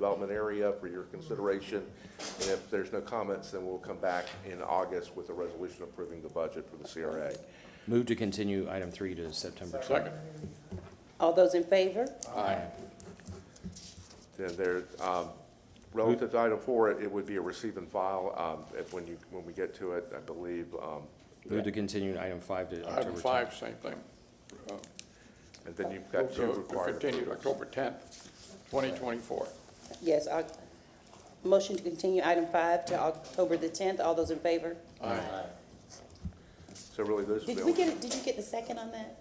redevelopment area for your consideration. And if there's no comments, then we'll come back in August with a resolution approving the budget for the CRA. Move to continue item 3 to September 20th. Second. All those in favor? Aye. Then there, relative to item 4, it would be a receive and file. When we get to it, I believe. Move to continue item 5 to October 10th. Item 5, same thing. And then you've got 2 To required. continue to October 10th, 2024. Yes, motion to continue item 5 to October the 10th. All those in favor? Aye. So really, those Did bills. we get it? Did you get the second on that?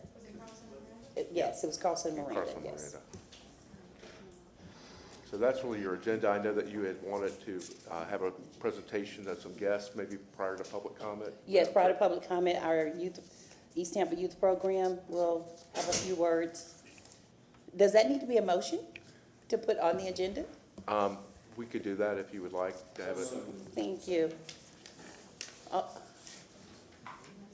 Yes, it was Carlson Miranda, Carson yes. Miranda. So that's really your agenda. I know that you had wanted to have a presentation of some guests, maybe prior to public comment. Yes, prior to public comment, our East Tampa Youth Program will have a few words. Does that need to be a motion to put on the agenda? We could do that if you would like to have it. Thank you.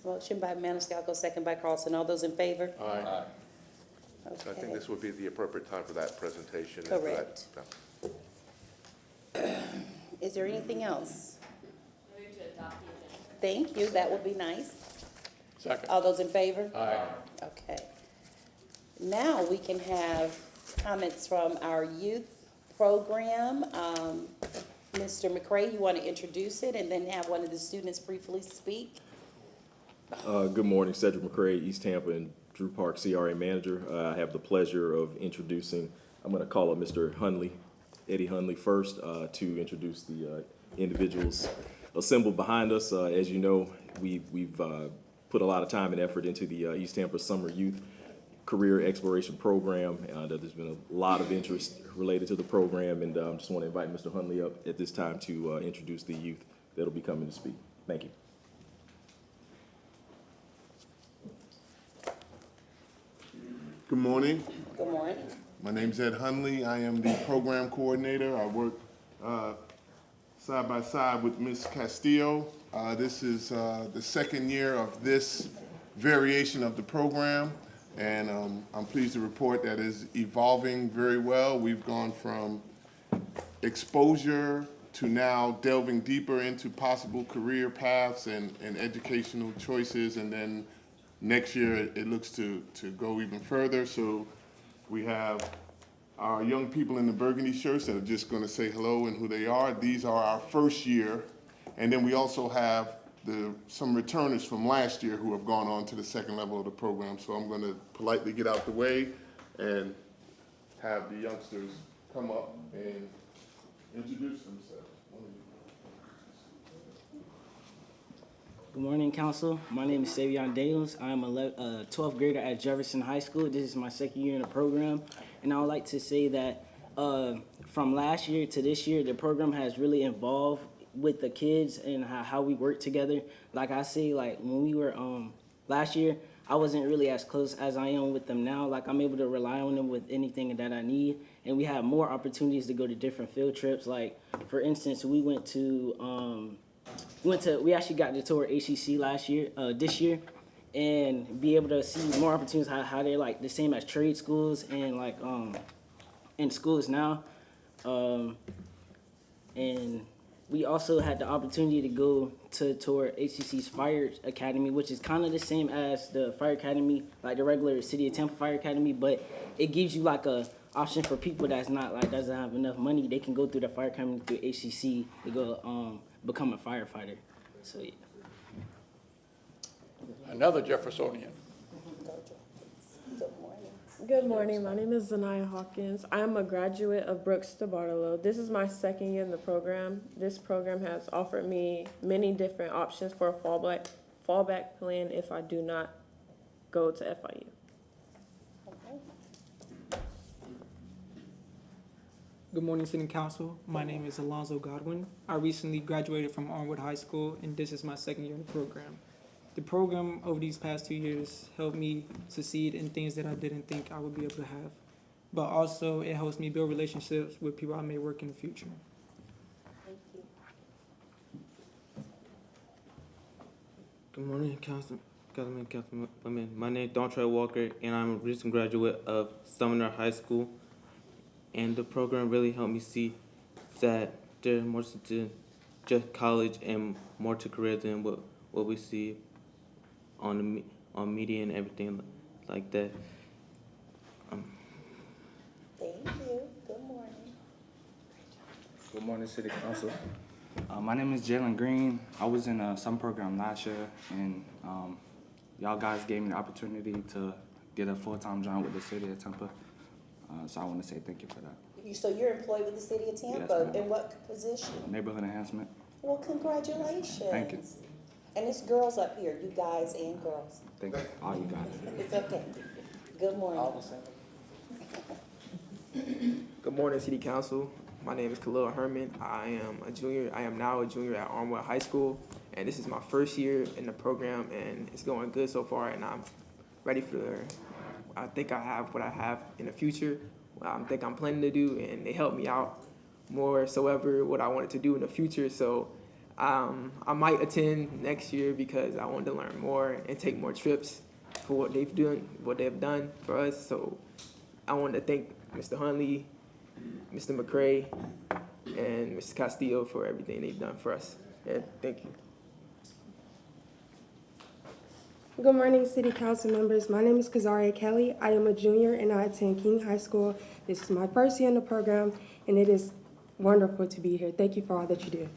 Motion by Maniscalco, second by Carlson. All those in favor? Aye. So I think Okay. this would be the appropriate time for that presentation. and for that- Correct. Is there anything else? Move to adopt the agenda. Thank you, that would be nice. Second. All those in favor? Aye. Okay. Now we can have comments from our youth program. Mr. McCray, you want to introduce it and then have one of the students briefly speak? Good morning, Cedric McCray, East Tampa and Drew Park CRA manager. I have the pleasure of introducing, I'm going to call up Mr. Hundley, Eddie Hundley first, to introduce the individuals assembled behind us. As you know, we've put a lot of time and effort into the East Tampa Summer Youth Career Exploration Program. There's been a lot of interest related to the program, and I just want to invite Mr. Hundley up at this time to introduce the youth that'll be coming to speak. Thank you. Good morning. Good morning. My name's Ed Hundley. I am the program coordinator. I work side by side with Ms. Castillo. This is the second year of this variation of the program, and I'm pleased to report that it's evolving very well. We've gone from exposure to now delving deeper into possible career paths and educational choices, and then next year, it looks to go even further. So we have our young people in the burgundy shirts that are just going to say hello and who they are. These are our first year. And then we also have some returners from last year who have gone on to the second level of the program. So I'm going to politely get out the way and have the youngsters come up and introduce themselves. Good morning, Council. My name is Savion Daniels. I'm a 12th grader at Jefferson High School. This is my second year in the program. And I would like to say that from last year to this year, the program has really evolved with the kids and how we work together. Like I say, like when we were last year, I wasn't really as close as I am with them now. Like I'm able to rely on them with anything that I need. And we have more opportunities to go to different field trips. Like, for instance, we actually got to tour ACC this year, and be able to see more opportunities how they're like the same as trade schools and like in schools now. And we also had the opportunity to go to tour ACC's Fire Academy, which is kind of the same as the Fire Academy, like the regular City of Tampa Fire Academy, but it gives you like a option for people that's not like doesn't have enough money. They can go through the Fire Academy through ACC to go become a firefighter. So yeah. Another Jeffersonian. Good morning. My name is Zanaya Hawkins. I am a graduate of Brooks DeBartolo. This is my second year in the program. This program has offered me many different options for a fallback plan if I do not go to FIU. Good morning, City Council. My name is Alonzo Godwin. I recently graduated from Arnwood High School, and this is my second year in the program. The program over these past 2 years helped me succeed in things that I didn't think I would be able to have. But also, it helps me build relationships with people I may work in the future. Thank you. Good morning, Councilman. My name is Dontre Walker, and I'm a recent graduate of Sumner High School. and the program really helped me see that there's more to just college and more to career than what we see on media and everything like that. Thank you. Good morning. Good morning, City Council. My name is Jalen Green. I was in a summer program last year, and y'all guys gave me the opportunity to get a full-time job with the city of Tampa. So I want to say thank you for that. So you're employed with the city of Tampa? Yes, ma'am. In what position? Neighborhood enhancement. Well, congratulations. Thank you. And it's girls up here, you guys and girls. Thank you. All you guys. It's okay. Good morning. Good morning, City Council. My name is Khalil Herman. I am now a junior at Armwood High School, and this is my first year in the program, and it's going good so far, and I'm ready I think I have what I have in the future, what I think I'm planning to do, and they help me out more so ever what I wanted to do in the future. So I might attend next year because I want to learn more and take more trips for what they've done for us. So I want to thank Mr. Hunley, Mr. McCray, and Mr. Castillo for everything they've done for us. And thank you. Good morning, City Council members. My name is Kazaria Kelly. I am a junior and I attend King High School. This is my first year in the program, and it is wonderful to be here. Thank you for all that you do.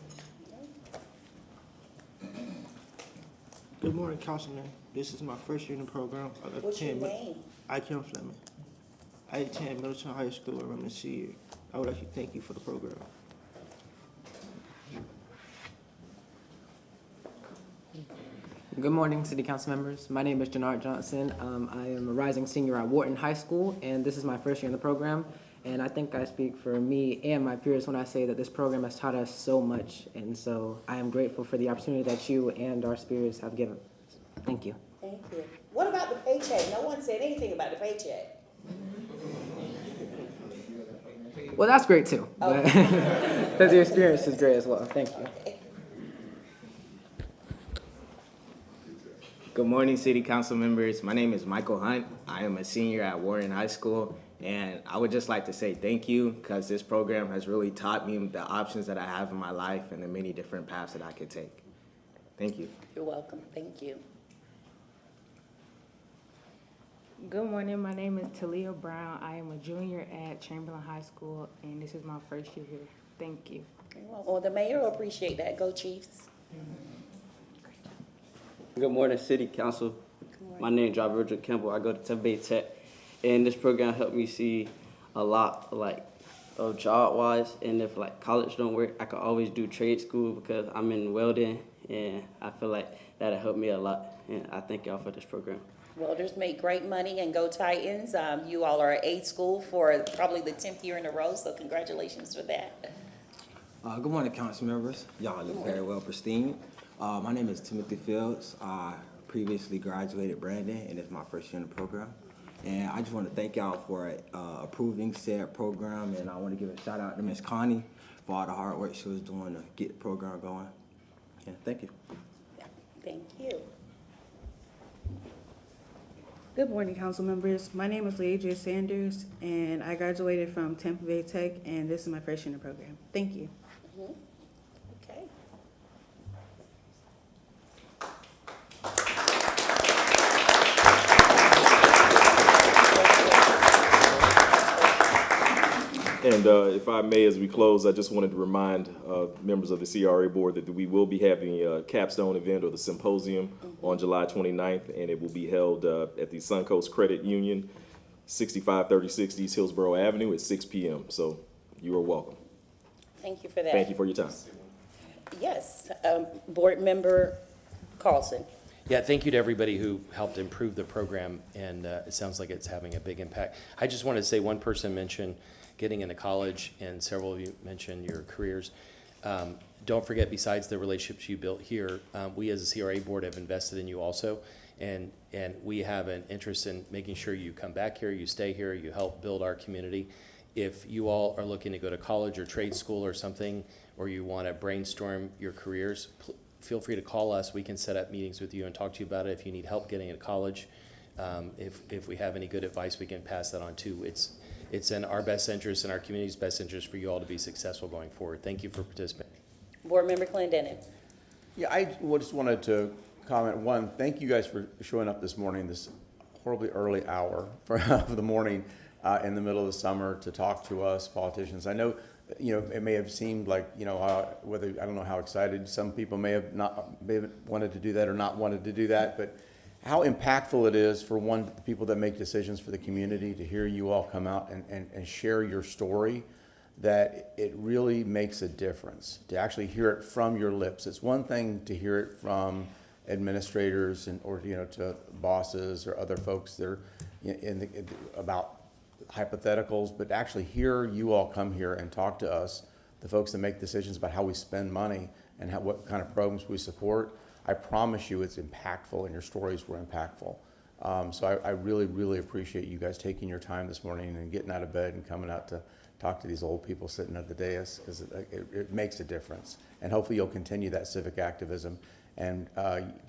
Good morning, Councilman. This is my first year in the program. What's your name? I Kim Fleming. I attend Middleton High School in Remnant year. I would like to thank you for the program. Good morning, City Council members. My name is Jannard Johnson. I am a rising senior at Wharton High School, and this is my first year in the program. And I think I speak for me and my peers when I say that this program has taught us so much. And so I am grateful for the opportunity that you and our peers have given. Thank you. Thank you. What about the paycheck? No one said anything about the paycheck. Well, that's great too. But the experience is great as well. Thank you. Good morning, City Council members. My name is Michael Hunt. I am a senior at Warren High School, and I would just like to say thank you because this program has really taught me the options that I have in my life and the many different paths that I could take. Thank you. You're welcome. Thank you. Good morning. My name is Talia Brown. I am a junior at Chamberlain High School, and this is my first year here. Thank you. Well, the mayor will appreciate that. Go Chiefs. Good morning, City Council. My name is Robert Campbell. I go to Tampa Bay Tech, and this program helped me see a lot, of job-wise. And if college don't work, I could always do trade school because I'm in welding, and I feel like that'll help me a lot. And I thank y'all for this program. Welders make great money, and go Titans. You all are at A school for probably the 10th year in a row, so congratulations for that. Good morning, council members. Y'all look very well pristine. My name is Timothy Fields. I previously graduated Brandon, and it's my first year in the program. And I just want to thank y'all for approving said program, and I want to give a shout out to Miss Connie for all the hard work she was doing to get the program going. Yeah, thank you. Thank you. Good morning, council members. My name is Leadria Sanders, and I graduated from Tampa Bay Tech, and this is my first year in the program. Thank you. Okay. And if I may, as we close, I just wanted to remind members of the CRA board that we will be having a capstone event or the symposium on July 29th, and it will be held at the Suncoast Credit Union, 6536 East Hillsborough Avenue at 6 p.m. So you are welcome. Thank you for that. Thank you for your time. Yes, Board Member Carlson. Yeah, thank you to everybody who helped improve the program, and it sounds like it's having a big impact. I just wanted to say one person mentioned getting into college, and several of you mentioned your careers. Don't forget, besides the relationships you built here, we as a CRA board have invested in you also, and we have an interest in making sure you come back here, you stay here, you help build our community. If you all are looking to go to college or trade school or something, or you want to brainstorm your careers, feel free to call us. We can set up meetings with you and talk to you about it. If you need help getting into college, if we have any good advice, we can pass that on too. it's in our best interest and our community's best interest for you all to be successful going forward. Thank you for participating. Board Member Clendenin. Yeah, I just wanted to comment, one, thank you guys for showing up this morning, this horribly early hour of the morning in the middle of the summer to talk to us politicians. I know, it may have seemed like, I don't know how excited some people may have wanted to do that or not wanted to do that, but how impactful it is for people that make decisions for the community to hear you all come out and share your story, that it really makes a difference to actually hear it from your lips. It's one thing to hear it from administrators or to bosses or other folks that are about hypotheticals, but actually hear you all come here and talk to us, the folks that make decisions about how we spend money and what kind of programs we support. I promise you it's impactful, and your stories were impactful. So I really, really appreciate you guys taking your time this morning and getting out of bed and coming out to talk to these old people sitting at the dais, because it makes a difference. And hopefully you'll continue that civic activism. And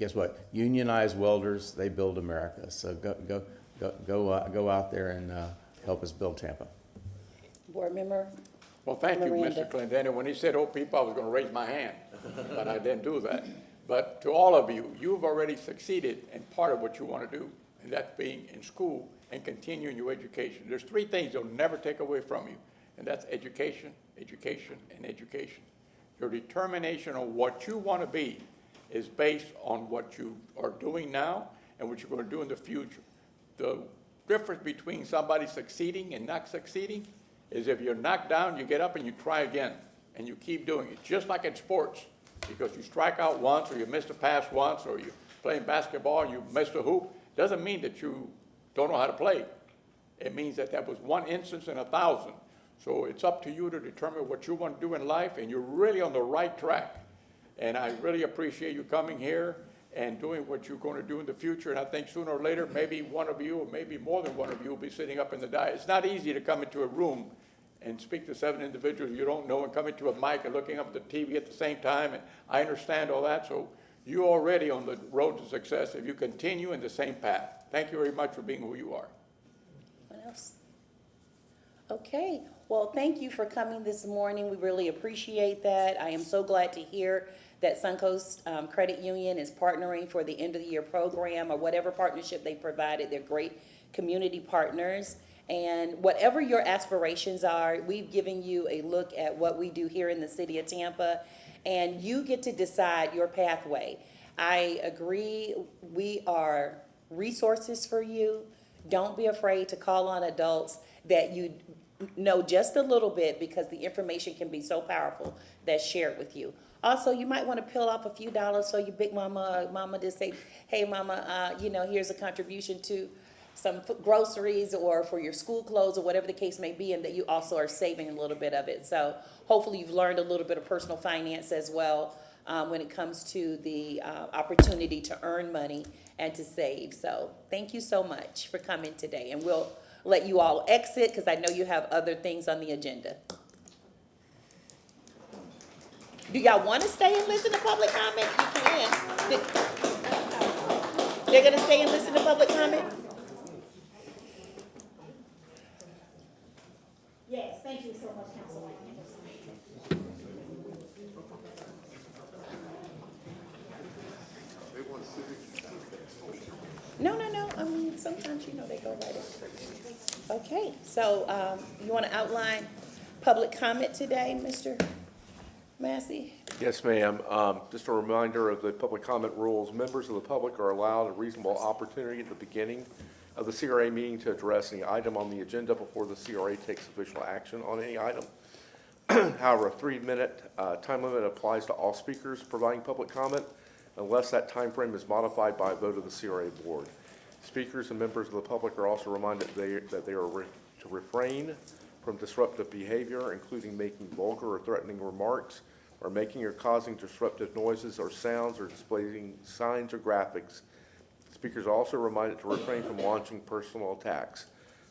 guess what? Unionized welders, they build America. So go out there and help us build Tampa. Board Member. Well, thank you, Miranda. Mr. Clendenin. When he said old people, I was going to raise my hand, but I didn't do that. But to all of you, you've already succeeded in part of what you want to do, and that's being in school and continuing your education. There's three things they'll never take away from you, and that's education, education, and education. Your determination on what you want to be is based on what you are doing now and what you're going to do in the future. The difference between somebody succeeding and not succeeding is if you're knocked down, you get up and you try again, and you keep doing it, just like in sports. Because you strike out once, or you missed a pass once, or you're playing basketball and you missed a hoop, doesn't mean that you don't know how to play. It means that that was one instance in 1,000. So it's up to you to determine what you want to do in life, and you're really on the right track. And I really appreciate you coming here and doing what you're going to do in the future. And I think sooner or later, maybe one of you, or maybe more than one of you, will be sitting up in the dais. It's not easy to come into a room and speak to 7 individuals you don't know and come into a mic and looking up at the TV at the same time. And I understand all that. So you're already on the road to success if you continue in the same path. Thank you very much for being who you are. What else? Okay. Well, thank you for coming this morning. We really appreciate that. I am so glad to hear that Suncoast Credit Union is partnering for the end of the year program, or whatever partnership they provided. They're great community partners. And whatever your aspirations are, we've given you a look at what we do here in the city of Tampa, and you get to decide your pathway. I agree, we are resources for you. Don't be afraid to call on adults that you know just a little bit, because the information can be so powerful that's shared with you. Also, you might want to peel off a few dollars so your big mama or mama just say, hey mama, here's a contribution to some groceries or for your school clothes or whatever the case may be, and that you also are saving a little bit of it. So hopefully you've learned a little bit of personal finance as well when it comes to the opportunity to earn money and to save. So thank you so much for coming today, and we'll let you all exit because I know you have other things on the agenda. Do y'all want to stay and listen to public comment? You can. They're going to stay and listen to public comment? Yes, thank you so much, Councilwoman. No. I mean, sometimes, they go right in. Okay, so you want to outline public comment today, Mr. Massey? Yes, ma'am. Just a reminder of the public comment rules. Members of the public are allowed a reasonable opportunity at the beginning of the CRA meeting to address any item on the agenda before the CRA takes official action on any item. However, a 3-minute time limit applies to all speakers providing public comment unless that time frame is modified by a vote of the CRA board. Speakers and members of the public are also reminded that they are to refrain from disruptive behavior, including making vulgar or threatening remarks, or making or causing disruptive noises or sounds, or displaying signs or graphics. Speakers are also reminded to refrain from launching personal attacks.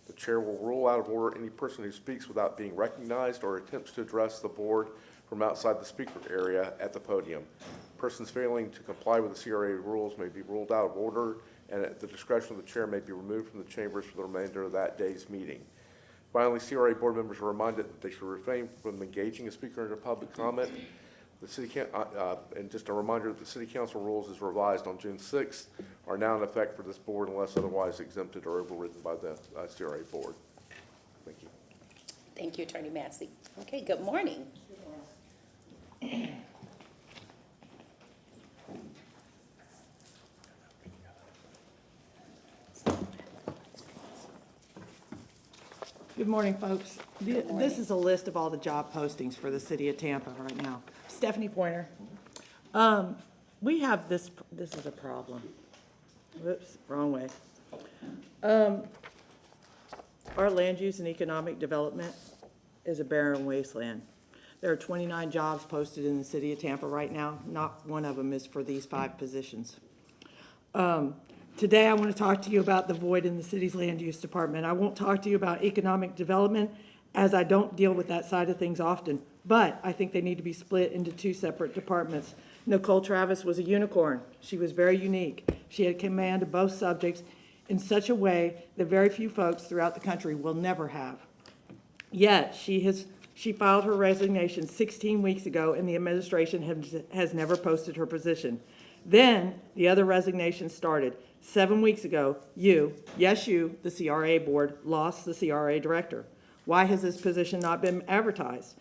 The chair will rule out of order any person who speaks without being recognized or attempts to address the board from outside the speaker area at the podium. Persons failing to comply with the CRA rules may be ruled out of order, and at the discretion of the chair may be removed from the chambers for the remainder of that day's meeting. Finally, CRA board members are reminded that they should refrain from engaging a speaker in a public comment. And just a reminder that the city council rules as revised on June 6th are now in effect for this board unless otherwise exempted or overridden by the CRA board. Thank you. Thank you, Attorney Massey. Okay, good morning. Good morning, folks. This is a list of all the job postings for the city of Tampa right now. Stephanie Pointer. We have this is a problem. Whoops, wrong way. Our land use and economic development is a barren wasteland. There are 29 jobs posted in the city of Tampa right now. Not one of them is for these 5 positions. Today, I want to talk to you about the void in the city's land use department. I won't talk to you about economic development, as I don't deal with that side of things often, but I think they need to be split into 2 separate departments. Nicole Travis was a unicorn. She was very unique. She had command of both subjects in such a way that very few folks throughout the country will never have. Yet, she filed her resignation 16 weeks ago, and the administration has never posted her position. Then, the other resignations started. 7 weeks ago, you, the CRA board, lost the CRA director. Why has this position not been advertised?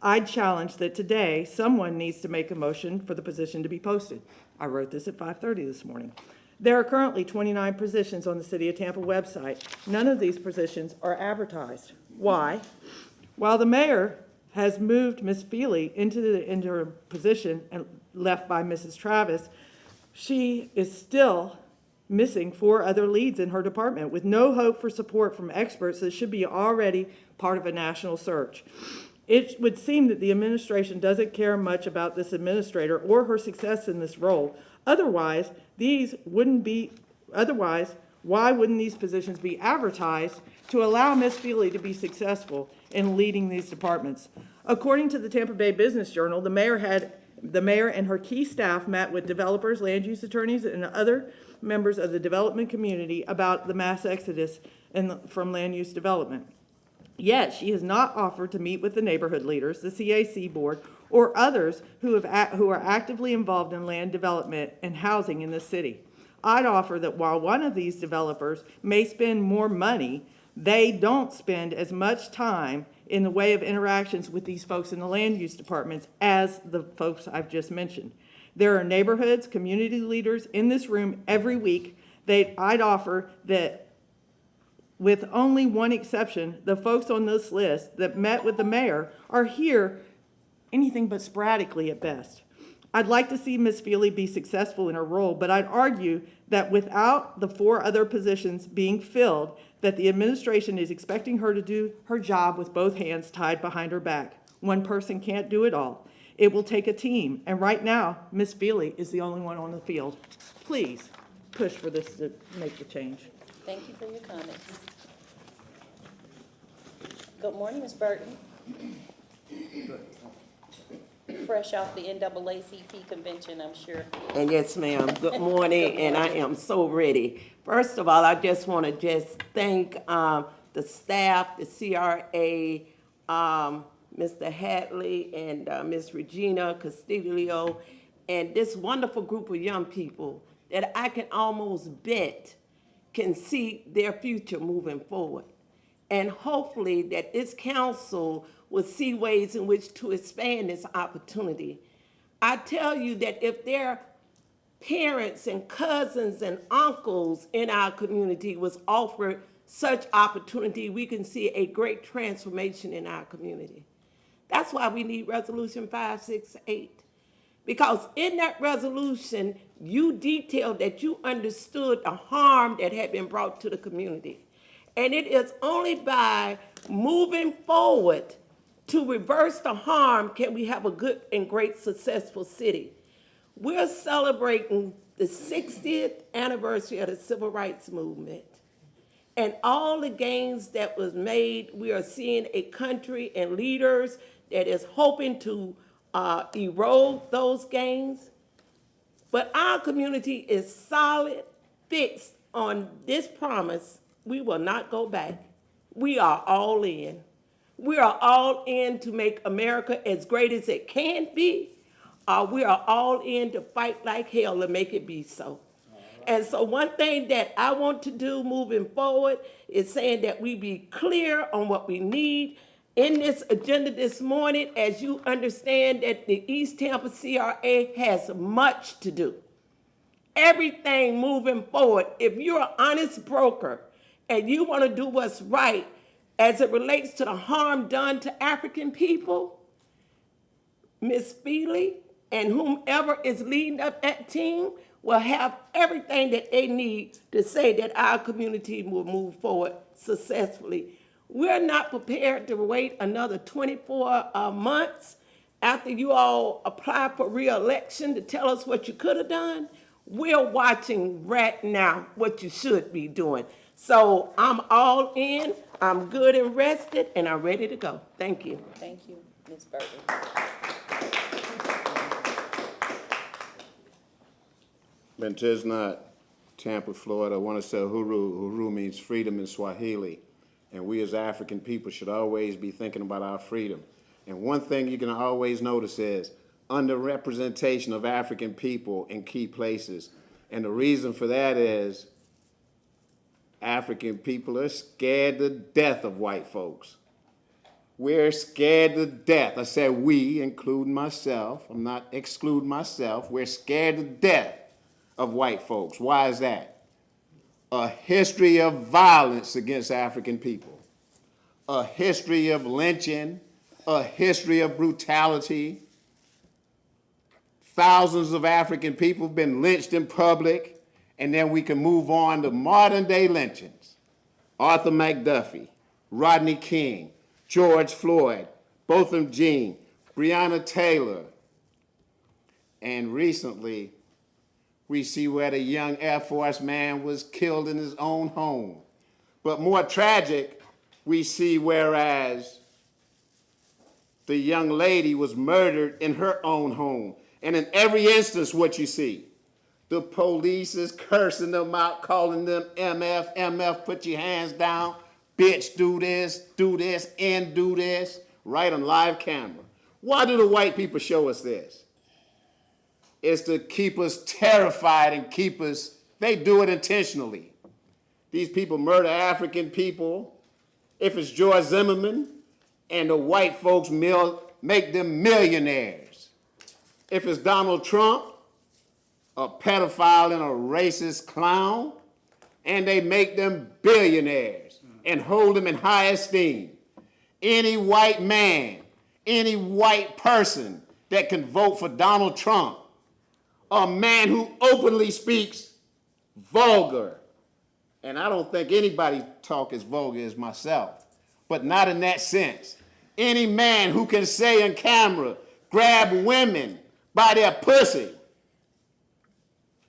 I'd challenge that today, someone needs to make a motion for the position to be posted. I wrote this at 5:30 this morning. There are currently 29 positions on the City of Tampa website. None of these positions are advertised. Why? While the mayor has moved Ms. Feely into the interim position and left by Mrs. Travis, she is still missing 4 other leads in her department with no hope for support from experts that should be already part of a national search. It would seem that the administration doesn't care much about this administrator or her success in this role. Otherwise, why wouldn't these positions be advertised to allow Ms. Feely to be successful in leading these departments? According to the Tampa Bay Business Journal, the mayor and her key staff met with developers, land use attorneys, and other members of the development community about the mass exodus from land use development. Yet, she has not offered to meet with the neighborhood leaders, the CAC board, or others who are actively involved in land development and housing in the city. I'd offer that while one of these developers may spend more money, they don't spend as much time in the way of interactions with these folks in the land use departments as the folks I've just mentioned. There are neighborhoods, community leaders in this room every week. I'd offer that, with only one exception, the folks on this list that met with the mayor are here anything but sporadically at best. I'd like to see Ms. Feely be successful in her role, but I'd argue that without the 4 other positions being filled, that the administration is expecting her to do her job with both hands tied behind her back. One person can't do it all. It will take a team, and right now, Ms. Feely is the only one on the field. Please push for this to make the change. Thank you for your comments. Good morning, Ms. Burton. Fresh off the NAACP convention, I'm sure. And yes, ma'am. Good morning, and I am so ready. First of all, I just want to thank the staff, the CRA, Mr. Hadley and Ms. Regina Castillo, and this wonderful group of young people that I can almost bet can see their future moving forward. And hopefully that this council will see ways in which to expand this opportunity. I tell you that if their parents and cousins and uncles in our community was offered such opportunity, we can see a great transformation in our community. That's why we need Resolution 568. Because in that resolution, you detailed that you understood the harm that had been brought to the community. And it is only by moving forward to reverse the harm can we have a good and great successful city. We're celebrating the 60th anniversary of the Civil Rights Movement. And all the gains that was made, we are seeing a country and leaders that is hoping to erode those gains. But our community is solid, fixed on this promise. We will not go back. we are all in. We are all in to make America as great as it can be. We are all in to fight like hell to make it be so. And so one thing that I want to do moving forward is saying that we be clear on what we need in this agenda this morning, as you understand that the East Tampa CRA has much to do. Everything moving forward, if you're an honest broker and you want to do what's right as it relates to the harm done to African people, Ms. Feely and whomever is leading up that team will have everything that they need to say that our community will move forward successfully. We're not prepared to wait another 24 months after you all apply for re-election to tell us what you could have done. We're watching right now what you should be doing. So I'm all in, I'm good and rested, and I'm ready to go. Thank you. Thank you, Ms. Burton. Bentesnot, Tampa, Florida. I want to say huru. Huru means freedom in Swahili. And we as African people should always be thinking about our freedom. And one thing you can always notice is underrepresentation of African people in key places. And the reason for that is African people are scared to death of white folks. We're scared to death. I said we, including myself. I'm not excluding myself. We're scared to death of white folks. Why is that? A history of violence against African people, a history of lynching, a history of brutality. Thousands of African people have been lynched in public, and then we can move on to modern day lynchings. Arthur McDuffie, Rodney King, George Floyd, Botham Jean, Breonna Taylor, and recently, we see where the young Air Force man was killed in his own home. But more tragic, we see whereas the young lady was murdered in her own home. And in every instance, what you see, the police is cursing them out, calling them MF, put your hands down, bitch, do this, and do this, right on live camera. Why do the white people show us this? Is to keep us terrified and keep us, they do it intentionally. These people murder African people. If it's George Zimmerman, and the white folks make them millionaires. If it's Donald Trump, a pedophile and a racist clown, and they make them billionaires and hold them in high esteem. Any white man, any white person that can vote for Donald Trump, a man who openly speaks vulgar, and I don't think anybody talk as vulgar as myself, but not in that sense. Any man who can say on camera, grab women by their pussy,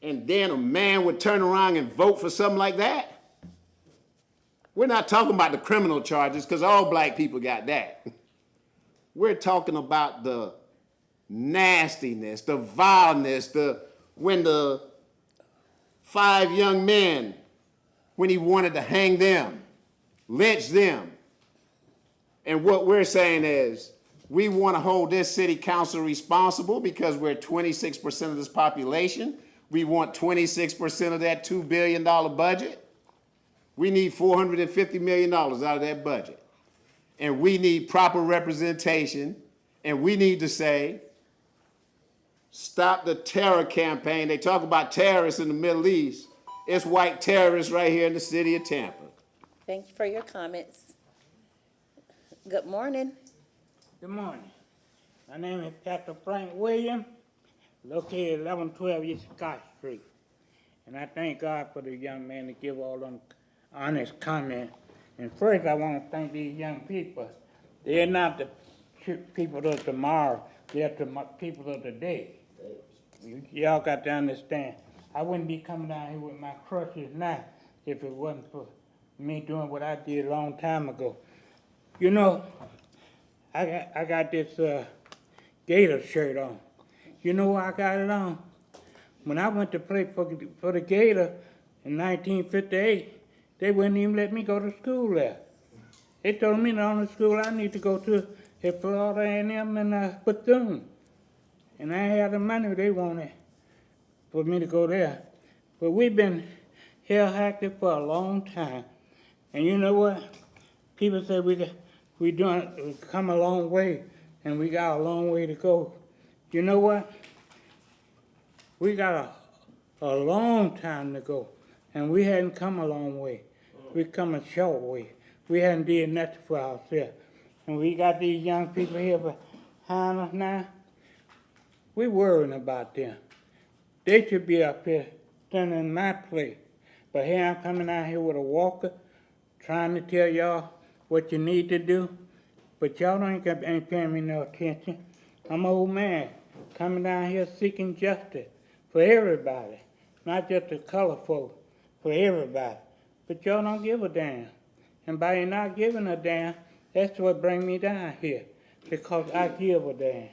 and then a man would turn around and vote for something like that? We're not talking about the criminal charges, because all black people got that. We're talking about the nastiness, the vileness, when the 5 young men, when he wanted to hang them, lynch them. And what we're saying is, we want to hold this city council responsible because we're 26% of this population. We want 26% of that $2 billion budget. We need $450 million out of that budget. And we need proper representation. And we need to say, stop the terror campaign. They talk about terrorists in the Middle East. It's white terrorists right here in the city of Tampa. Thank you for your comments. Good morning. Good morning. My name is Pastor Frank Williams, located 1112 East Scott Street. And I thank God for the young man to give all them honest comments. And first I want to thank these young people. They're not the people of tomorrow, they're the people of the day. Y'all got to understand. I wouldn't be coming down here with my crutches now if it wasn't for me doing what I did a long time ago. You know, I got this Gator shirt on. You know why I got it on? When I went to play for the Gator in 1958, they wouldn't even let me go to school there. They told me the only school I need to go to is Florida A&M and Bethune. And I had the money they wanted for me to go there. But we've been hell-hacked for a long time. And you know what? People say we come a long way, and we got a long way to go. You know what? We got a long time to go, and we hadn't come a long way. We come a short way. We hadn't did nothing for ourselves. And we got these young people here behind us now. We worrying about them. They should be up here standing in my place. But here I'm coming out here with a walker, trying to tell y'all what you need to do. But y'all ain't paying me no attention. I'm an old man coming down here seeking justice for everybody, not just the color folk, for everybody. But y'all don't give a damn. And by not giving a damn, that's what brings me down here, because I give a damn.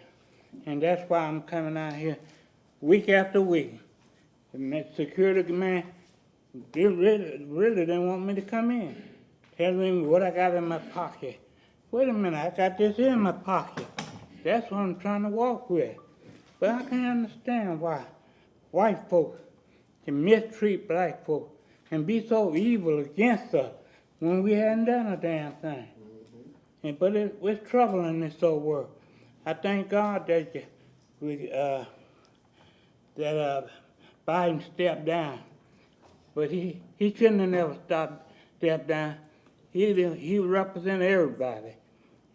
And that's why I'm coming out here week after week. The security man, they really didn't want me to come in. Tell me what I got in my pocket. Wait a minute, I got this in my pocket. That's what I'm trying to walk with. But I can't understand why white folks can mistreat black folks and be so evil against us when we hadn't done a damn thing. But it's trouble in this old world. I thank God that Biden stepped down, but he shouldn't have never stepped down. He represents everybody,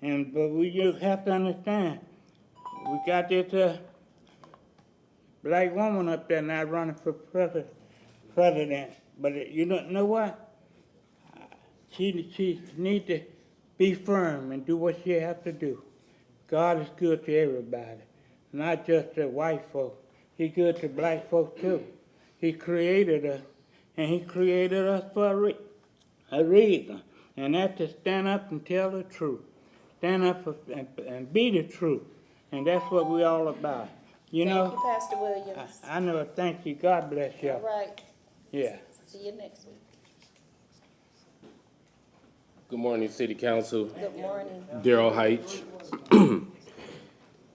but we just have to understand. We got this black woman up there now running for president, but you don't know what? She needs to be firm and do what she has to do. God is good to everybody, not just to white folk. He's good to black folk too. He created us, and he created us for a reason, and that's to stand up and tell the truth. Stand up and be the truth, and that's what we're all about. Thank you, Pastor Williams. I know. Thank you. God bless you. All right. Yeah. See you next week. Good morning, City Council. Good morning. Darrell Heitch.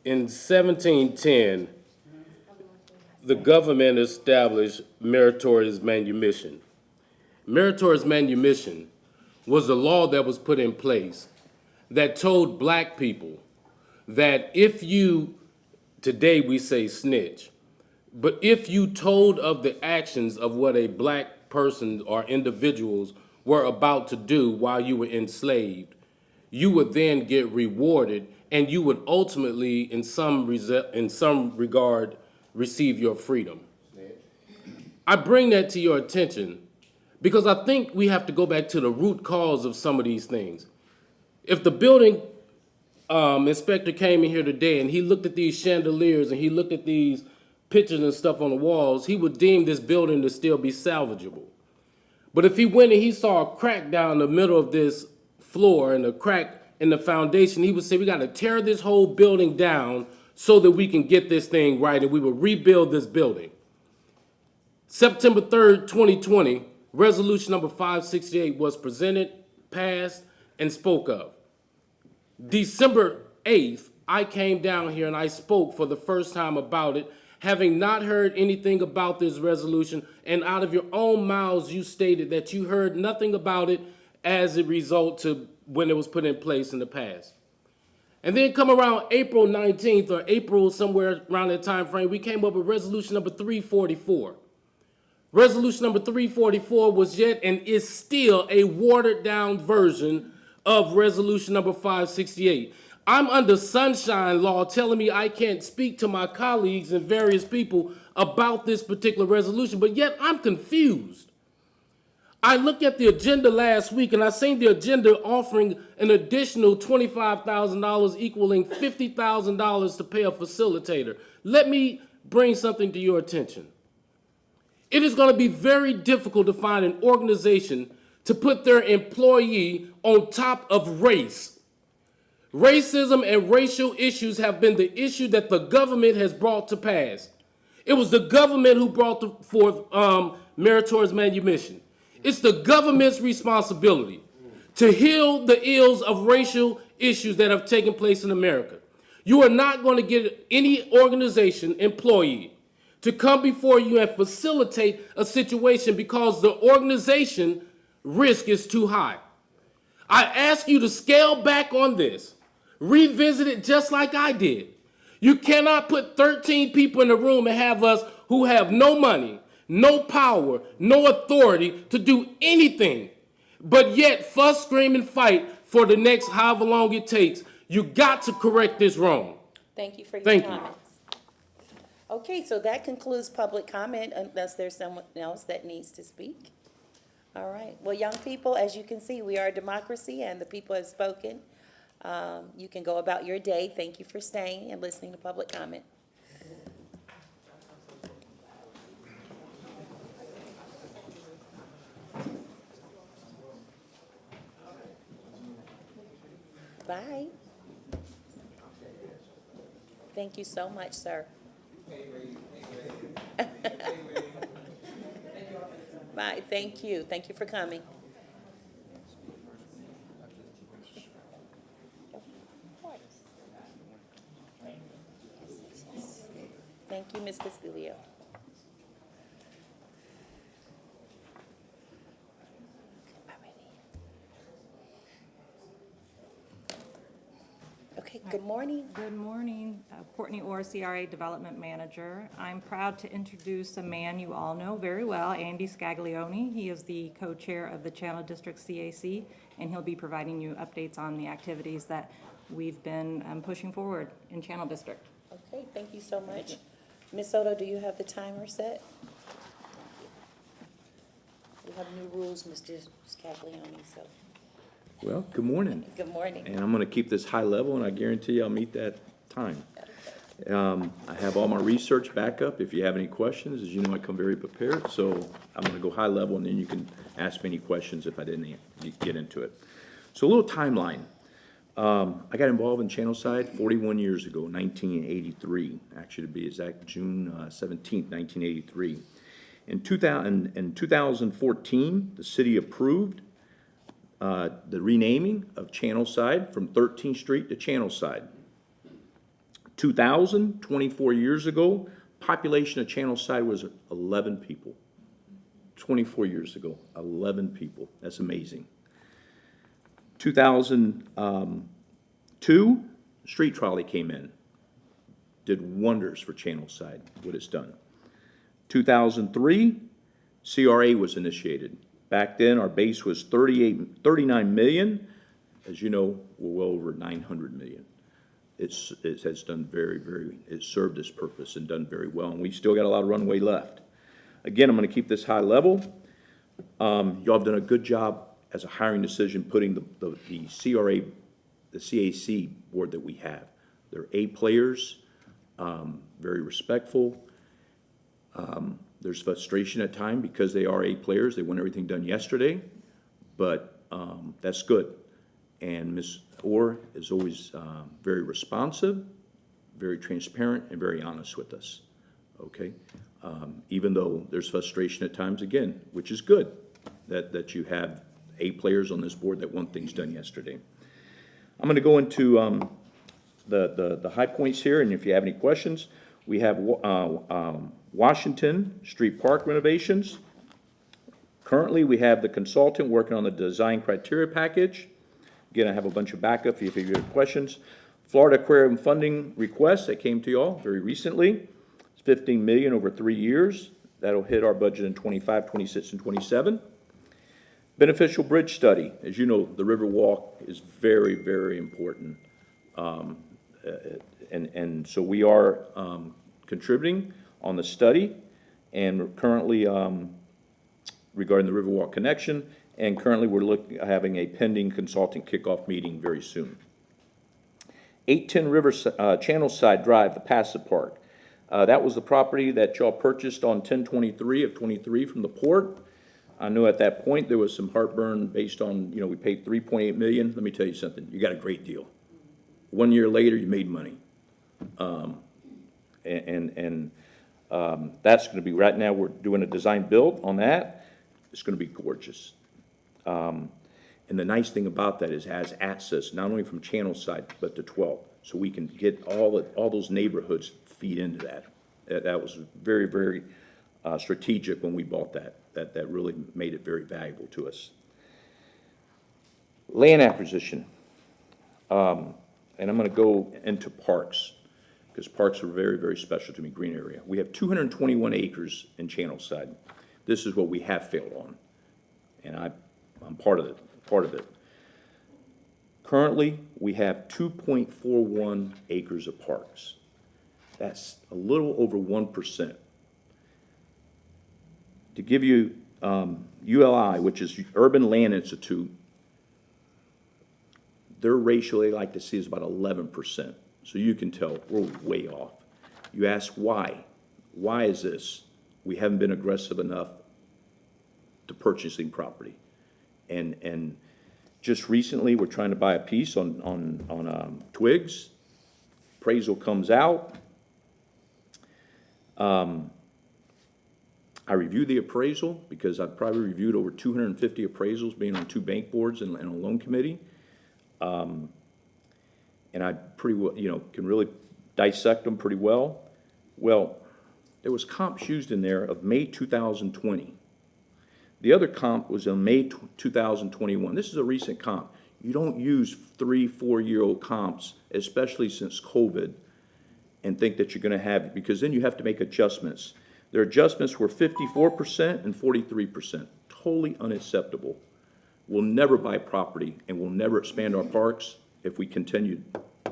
In 1710, the government established meritorious manumission. Meritorious manumission was a law that was put in place that told black people that if you, today we say snitch, but if you told of the actions of what a black person or individuals were about to do while you were enslaved, you would then get rewarded, and you would ultimately, in some regard, receive your freedom. I bring that to your attention because I think we have to go back to the root cause of some of these things. If the building inspector came in here today and he looked at these chandeliers and he looked at these pictures and stuff on the walls, he would deem this building to still be salvageable. But if he went and he saw a crack down the middle of this floor and a crack in the foundation, he would say, we got to tear this whole building down so that we can get this thing right, and we will rebuild this building. September 3rd, 2020, resolution number 568 was presented, passed, and spoke of. December 8th, I came down here and I spoke for the first time about it, having not heard anything about this resolution, and out of your own mouths you stated that you heard nothing about it as a result to when it was put in place in the past. And then come around April 19th or April somewhere around that time frame, we came up with resolution number 344. Resolution number 344 was yet and is still a watered down version of resolution number 568. I'm under sunshine law telling me I can't speak to my colleagues and various people about this particular resolution, but yet I'm confused. I looked at the agenda last week and I seen the agenda offering an additional $25,000 equaling $50,000 to pay a facilitator. Let me bring something to your attention. It is going to be very difficult to find an organization to put their employee on top of race. Racism and racial issues have been the issue that the government has brought to pass. It was the government who brought forth meritorious manumission. It's the government's responsibility to heal the ills of racial issues that have taken place in America. You are not going to get any organization, employee, to come before you and facilitate a situation because the organization risk is too high. I ask you to scale back on this. Revisit it just like I did. You cannot put 13 people in the room and have us who have no money, no power, no authority to do anything, but yet fuss, scream, and fight for the next however long it takes. You got to correct this wrong. Thank you for your Thank you. comments. Okay, so that concludes public comment unless there's someone else that needs to speak. All right. Well, young people, as you can see, we are a democracy and the people have spoken. You can go about your day. Thank you for staying and listening to public comment. Bye. Thank you so much, sir. Bye. Thank you. Thank you for coming. Thank you, Ms. Castillo. Okay, good morning. Good morning. Courtney Orr, CRA Development Manager. I'm proud to introduce a man you all know very well, Andy Scaglione. He is the co-chair of the Channel District CAC, and he'll be providing you updates on the activities that we've been pushing forward in Channel District. Okay, thank you so much. Ms. Soto, do you have the timer set? We have new rules, Mr. Scaglione, so. Well, good morning. Good morning. And I'm going to keep this high level, and I guarantee I'll meet that time. I have all my research back up. If you have any questions, as you know, I come very prepared, so I'm going to go high level, and then you can ask me any questions if I didn't get into it. So a little timeline. I got involved in Channelside 41 years ago, 1983, actually to be exact, June 17th, 1983. In 2014, the city approved the renaming of Channelside from 13th Street to Channelside. 2000, 24 years ago, population of Channelside was 11 people. 24 years ago, 11 people. That's amazing. 2002, street trolley came in. Did wonders for Channelside, what it's done. 2003, CRA was initiated. Back then, our base was 39 million. As you know, we're well over 900 million. It has done it served its purpose and done very well, and we still got a lot of runway left. Again, I'm going to keep this high level. Y'all have done a good job as a hiring decision putting the CRA, the CAC board that we have. They're A players, very respectful. There's frustration at times because they are A players. They want everything done yesterday, but that's good. And Ms. Orr is always very responsive, very transparent, and very honest with us, okay? Even though there's frustration at times, again, which is good, that you have A players on this board that want things done yesterday. I'm going to go into the high points here, and if you have any questions, we have Washington Street Park renovations. Currently, we have the consultant working on the design criteria package. Again, I have a bunch of backup if you have questions. Florida Aquarium funding request that came to y'all very recently. It's $15 million over 3 years. That'll hit our budget in 25, 26, and 27. Beneficial bridge study. As you know, the river walk is very, very important. And so we are contributing on the study, and we're currently regarding the Riverwalk connection, and currently we're having a pending consultant kickoff meeting very soon. 810 Channelside Drive, the passive park. That was the property that y'all purchased on 10/23 of 23 from the port. I know at that point there was some heartburn based on, we paid $3.8 million. Let me tell you something, you got a great deal. 1 year later, you made money. That's going to be, right now we're doing a design build on that. It's going to be gorgeous. And the nice thing about that is it has access not only from Channel Side, but to 12. So we can get all those neighborhoods feed into that. That was very, very strategic when we bought that. That really made it very valuable to us. Land acquisition. And I'm going to go into parks, because parks are very, very special to me, green area. We have 221 acres in Channel Side. This is what we have failed on, and I'm part of it. Currently, we have 2.41 acres of parks. That's a little over 1%. To give you ULI, which is Urban Land Institute, their ratio they like to see is about 11%. So you can tell we're way off. You ask why? Why is this? We haven't been aggressive enough to purchasing property. And just recently, we're trying to buy a piece on Twigs. Appraisal comes out. I reviewed the appraisal because I've probably reviewed over 250 appraisals, being on 2 bank boards and a loan committee. And I pretty well, can really dissect them pretty well. Well, there was comps used in there of May 2020. The other comp was in May 2021. This is a recent comp. You don't use 3-4-year-old comps, especially since COVID, and think that you're going to have, because then you have to make adjustments. Their adjustments were 54% and 43%. Totally unacceptable. We'll never buy property and we'll never expand our parks if we continue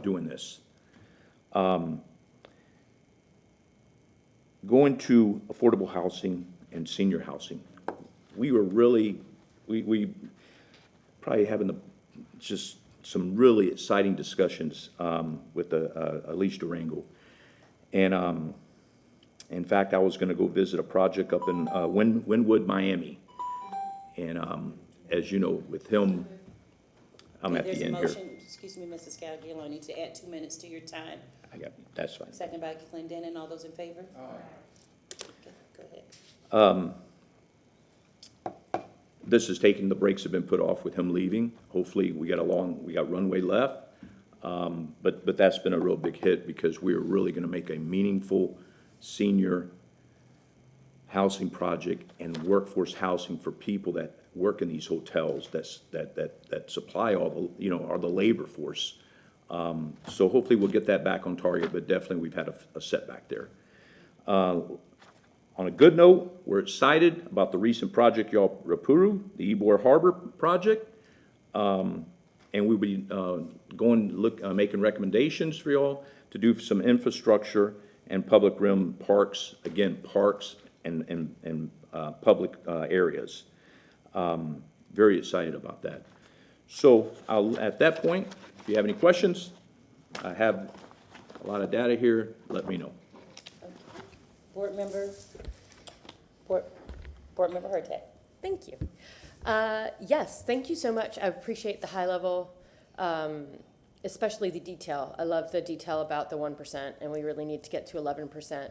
doing this. Going to affordable housing and senior housing. We were really, we probably having just some really exciting discussions with Elise Durango. And in fact, I was going to go visit a project up in Wynwood, Miami. And as you know, with him, I'm at the end here. There's a motion, excuse me, Mrs. Scalgione, to add 2 minutes to your time. That's fine. Second by Clendenin. All those in favor? Okay, go ahead. This is taking, the brakes have been put off with him leaving. Hopefully, we got runway left. But that's been a real big hit because we're really going to make a meaningful senior housing project and workforce housing for people that work in these hotels that supply all the, are the labor force. So hopefully we'll get that back on target, but definitely we've had a setback there. On a good note, we're excited about the recent project y'all approved, the Ybor Harbor project. And we'll be making recommendations for y'all to do some infrastructure and public realm parks, again, parks and public areas. Very excited about that. So at that point, if you have any questions, I have a lot of data here, let me know. Board Member Hurtak. Thank you. Yes, thank you so much. I appreciate the high level, especially the detail. I love the detail about the 1%, and we really need to get to 11%.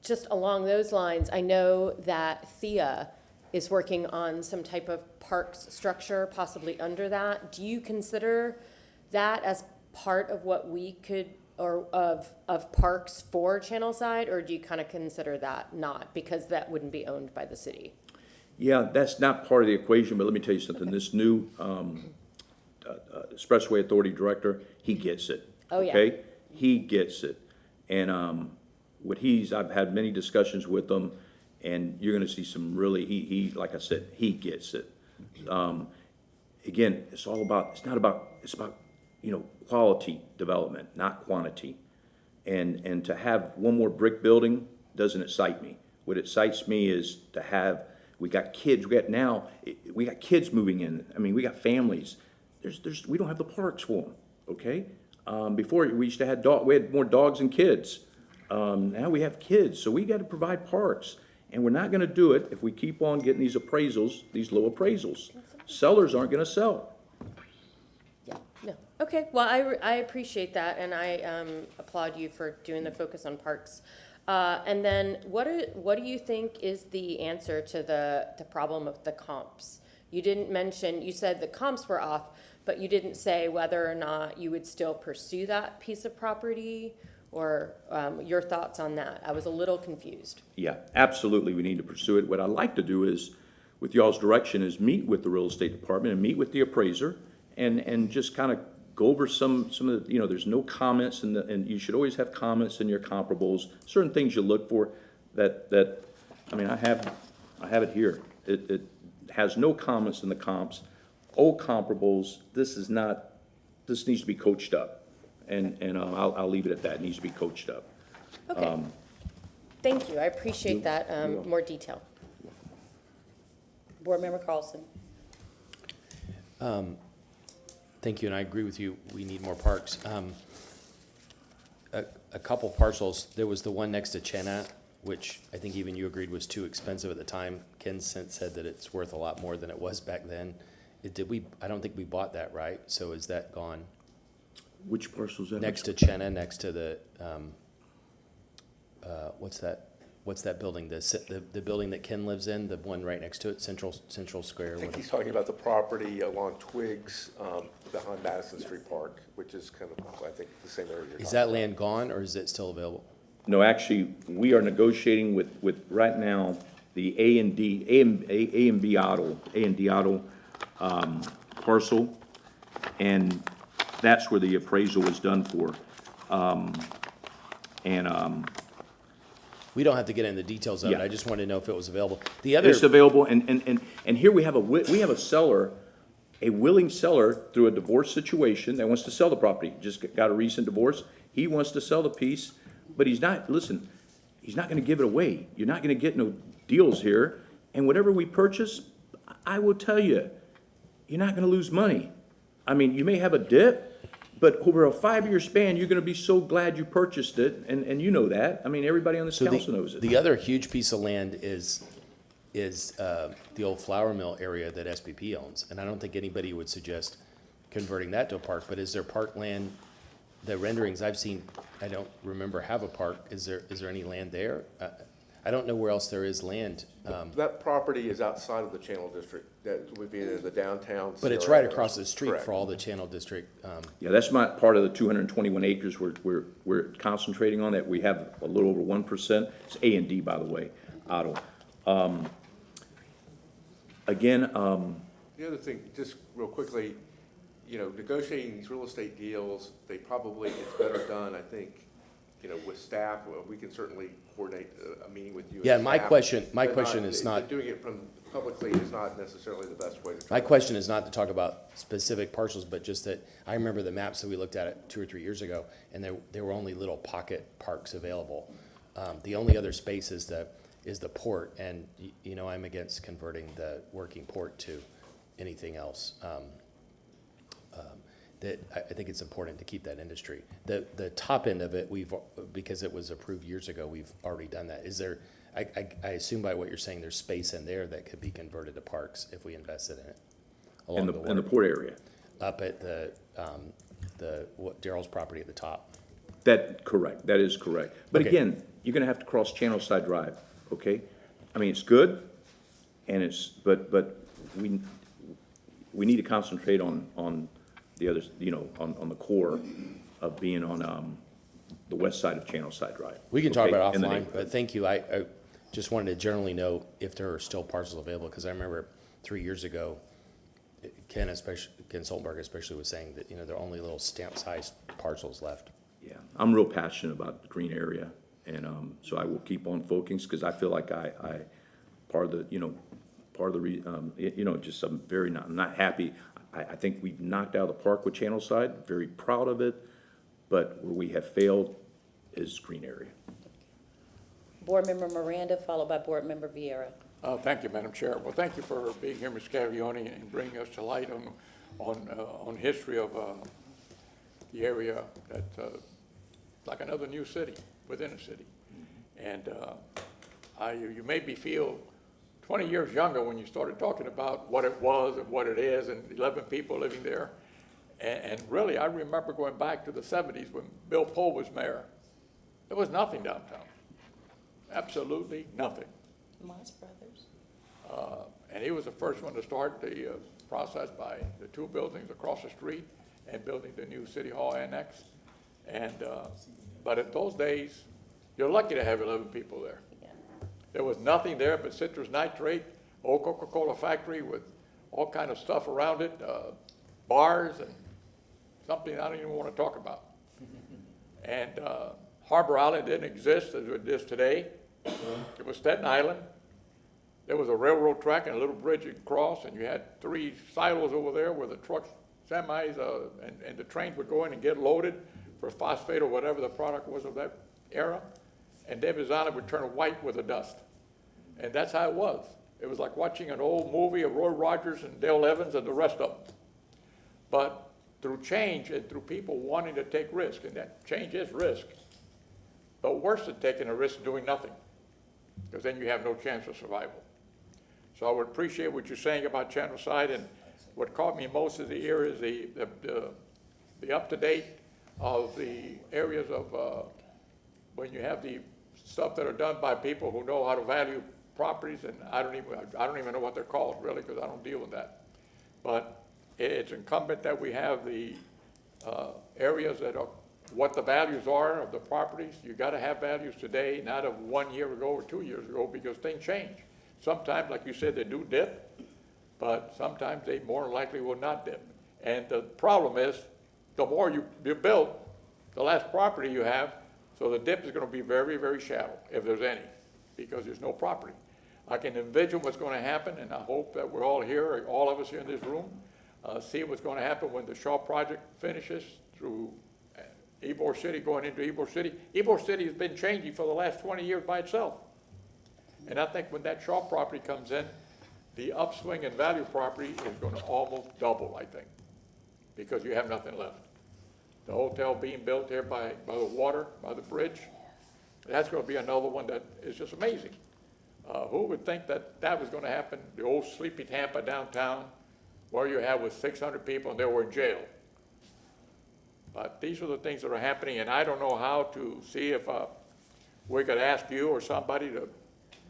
Just along those lines, I know that Thea is working on some type of parks structure, possibly under that. Do you consider that as part of what we could, or of parks for Channel Side, or do you kind of consider that not, because that wouldn't be owned by the city? Yeah, that's not part of the equation, but let me tell you something. This new Expressway Authority Director, he gets it. Oh, yeah. Okay? He gets it. And I've had many discussions with him, and you're going to see some really, he like I said, he gets it. Again, it's about quality development, not quantity. And to have one more brick building doesn't excite me. What excites me is to have, we got kids moving in. I mean, we got families. We don't have the parks for them, okay? Before we used to have we had more dogs than kids. Now we have kids, so we got to provide parks. And we're not going to do it if we keep on getting these appraisals, these low appraisals. Sellers aren't going to sell. Yeah, no. Okay, well, I appreciate that, and I applaud you for doing the focus on parks. And then what do you think is the answer to the problem of the comps? You didn't mention, you said the comps were off, but you didn't say whether or not you would still pursue that piece of property or your thoughts on that. I was a little confused. Yeah, absolutely, we need to pursue it. What I'd like to do is, with y'all's direction, is meet with the real estate department and meet with the appraiser and just kind of go over some of the, there's no comments and you should always have comments in your comparables, certain things you look for that I mean, I have it here. It has no comments in the comps, old comparables, this needs to be coached up. And I'll leave it at that, it needs to be coached up. Okay. Thank you, I appreciate that, more detail. Board Member Carlson. Thank you, and I agree with you, we need more parks. A couple parcels, there was the one next to Chenat, which I think even you agreed was too expensive at the time. Ken said that it's worth a lot more than it was back then. I don't think we bought that, right? So is that gone? Which parcel is that? Next to Chenna, next to the, what's that building? The building that Ken lives in, the one right next to it, Central Square. I think he's talking about the property along Twigs, behind Madison Street Park, which is kind of, I think, the same area you're talking Is that about. land gone, or is it still available? No, actually, we are negotiating with right now, the A and B Auto parcel, and that's where the appraisal was done for. We don't have to get into the details of it, Yeah. I just wanted to know if it was available. The other, It's available, and here we have a seller, a willing seller through a divorce situation that wants to sell the property, just got a recent divorce, he wants to sell the piece, but he's not gonna give it away. You're not gonna get no deals here, and whatever we purchase, I will tell you, you're not gonna lose money. I mean, you may have a dip, but over a 5-year span, you're gonna be so glad you purchased it, and you know that. I mean, everybody on this council knows it. the other huge piece of land is the old flour mill area that SPP owns, and I don't think anybody would suggest converting that to a park, but is there park land? The renderings I've seen, I don't remember have a park. Is there any land there? I don't know where else there is land. That property is outside of the Channel District, that would be in the downtown. But it's CRA right across the street Correct. for all the Channel District. Yeah, that's my, part of the 221 acres we're concentrating on, that we have a little over 1%. It's A and D, by the way, Otto. Again, The other thing, just real quickly, negotiating these real estate deals, it's better done, I think, with staff. Well, we can certainly coordinate a meeting with you. and Yeah, my staff, question but is not. Doing it publicly is not necessarily the best way to try. My question is not to talk about specific parcels, but just that I remember the maps that we looked at it 2 or 3 years ago, and there were only little pocket parks available. The only other space is the port, and I'm against converting the working port to anything else. That I think it's important to keep that industry. The top end of it, because it was approved years ago, we've already done that. Is there, I assume by what you're saying, there's space in there that could be converted to parks if we invested in it? in the port area. Up at Daryl's property at the top. Correct, that is correct. But Okay. again, you're gonna have to cross Channel Side Drive, okay? I mean, it's good, and but we need to concentrate on the others, on the core of being on, the west side of Channel Side Drive. We can talk okay, about it in the offline, neighborhood. but thank you. I just wanted to generally know if there are still parcels available, because I remember 3 years ago, Ken Solberg especially was saying that, there are only little stamp-sized parcels left. Yeah, I'm real passionate about the green area, and so I will keep on focusing, because I feel like just I'm very not happy. I think we've knocked out of the park with Channel Side, very proud of it, but where we have failed is green area. Board Member Miranda, followed by Board Member Vieira. Thank you, Madam Chair. Well, thank you for being here, Ms. Scaglione, and bringing us to light on history of the area that's like another new city within a city. And you made me feel 20 years younger when you started talking about what it was and what it is, and 11 people living there. And really, I remember going back to the 70s when Bill Pohl was mayor. There was nothing downtown. Absolutely nothing. Moss Brothers. And he was the first one to start the process by the two buildings across the street and building the new City Hall Annex. And, but in those days, you're lucky to have 11 people there. There was nothing there but citrus nitrate, old Coca-Cola factory with all kind of stuff around it, bars and something I don't even want to talk about. And Harbor Island didn't exist as it is today. It was Staten Island. There was a railroad track and a little bridge across, and you had 3 silos over there where the trucks, semis, and the trains would go in and get loaded for phosphate or whatever the product was of that era. And Davis Island would turn white with the dust. And that's how it was. It was like watching an old movie of Roy Rogers and Dale Evans and the rest of them. But through change and through people wanting to take risk, and that change is risk, but worse than taking a risk doing nothing, because then you have no chance of survival. So I would appreciate what you're saying about Channelside, and what caught me most of the ear is the up-to-date of the areas of when you have the stuff that are done by people who know how to value properties, and I don't even know what they're called really, because I don't deal with that. But it's incumbent that we have the areas that are what the values are of the properties. You got to have values today, not of 1 year ago or 2 years ago, because things change. Sometimes, like you said, they do dip, but sometimes they more likely will not dip. And the problem is, the more you build, the less property you have, so the dip is going to be very, very shallow, if there's any, because there's no property. I can envision what's going to happen, and I hope that we're all here, all of us here in this room, see what's going to happen when the Shaw project finishes through Ybor City, going into Ybor City. Ybor City has been changing for the last 20 years by itself. And I think when that Shaw property comes in, the upswing in value property is going to almost double, I think, because you have nothing left. The hotel being built here by the water, by the bridge, that's going to be another one that is just amazing. Who would think that that was going to happen? The old sleepy Tampa downtown, where you had with 600 people and they were in jail. But these are the things that are happening, and I don't know how to see if we could ask you or somebody to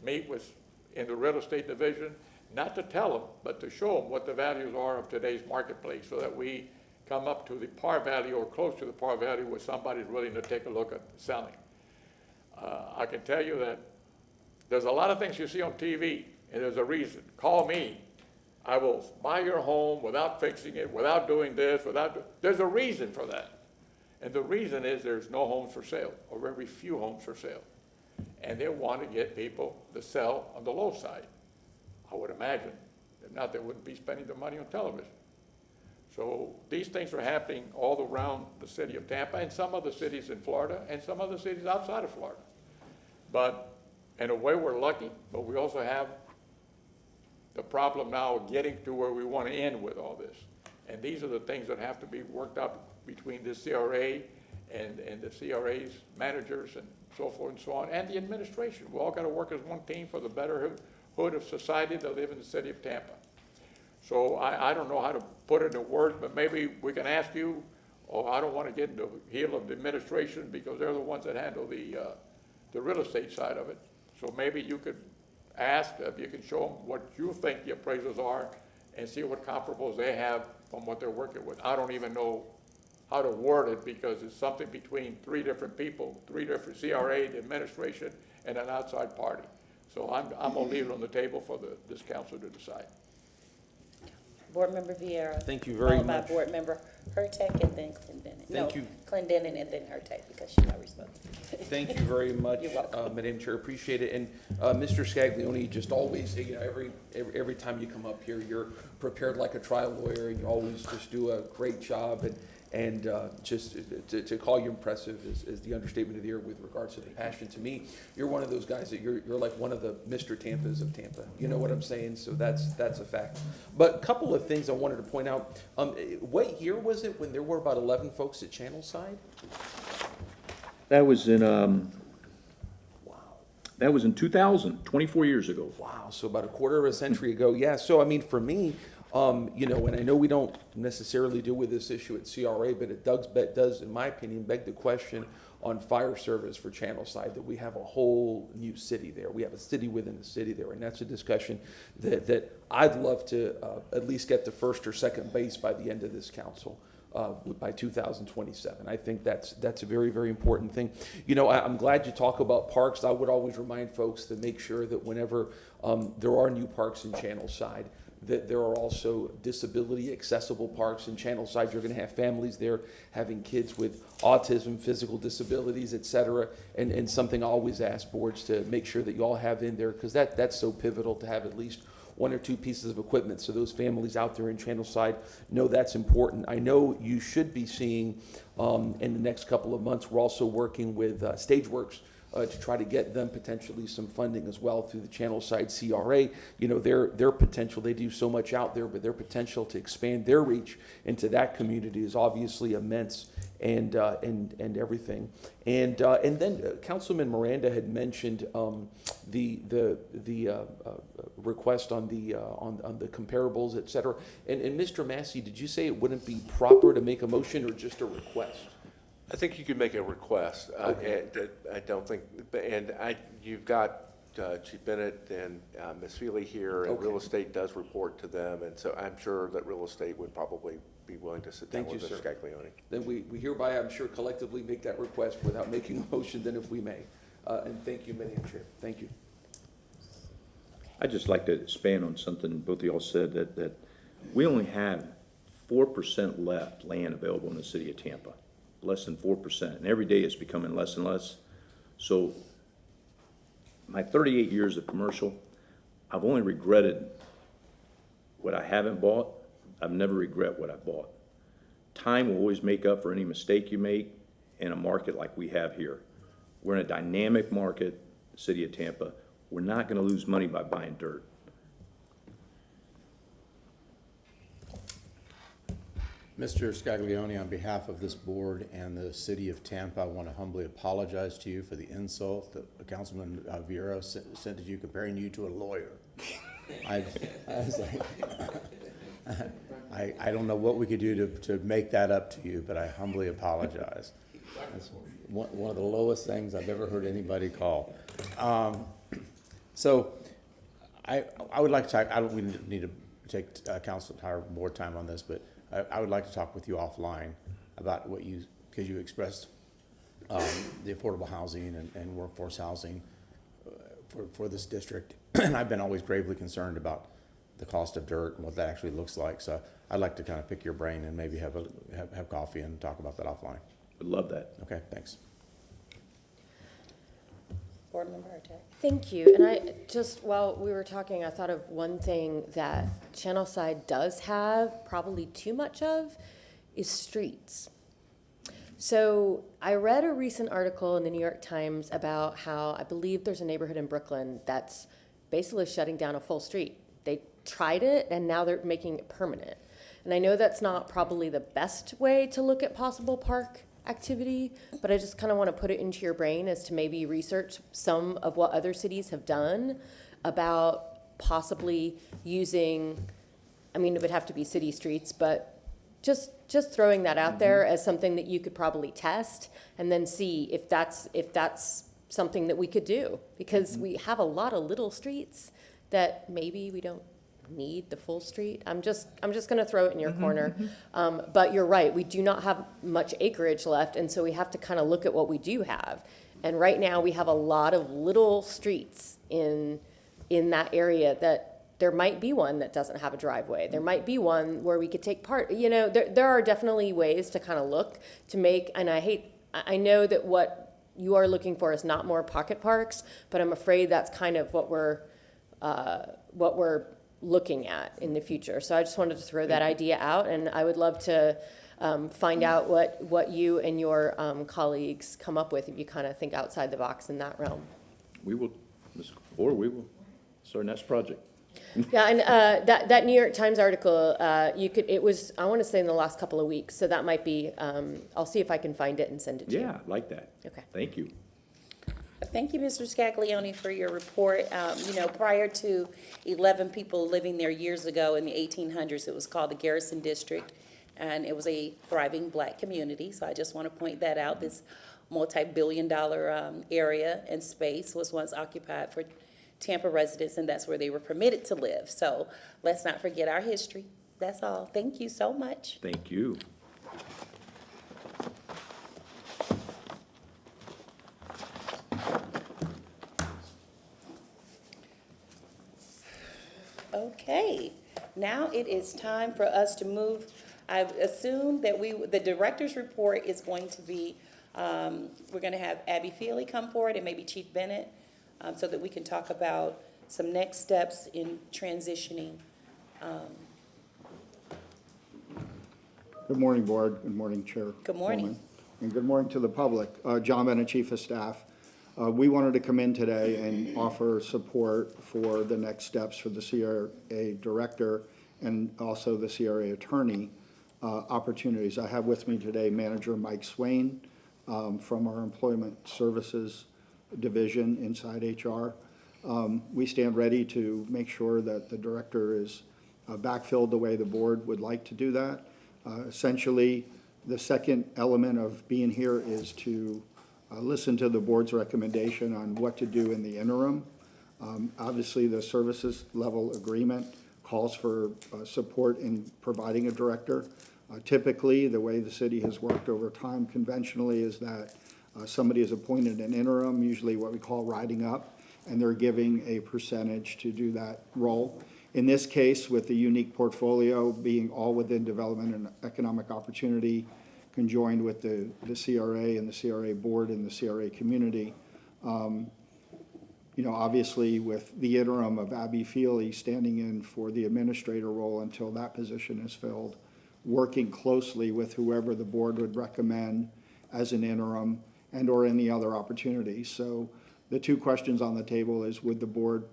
meet with in the real estate division, not to tell them, but to show them what the values are of today's marketplace, so that we come up to the par value or close to the par value where somebody's willing to take a look at selling. I can tell you that there's a lot of things you see on TV, and there's a reason. Call me. I will buy your home without fixing it, without doing this, there's a reason for that. And the reason is there's no homes for sale, or very few homes for sale. And they want to get people to sell on the low side, I would imagine. If not, they wouldn't be spending the money on television. So these things are happening all around the city of Tampa and some other cities in Florida and some other cities outside of Florida. But in a way, we're lucky, but we also have the problem now of getting to where we want to end with all this. And these are the things that have to be worked out between the CRA and the CRA's managers and so forth and so on, and the administration. We all got to work as one team for the betterhood of society that live in the city of Tampa. So I don't know how to put it into words, but maybe we can ask you, or I don't want to get into the heel of the administration because they're the ones that handle the real estate side of it. So maybe you could ask if you can show them what you think the appraisals are and see what comparables they have from what they're working with. I don't even know how to word it because it's something between 3 different people, 3 different CRA, the administration, and an outside party. So I'm going to leave it on the table for this council to decide. Board Member Vieira. Thank you very followed much. by Board Member Hurtak and then Clendenin. Thank you. Clendenin and then Hurtak because she's not responsible. Thank you very much, You're welcome. Madam Chair. Appreciate it. And Mr. Scaglione, just always, you know, every time you come up here, you're prepared like a trial lawyer, and you always just do a great job. And just to call you impressive is the understatement of the year with regards to the passion. To me, you're one of those guys that you're like one of the Mr. Tampas of Tampa. You know what I'm saying? So that's a fact. But a couple of things I wanted to point out. What year was it when there were about 11 folks at Channelside? That was in, that was in 2000, 24 years ago. Wow, so about a quarter of a century ago. Yeah, so I mean, for me, You know, and I know we don't necessarily deal with this issue at CRA, but it does, in my opinion, beg the question on fire service for Channelside, that we have a whole new city there. We have a city within a city there, and that's a discussion that I'd love to at least get to first or second base by the end of this council. By 2027. I think that's a very, very important thing. You know, I'm glad you talk about parks. I would always remind folks to make sure that whenever there are new parks in Channelside, that there are also disability accessible parks in Channelside. You're going to have families there having kids with autism, physical disabilities, et cetera. And something I always ask boards to make sure that you all have in there, because that's so pivotal to have at least one or two pieces of equipment, so those families out there in Channelside know that's important. I know you should be seeing in the next couple of months, we're also working with Stageworks to try to get them potentially some funding as well through the Channelside CRA. You know, their potential, they do so much out there, but their potential to expand their reach into that community is obviously immense, and everything. And then Councilman Miranda had mentioned the request on the comparables, et cetera. And Mr. Massey, did you say it wouldn't be proper to make a motion or just a request? I think you could make a request. Okay. And I don't think, and you've got Chief Bennett and Ms. Feely here, and Okay. real estate does report to them, and so I'm sure that real estate would probably be willing to sit down Thank you, with Ms. sir. Scaglione. Then we hereby, I'm sure, collectively make that request without making a motion, then if we may. And thank you, Madam Chair. Thank you. I'd just like to expand on something both of y'all said, that we only have 4% left land available in the city of Tampa, less than 4%, and every day it's becoming less and less. So my 38 years of commercial, I've only regretted what I haven't bought. I've never regret what I bought. Time will always make up for any mistake you make in a market like we have here. We're in a dynamic market, city of Tampa. We're not going to lose money by buying dirt. Mr. Scaglione, on behalf of this board and the city of Tampa, I want to humbly apologize to you for the insult that Councilman Vieira sent to you, comparing you to a lawyer. I was like, I don't know what we could do to make that up to you, but I humbly apologize. That's one of the lowest things I've ever heard anybody call. So I would like to talk, we need to take council entire board time on this, but I would like to talk with you offline about what you, because you expressed the affordable housing and workforce housing for this district. And I've been always gravely concerned about the cost of dirt and what that actually looks like. So I'd like to kind of pick your brain and maybe have coffee and talk about that offline. Would love that. Okay, thanks. Board Member Artek. Thank you. And I just, while we were talking, I thought of one thing that Channelside does have probably too much of is streets. So I read a recent article in the New York Times about how I believe there's a neighborhood in Brooklyn that's basically shutting down a full street. They tried it and now they're making it permanent. And I know that's not probably the best way to look at possible park activity, but I just kind of want to put it into your brain as to maybe research some of what other cities have done about possibly using, I mean, it would have to be city streets, but just throwing that out there as something that you could probably test and then see if that's something that we could do, because we have a lot of little streets that maybe we don't need the full street. I'm just going to throw it in your corner. But you're right, we do not have much acreage left, and so we have to kind of look at what we do have. And right now we have a lot of little streets in that area that there might be one that doesn't have a driveway. There might be one where we could take part, you know, there are definitely ways to kind of look to make, and I know that what you are looking for is not more pocket parks, but I'm afraid that's kind of what we're looking at in the future. So I just wanted to throw that idea out, and I would love to find out what you and your colleagues come up with if you kind of think outside the box in that realm. We will, or we will. It's our next project. Yeah, and that New York Times article, it was, I want to say in the last couple of weeks, so that might be, I'll see if I can find it and send it to you. Yeah, I like that. Okay. Thank you. Thank you, Mr. Scaglione, for your report. Prior to 11 people living there years ago in the 1800s, it was called the Garrison District, and it was a thriving black community. So I just want to point that out. This multi-billion-dollar area and space was once occupied for Tampa residents, and that's where they were permitted to live. So let's not forget our history. That's all. Thank you so much. Thank you. Okay, now it is time for us to move. I assume that the director's report is going to be, we're going to have Abby Feely come forward and maybe Chief Bennett, so that we can talk about some next steps in transitioning. Good morning, Board. Good morning, Chair. Good morning. Coleman. And good morning to the public. John Bennett, Chief of Staff. We wanted to come in today and offer support for the next steps for the CRA Director and also the CRA Attorney opportunities. I have with me today Manager Mike Swain from our Employment Services Division inside HR. We stand ready to make sure that the Director is backfilled the way the Board would like to do that. Essentially, the second element of being here is to listen to the Board's recommendation on what to do in the interim. Obviously, the services level agreement calls for support in providing a director. Typically, the way the city has worked over time conventionally is that somebody is appointed an interim, usually what we call riding up, and they're giving a percentage to do that role. In this case, with the unique portfolio being all within development and economic opportunity, conjoined with the CRA and the CRA board and the CRA community, obviously with the interim of Abby Feely standing in for the administrator role until that position is filled, working closely with whoever the board would recommend as an interim and or any other opportunities. So the two questions on the table is, would the board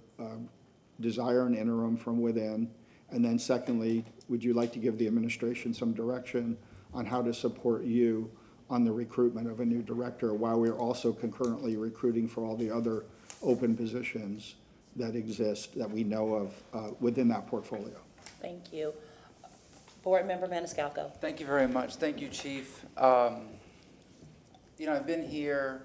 desire an interim from within? And then secondly, would you like to give the administration some direction on how to support you on the recruitment of a new director while we're also concurrently recruiting for all the other open positions that exist that we know of within that portfolio? Thank you. Board Member Maniscalco. Thank you very much. Thank you, Chief. I've been here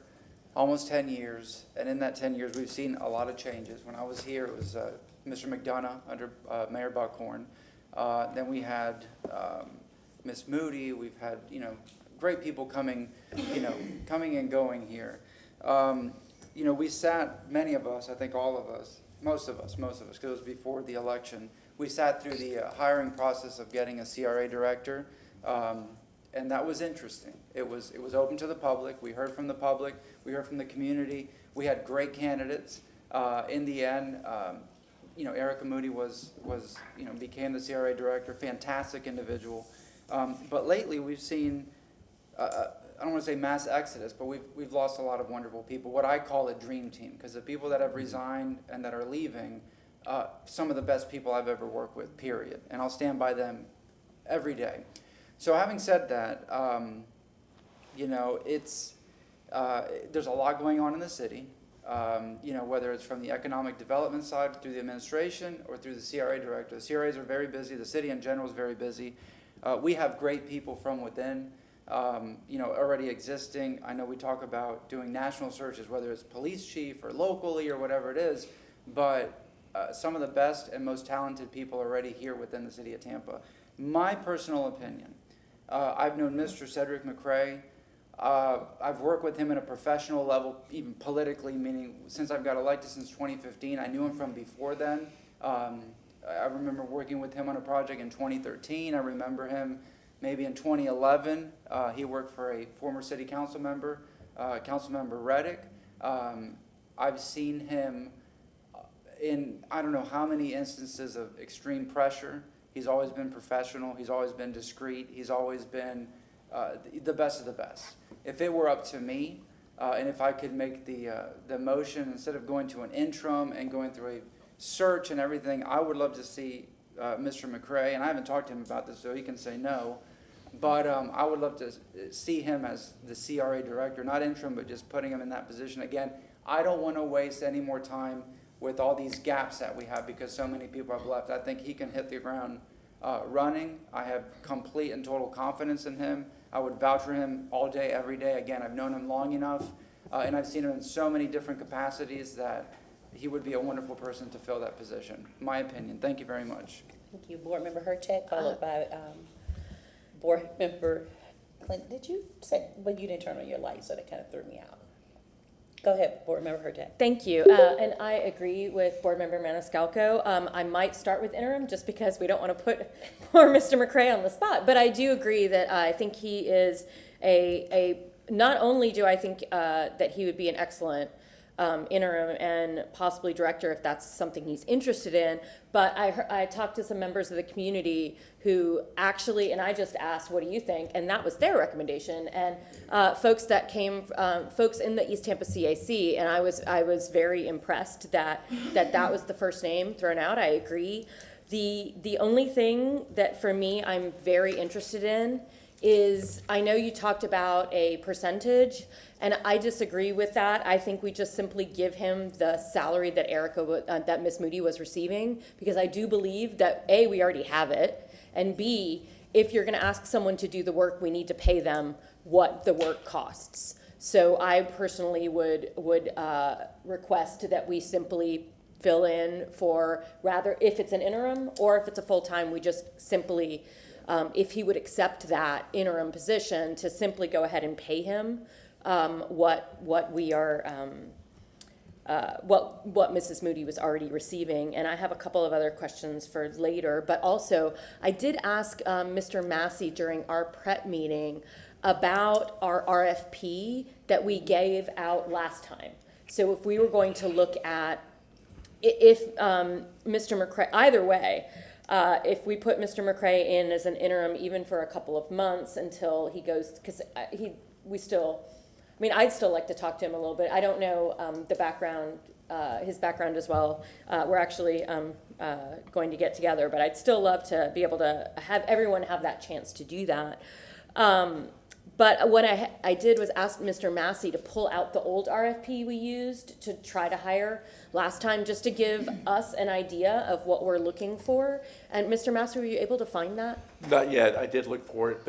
almost 10 years, and in that 10 years, we've seen a lot of changes. When I was here, it was Mr. McDonough under Mayor Buckhorn. Then we had Miss Moody. We've had, great people coming and going here. We sat, many of us, I think all of us, most of us, because it was before the election, we sat through the hiring process of getting a CRA director, and that was interesting. It was open to the public. We heard from the public. We heard from the community. We had great candidates. In the end, Erica Moody became the CRA director, fantastic individual. But lately we've seen, I don't want to say mass exodus, but we've lost a lot of wonderful people, what I call a dream team, because the people that have resigned and that are leaving, some of the best people I've ever worked with, period. And I'll stand by them every day. So having said that, there's a lot going on in the city, whether it's from the economic development side through the administration or through the CRA director. The CRAs are very busy. The city in general is very busy. We have great people from within, already existing. I know we talk about doing national searches, whether it's police chief or locally or whatever it is, but some of the best and most talented people are already here within the city of Tampa. My personal opinion, I've known Mr. Cedric McCray. I've worked with him at a professional level, even politically, meaning since I've got elected since 2015. I knew him from before then. I remember working with him on a project in 2013. I remember him maybe in 2011. He worked for a former city council member, Councilmember Reddick. I've seen him in I don't know how many instances of extreme pressure. He's always been professional. He's always been discreet. He's always been the best of the best. If it were up to me, and if I could make the motion, instead of going to an interim and going through a search and everything, I would love to see Mr. McCray, and I haven't talked to him about this, so he can say no, but I would love to see him as the CRA director, not interim, but just putting him in that position. Again, I don't want to waste any more time with all these gaps that we have because so many people have left. I think he can hit the ground running. I have complete and total confidence in him. I would vouch for him all day, every day. Again, I've known him long enough, and I've seen him in so many different capacities that he would be a wonderful person to fill that position. My opinion. Thank you very much. Thank you. Board Member Hurtak, followed by Board Member Clinton. Did you say, well, you didn't turn on your light, so that kind of threw me out. Go ahead, Board Member Hurtak. Thank you. And I agree with Board Member Maniscalco. I might start with interim just because we don't want to put poor Mr. McCray on the spot. But I do agree that I think he is not only do I think that he would be an excellent interim and possibly director if that's something he's interested in. But I talked to some members of the community who actually, and I just asked, what do you think? And that was their recommendation. And folks that came, folks in the East Tampa CAC, and I was very impressed that was the first name thrown out. I agree. The only thing that for me I'm very interested in is, I know you talked about a percentage, and I disagree with that. I think we just simply give him the salary that that Ms. Moody was receiving, because I do believe that A, we already have it, and B, if you're gonna ask someone to do the work, we need to pay them what the work costs. So I personally would request that we simply fill in for, rather, if it's an interim or if it's a full-time, we just simply, if he would accept that interim position, to simply go ahead and pay him what Mrs. Moody was already receiving. And I have a couple of other questions for later, but also I did ask Mr. Massey during our prep meeting about our RFP that we gave out last time. So if we were going to look at, if Mr. McCray, either way, if we put Mr. McCray in as an interim, even for a couple of months until he goes, because I'd still like to talk to him a little bit. I don't know the background, his background as well. We're actually going to get together, but I'd still love to be able to have everyone have that chance to do that. But what I did was ask Mr. Massey to pull out the old RFP we used to try to hire last time, just to give us an idea of what we're looking for. And Mr. Massey, were you able to find that? Not yet. I did look for it,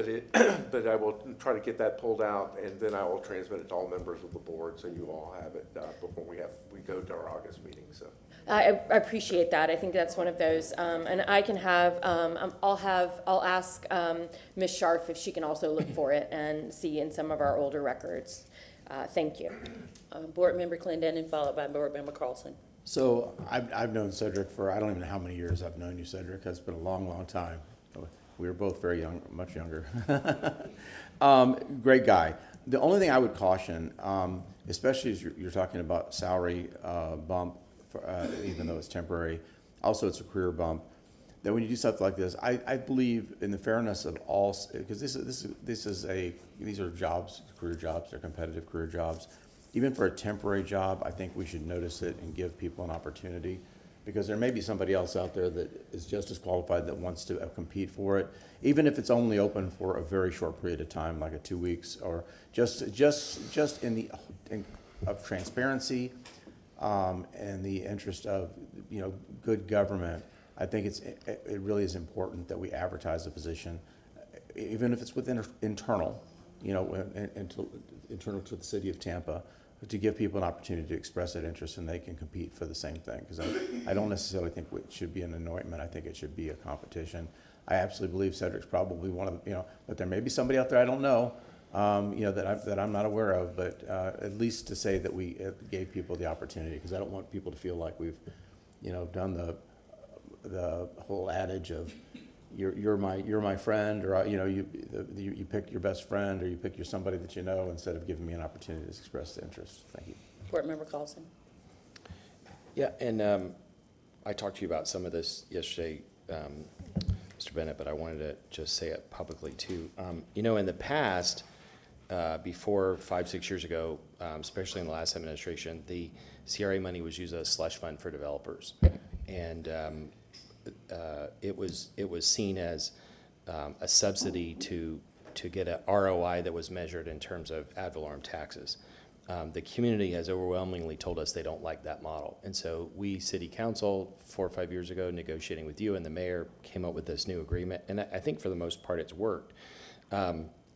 but I will try to get that pulled out, and then I will transmit it to all members of the board, so you all have it before we go to our August meeting. So I appreciate that. I think that's one of those, and I can have, I'll ask Ms. Scharf if she can also look for it and see in some of our older records. Thank you. Board Member Clendenin, followed by Board Member Carlson. So I've known Cedric for, I don't even know how many years I've known you, Cedric. It's been a long, long time. We were both very young, much younger. Great guy. The only thing I would caution, especially as you're talking about salary bump, even though it's temporary, also it's a career bump, that when you do stuff like this, I believe in the fairness of all, because these are jobs, career jobs, they're competitive career jobs. Even for a temporary job, I think we should notice it and give people an opportunity, because there may be somebody else out there that is just as qualified that wants to compete for it, even if it's only open for a very short period of time, like 2 weeks, or just of transparency and the interest of good government. I think it really is important that we advertise the position, even if it's within internal, internal to the city of Tampa, to give people an opportunity to express that interest and they can compete for the same thing. Because I don't necessarily think it should be an anointment. I think it should be a competition. I absolutely believe Cedric's probably one of the, but there may be somebody out there I don't know, that I'm not aware of. But at least to say that we gave people the opportunity, because I don't want people to feel like we've, done the whole adage of you're my friend, or you pick your best friend, or you pick your somebody that you know, instead of giving me an opportunity to express the interest. Thank you. Board Member Carlson. Yeah, and I talked to you about some of this yesterday, Mr. Bennett, but I wanted to just say it publicly too. In the past, before 5-6 years ago, especially in the last administration, the CRA money was used as a slush fund for developers, and it was seen as a subsidy to get a ROI that was measured in terms of ad valorem taxes. The community has overwhelmingly told us they don't like that model. And so we, city council, 4 or 5 years ago, negotiating with you and the mayor, came up with this new agreement. And I think for the most part, it's worked.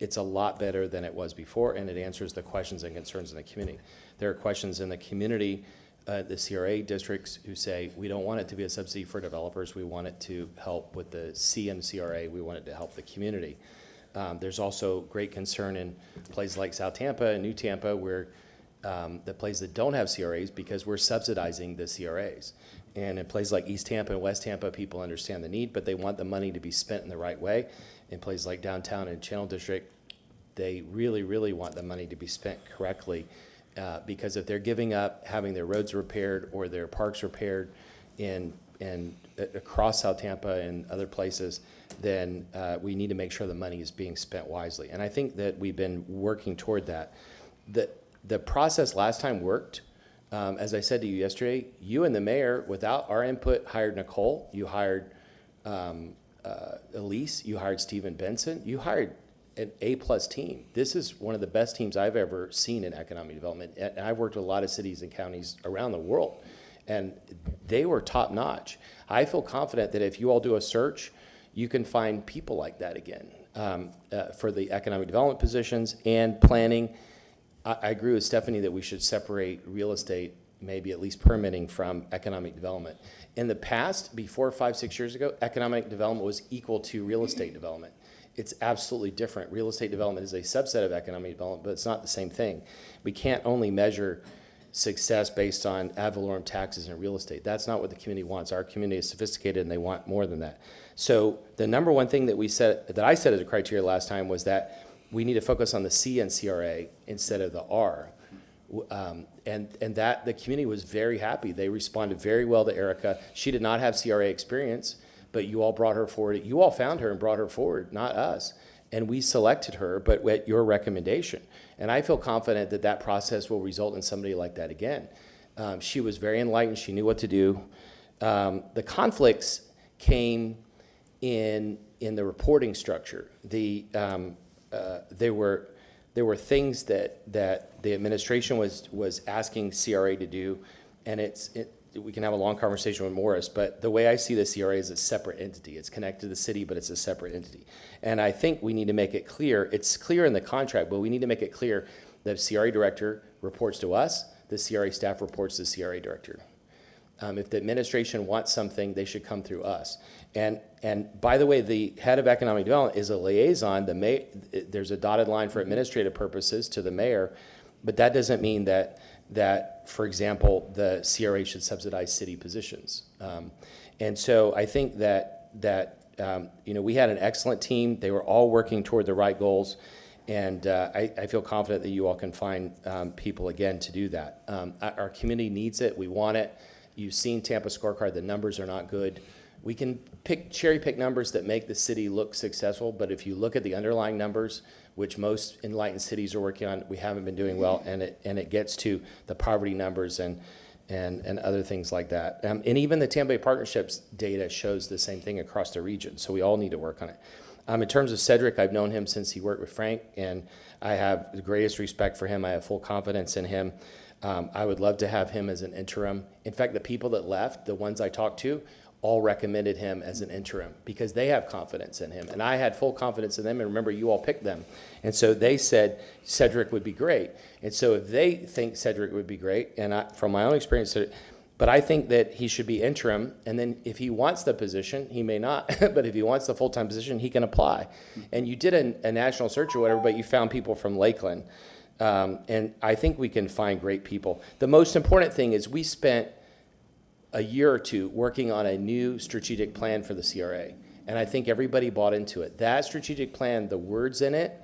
It's a lot better than it was before, and it answers the questions and concerns in the community. There are questions in the community, the CRA districts, who say, we don't want it to be a subsidy for developers. We want it to help with the C and CRA. We want it to help the community. There's also great concern in places like South Tampa and New Tampa, where the places that don't have CRAs, because we're subsidizing the CRAs. And in places like East Tampa and West Tampa, people understand the need, but they want the money to be spent in the right way. In places like downtown and Channel District, they really, really want the money to be spent correctly, because if they're giving up having their roads repaired or their parks repaired across South Tampa and other places, then we need to make sure the money is being spent wisely. And I think that we've been working toward that. The process last time worked. As I said to you yesterday, you and the mayor, without our input, hired Nicole. You hired Elise. You hired Stephen Benson. You hired an A-plus team. This is one of the best teams I've ever seen in economic development. And I've worked with a lot of cities and counties around the world, and they were top-notch. I feel confident that if you all do a search, you can find people like that again for the economic development positions and planning. I agree with Stephanie that we should separate real estate, maybe at least permitting, from economic development. In the past, before 5, 6 years ago, economic development was equal to real estate development. It's absolutely different. Real estate development is a subset of economic development, but it's not the same thing. We can't only measure success based on ad valorem taxes in real estate. That's not what the community wants. Our community is sophisticated and they want more than that. So the number one thing that I said as a criteria last time was that we need to focus on the C and CRA instead of the R. And that the community was very happy. They responded very well to Erica. She did not have CRA experience, but you all brought her forward. You all found her and brought her forward, not us. And we selected her, but at your recommendation. And I feel confident that that process will result in somebody like that again. She was very enlightened. She knew what to do. The conflicts came in the reporting structure. There were things that the administration was asking CRA to do, and we can have a long conversation with Morris, but the way I see the CRA is a separate entity. It's connected to the city, but it's a separate entity. And I think we need to make it clear, it's clear in the contract, but we need to make it clear that the CRA director reports to us, the CRA staff reports to the CRA director. If the administration wants something, they should come through us. And by the way, the head of economic development is a liaison. There's a dotted line for administrative purposes to the mayor, but that doesn't mean that, for example, the CRA should subsidize city positions. And so I think that we had an excellent team. They were all working toward the right goals. And I feel confident that you all can find people again to do that. Our community needs it. We want it. You've seen Tampa scorecard. The numbers are not good. We can cherry pick numbers that make the city look successful, but if you look at the underlying numbers, which most enlightened cities are working on, we haven't been doing well, and it gets to the poverty numbers and other things like that. And even the Tampa Bay Partnerships data shows the same thing across the region, so we all need to work on it. In terms of Cedric, I've known him since he worked with Frank, and I have the greatest respect for him. I have full confidence in him. I would love to have him as an interim. In fact, the people that left, the ones I talked to, all recommended him as an interim because they have confidence in him. And I had full confidence in them, and remember, you all picked them. And so they said Cedric would be great. And so if they think Cedric would be great, and from my own experience, but I think that he should be interim, and then if he wants the position, he may not, but if he wants the full-time position, he can apply. And you did a national search or whatever, but you found people from Lakeland. And I think we can find great people. The most important thing is we spent a year or two working on a new strategic plan for the CRA. And I think everybody bought into it. That strategic plan, the words in it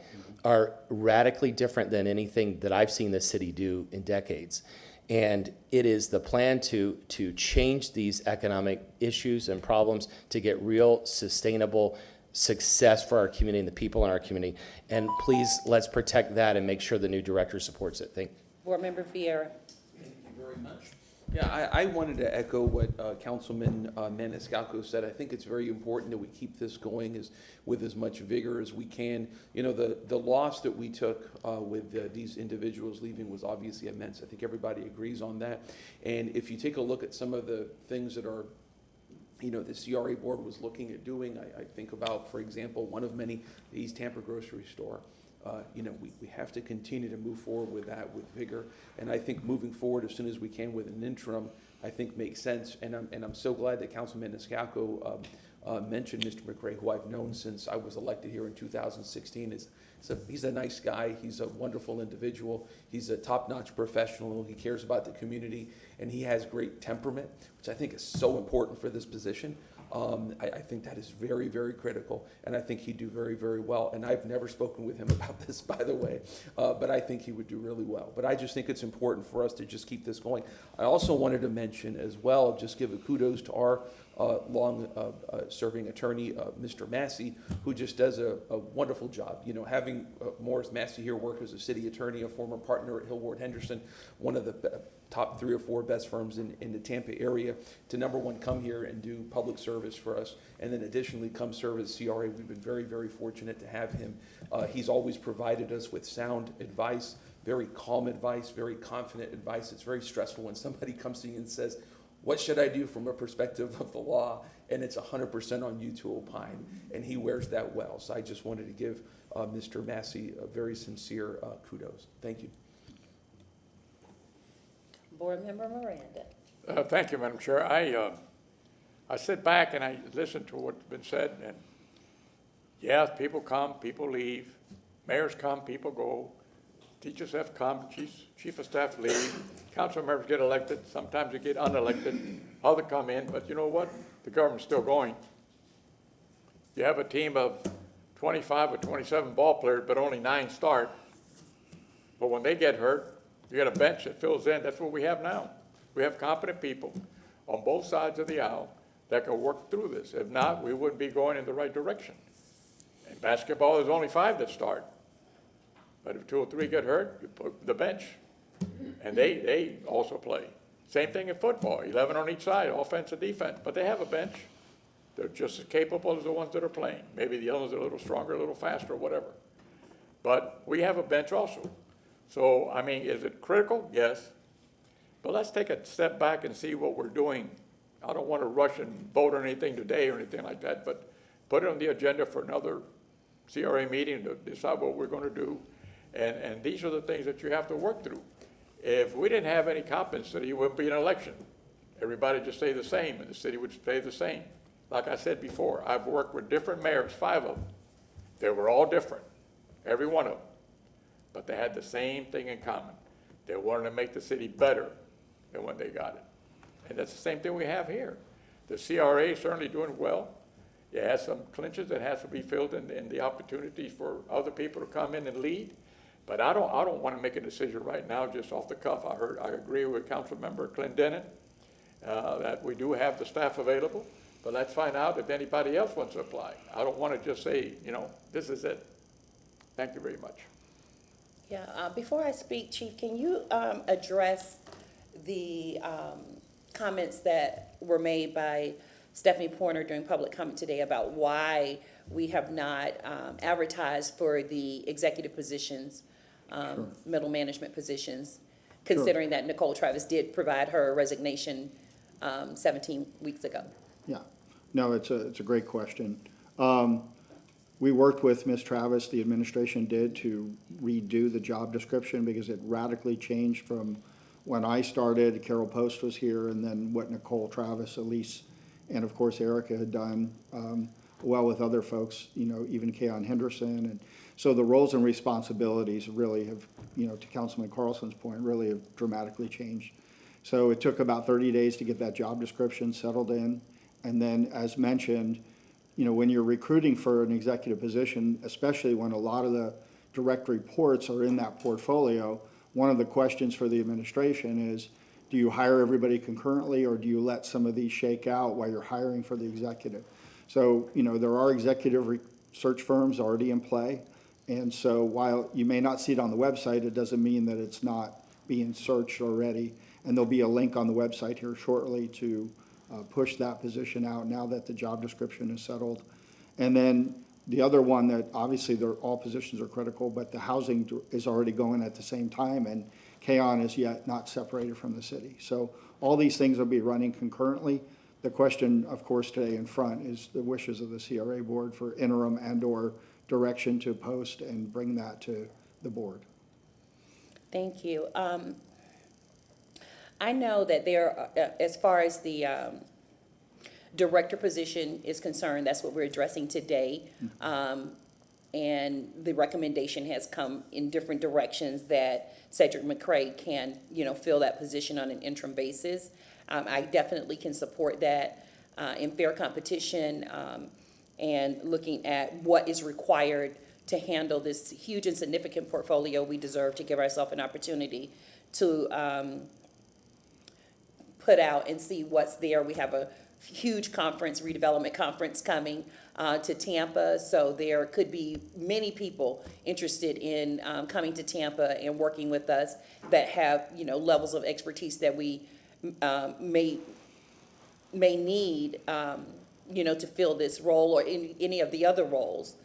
are radically different than anything that I've seen this city do in decades. And it is the plan to change these economic issues and problems to get real sustainable success for our community and the people in our community. And please, let's protect that and make sure the new director supports it. Thank you. Board Member Vieira. Thank you very much. Yeah, I wanted to echo what Councilman Maniscalco said. I think it's very important that we keep this going with as much vigor as we can. You know, the loss that we took with these individuals leaving was obviously immense. I think everybody agrees on that. And if you take a look at some of the things that are, you know, the CRA board was looking at doing, I think about, for example, one of many, the East Tampa grocery store. You know, we have to continue to move forward with that with vigor. And I think moving forward as soon as we can with an interim, I think makes sense. And I'm so glad that Councilman Maniscalco mentioned Mr. McRae, who I've known since I was elected here in 2016. He's a nice guy. He's a wonderful individual. He's a top-notch professional. He cares about the community, and he has great temperament, which I think is so important for this position. I think that is very, very critical, and I think he'd do very, very well. And I've never spoken with him about this, by the way, but I think he would do really well. But I just think it's important for us to just keep this going. I also wanted to mention as well, just give a kudos to our long-serving attorney, Mr. Massey, who just does a wonderful job. You know, having Morris Massey here work as a city attorney, a former partner at Hill Ward Henderson, one of the top 3 or 4 best firms in the Tampa area, to number one, come here and do public service for us, and then additionally come serve as CRA. We've been very, very fortunate to have him. He's always provided us with sound advice, very calm advice, very confident advice. It's very stressful when somebody comes to you and says, what should I do from a perspective of the law? And it's 100% on you to opine, and he wears that well. So I just wanted to give Mr. Massey a very sincere kudos. Thank you. Board Member Miranda. Thank you, Madam Chair. I sit back and I listen to what's been said, and yes, people come, people leave, mayors come, people go, teachers have come, chief of staff leave, council members get elected, sometimes they get unelected, others come in, but you know what? The government's still going. You have a team of 25 or 27 ball players, but only 9 start. But when they get hurt, you got a bench that fills in. That's what we have now. We have competent people on both sides of the aisle that can work through this. If not, we wouldn't be going in the right direction. In basketball, there's only 5 that start. But if 2 or 3 get hurt, you put the bench. And they also play. Same thing in football, 11 on each side, offense and defense. But they have a bench. They're just as capable as the ones that are playing. Maybe the others are a little stronger, a little faster, whatever. But we have a bench also. So, I mean, is it critical? Yes. But let's take a step back and see what we're doing. I don't want to rush and vote on anything today or anything like that, but put it on the agenda for another CRA meeting to decide what we're going to do. And these are the things that you have to work through. If we didn't have any competency, it wouldn't be an election. Everybody just stay the same, and the city would stay the same. Like I said before, I've worked with different mayors, 5 of them. They were all different, every one of them. But they had the same thing in common. They wanted to make the city better than when they got it. And that's the same thing we have here. The CRA is certainly doing well. It has some clinches that has to be filled in the opportunities for other people to come in and lead. But I don't want to make a decision right now just off the cuff. I agree with Councilmember Clendenin that we do have the staff available. But let's find out if anybody else wants to apply. I don't want to just say, you know, this is it. Thank you very much. Yeah, before I speak, Chief, can you address the comments that were made by Stephanie Pointer during public comment today about why we have not advertised for the executive positions, Sure. middle management positions, considering that Nicole Travis did provide her resignation 17 weeks ago? Yeah, no, it's a great question. We worked with Ms. Travis, the administration did, to redo the job description because it radically changed from when I started, Carol Post was here, and then what Nicole Travis, Elise, and of course Erica had done, well with other folks, you know, even Keon Henderson. And so the roles and responsibilities really have, you know, to Councilman Carlson's point, really have dramatically changed. So it took about 30 days to get that job description settled in. And then, as mentioned, you know, when you're recruiting for an executive position, especially when a lot of the direct reports are in that portfolio, one of the questions for the administration is, do you hire everybody concurrently, or do you let some of these shake out while you're hiring for the executive? So, you know, there are executive search firms already in play. And so while you may not see it on the website, it doesn't mean that it's not being searched already. And there'll be a link on the website here shortly to push that position out now that the job description is settled. And then the other one that obviously all positions are critical, but the housing is already going at the same time, and K-On is yet not separated from the city. So all these things will be running concurrently. The question, of course, today in front is the wishes of the CRA board for interim and/or direction to post and bring that to the board. Thank you. I know that there, as far as the director position is concerned, that's what we're addressing today. And the recommendation has come in different directions that Cedric McCray can, fill that position on an interim basis. I definitely can support that in fair competition and looking at what is required to handle this huge and significant portfolio. We deserve to give ourselves an opportunity to put out and see what's there. We have a huge conference, redevelopment conference coming to Tampa, so there could be many people interested in coming to Tampa and working with us that have, levels of expertise that we may need, to fill this role or any of the other roles.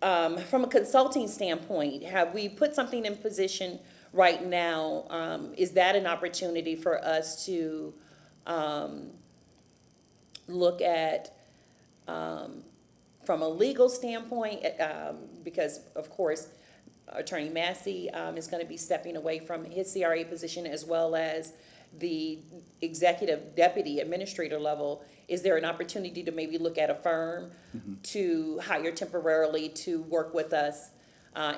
From a consulting standpoint, have we put something in position right now? Is that an opportunity for us to look at from a legal standpoint, because of course Attorney Massey is going to be stepping away from his CRA position, as well as the executive deputy administrator level. Is there an opportunity to maybe look at a firm to hire temporarily to work with us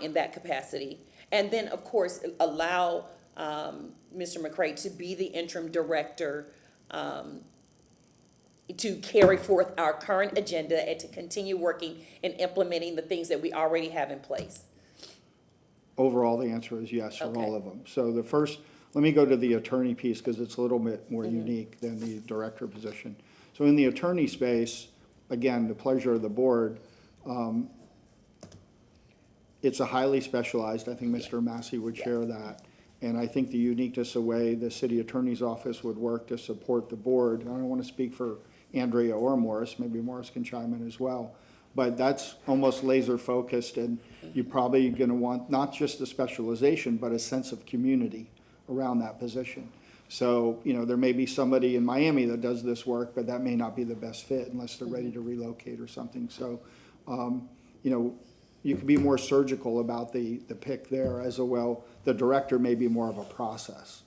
in that capacity? And then, of course, allow Mr. McCray to be the interim director to carry forth our current agenda and to continue working and implementing the things that we already have in place? Overall, the answer is yes for Okay. all of them. So the first, let me go to the attorney piece because it's a little bit more unique than the director position. So in the attorney space, again, the pleasure of the board, it's a highly specialized, I think Mr. Massey would share that. And I think the uniqueness of the way the city attorney's office would work to support the board, and I don't want to speak for Andrea or Morris, maybe Morris can chime in as well, but that's almost laser focused, and you're probably going to want not just the specialization, but a sense of community around that position. So, there may be somebody in Miami that does this work, but that may not be the best fit unless they're ready to relocate or something. So, you can be more surgical about the pick there as well. The director may be more of a process.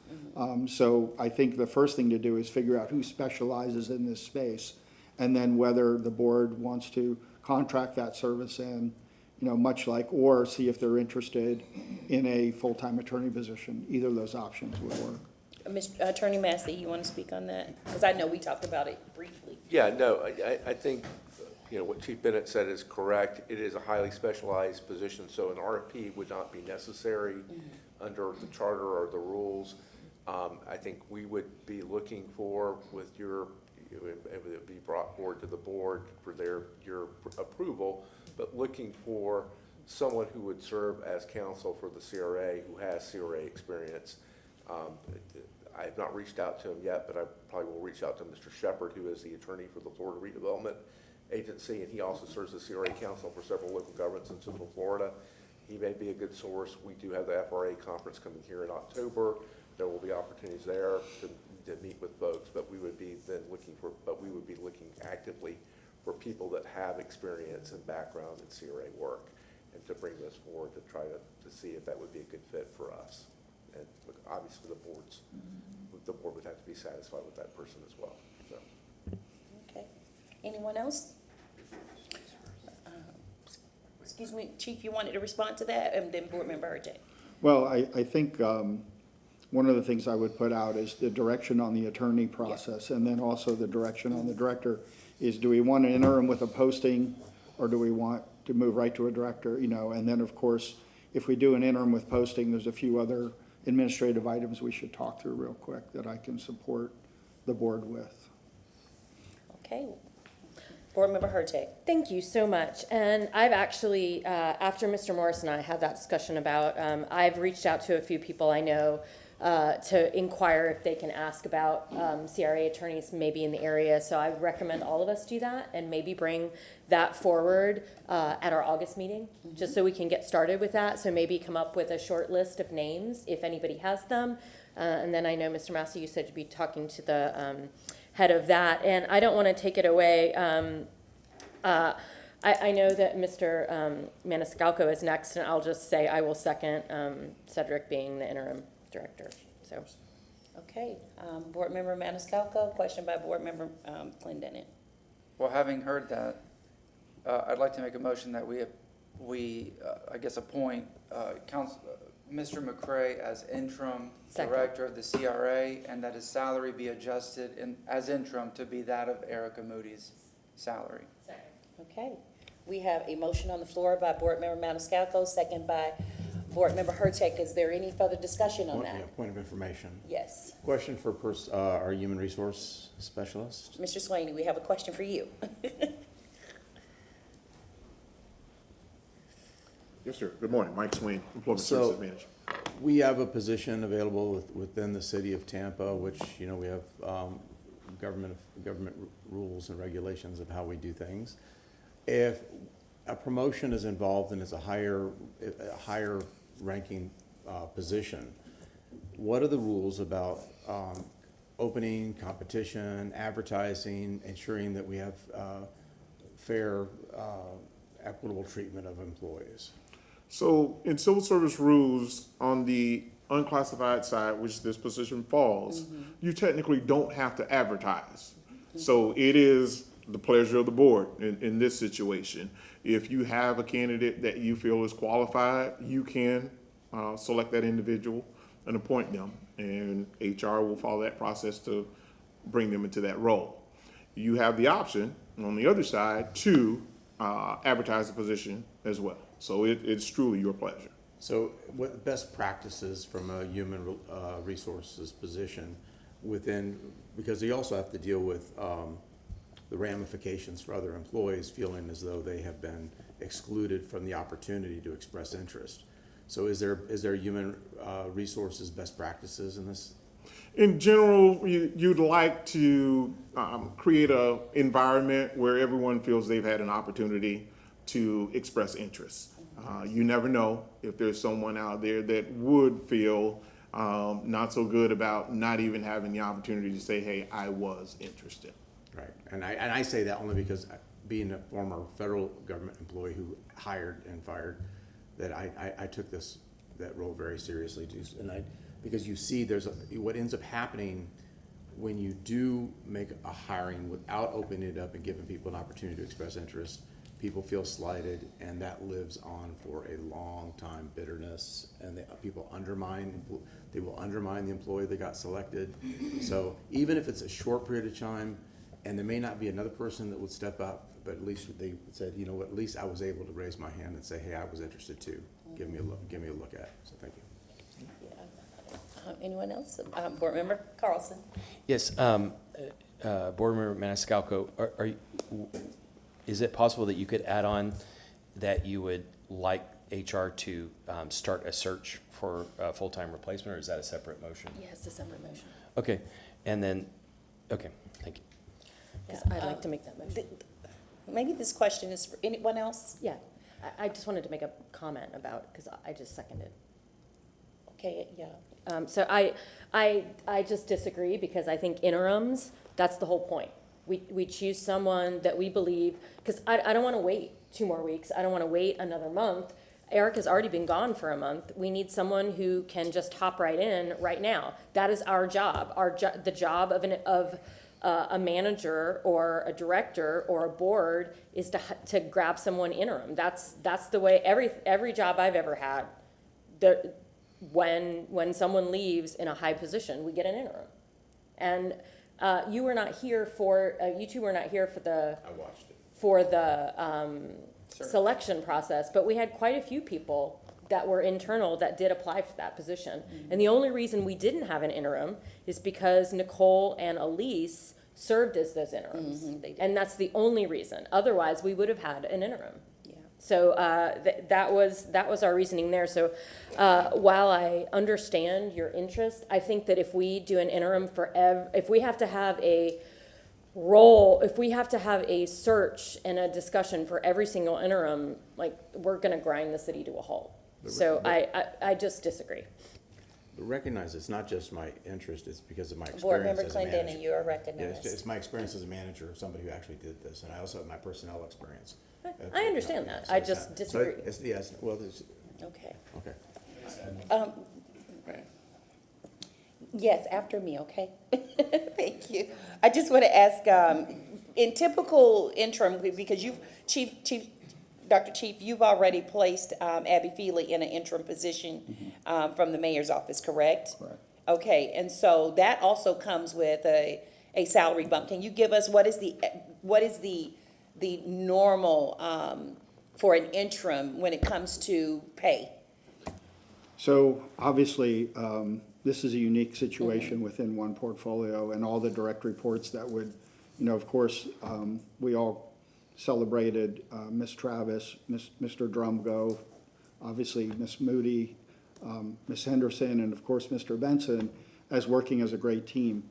So I think the first thing to do is figure out who specializes in this space, and then whether the board wants to contract that service in, much like, or see if they're interested in a full-time attorney position. Either of those options would work. Mr. Attorney Massey, you want to speak on that? Because I know we talked about it briefly. Yeah, no, I think, what Chief Bennett said is correct. It is a highly specialized position, so an RFP would not be necessary under the charter or the rules. I think we would be looking for, with it would be brought forward to the board for your approval, but looking for someone who would serve as counsel for the CRA, who has CRA experience. I have not reached out to him yet, but I probably will reach out to Mr. Shepard, who is the attorney for the Florida Redevelopment Agency, and he also serves as CRA counsel for several local governments in Central Florida. He may be a good source. We do have the FRA conference coming here in October. There will be opportunities there to meet with folks, but we would be looking actively for people that have experience and background in CRA work, and to bring this forward to try to see if that would be a good fit for us. And obviously the board would have to be satisfied with that person as well. So. Okay. Anyone else? Excuse me, Chief, you wanted to respond to that, and then Board Member RJ. Well, I think one of the things I would put out is the direction on the attorney process, and then also the direction on the director is, do we want an interim with a posting, or do we want to move right to a director, and then of course, if we do an interim with posting, there's a few other administrative items we should talk through real quick that I can support the board with. Okay. Board Member Hurtak. Thank you so much. And I've actually, after Mr. Morris and I had that discussion about, I've reached out to a few people I know to inquire if they can ask about CRA attorneys maybe in the area. So I recommend all of us do that and maybe bring that forward at our August meeting, just so we can get started with that. So maybe come up with a short list of names if anybody has them. And then I know, Mr. Massey, you said you'd be talking to the head of that. And I don't want to take it away. I know that Mr. Maniscalco is next, and I'll just say I will second Cedric being the interim director. So, Okay, Board Member Maniscalco, question by Board Member Clendenin. Well, having heard that, I'd like to make a motion that we I guess, appoint Mr. McCray as interim director of the CRA, and that his salary be adjusted as interim to be that of Erica Moody's salary. Okay, we have a motion on the floor by Board Member Maniscalco, second by Board Member Hurtak. Is there any further discussion on that? Point of information. Yes. Question for our human resource specialist. Mr. Swaney, we have a question for you. Yes, sir. Good morning. Mike Swain, Employment So, Services Manager. we have a position available within the city of Tampa, which, you know, we have government rules and regulations of how we do things. If a promotion is involved and it's a higher ranking position, what are the rules about opening, competition, advertising, ensuring that we have fair, equitable treatment of employees? So in civil service rules, on the unclassified side, which this position falls, you technically don't have to advertise. So it is the pleasure of the board in this situation. If you have a candidate that you feel is qualified, you can select that individual and appoint them. And HR will follow that process to bring them into that role. You have the option on the other side to advertise the position as well. So it's truly your pleasure. So what best practices from a human resources position within, because they also have to deal with the ramifications for other employees feeling as though they have been excluded from the opportunity to express interest. So is there human resources best practices in this? In general, you'd like to create an environment where everyone feels they've had an opportunity to express interest. You never know if there's someone out there that would feel not so good about not even having the opportunity to say, hey, I was interested. Right, and I say that only because being a former federal government employee who hired and fired, that I took that role very seriously too. And because you see what ends up happening when you do make a hiring without opening it up and giving people an opportunity to express interest, people feel slighted, and that lives on for a long time, bitterness, and people will undermine the employee that got selected. So even if it's a short period of time, and there may not be another person that would step up, but at least they said, you know what, at least I was able to raise my hand and say, hey, I was interested too. Give me a look at it. So thank you. Anyone else? Board Member Carlson. Yes, Board Member Maniscalco, is it possible that you could add on that you would like HR to start a search for a full-time replacement, or is that a separate motion? yeah, it's a separate motion. Okay, and then, okay, thank you. Because I'd like to make that motion. Maybe this question is for anyone else? Yeah, I just wanted to make a comment about, because I just seconded. Okay, yeah. So I just disagree, because I think interims, that's the whole point. We choose someone that we believe, because I don't want to wait 2 more weeks. I don't want to wait another month. Eric has already been gone for a month. We need someone who can just hop right in right now. That is our job. The job of a manager or a director or a board is to grab someone interim. That's the way every job I've ever had. When someone leaves in a high position, we get an interim. And you were not here for you two were not here for the I watched it. For the selection process, but we had quite a few people that were internal that did apply for that position. And the only reason we didn't have an interim is because Nicole and Elise served as those interims. they did. And that's the only reason. Otherwise, we would have had an interim. Yeah. So that was our reasoning there. So while I understand your interest, I think that if we do an interim if we have to have a role, if we have to have a search and a discussion for every single interim, like, we're gonna grind the city to a halt. So I just disagree. But recognize it's not just my interest, it's because of my Board experience Member as a manager. Clinton, and you are Yeah, recognized. it's my experience as a manager of somebody who actually did this, and I also have my personnel experience. I understand that. So I it's just not- disagree. So yes, well, Okay. okay. Yes, after me, okay? Thank you. I just want to ask, in typical interim, because Dr. Chief, you've already placed Abby Feely in an interim position from the mayor's office, correct? Correct. Okay, and so that also comes with a salary bump. Can you give us, what is the normal for an interim when it comes to pay? So obviously, this is a unique situation within one portfolio, and all the direct reports that would, of course, we all celebrated Ms. Travis, Mr. Drumgo, obviously Ms. Moody, Ms. Henderson, and of course Mr. Benson, as working as a great team.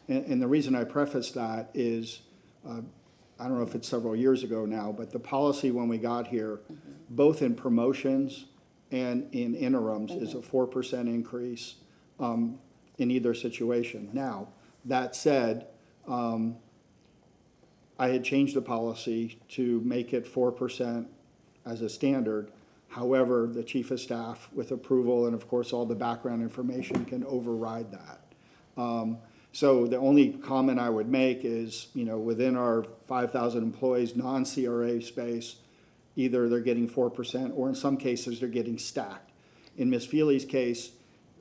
And the reason I preface that is, I don't know if it's several years ago now, but the policy when we got here, both in promotions and in interims, is a 4% increase in either situation. Now, that said, I had changed the policy to make it 4% as a standard. However, the chief of staff, with approval and of course all the background information, can override that. So the only comment I would make is, within our 5,000 employees, non-CRA space, either they're getting 4% or in some cases they're getting stacked. In Ms. Feely's case,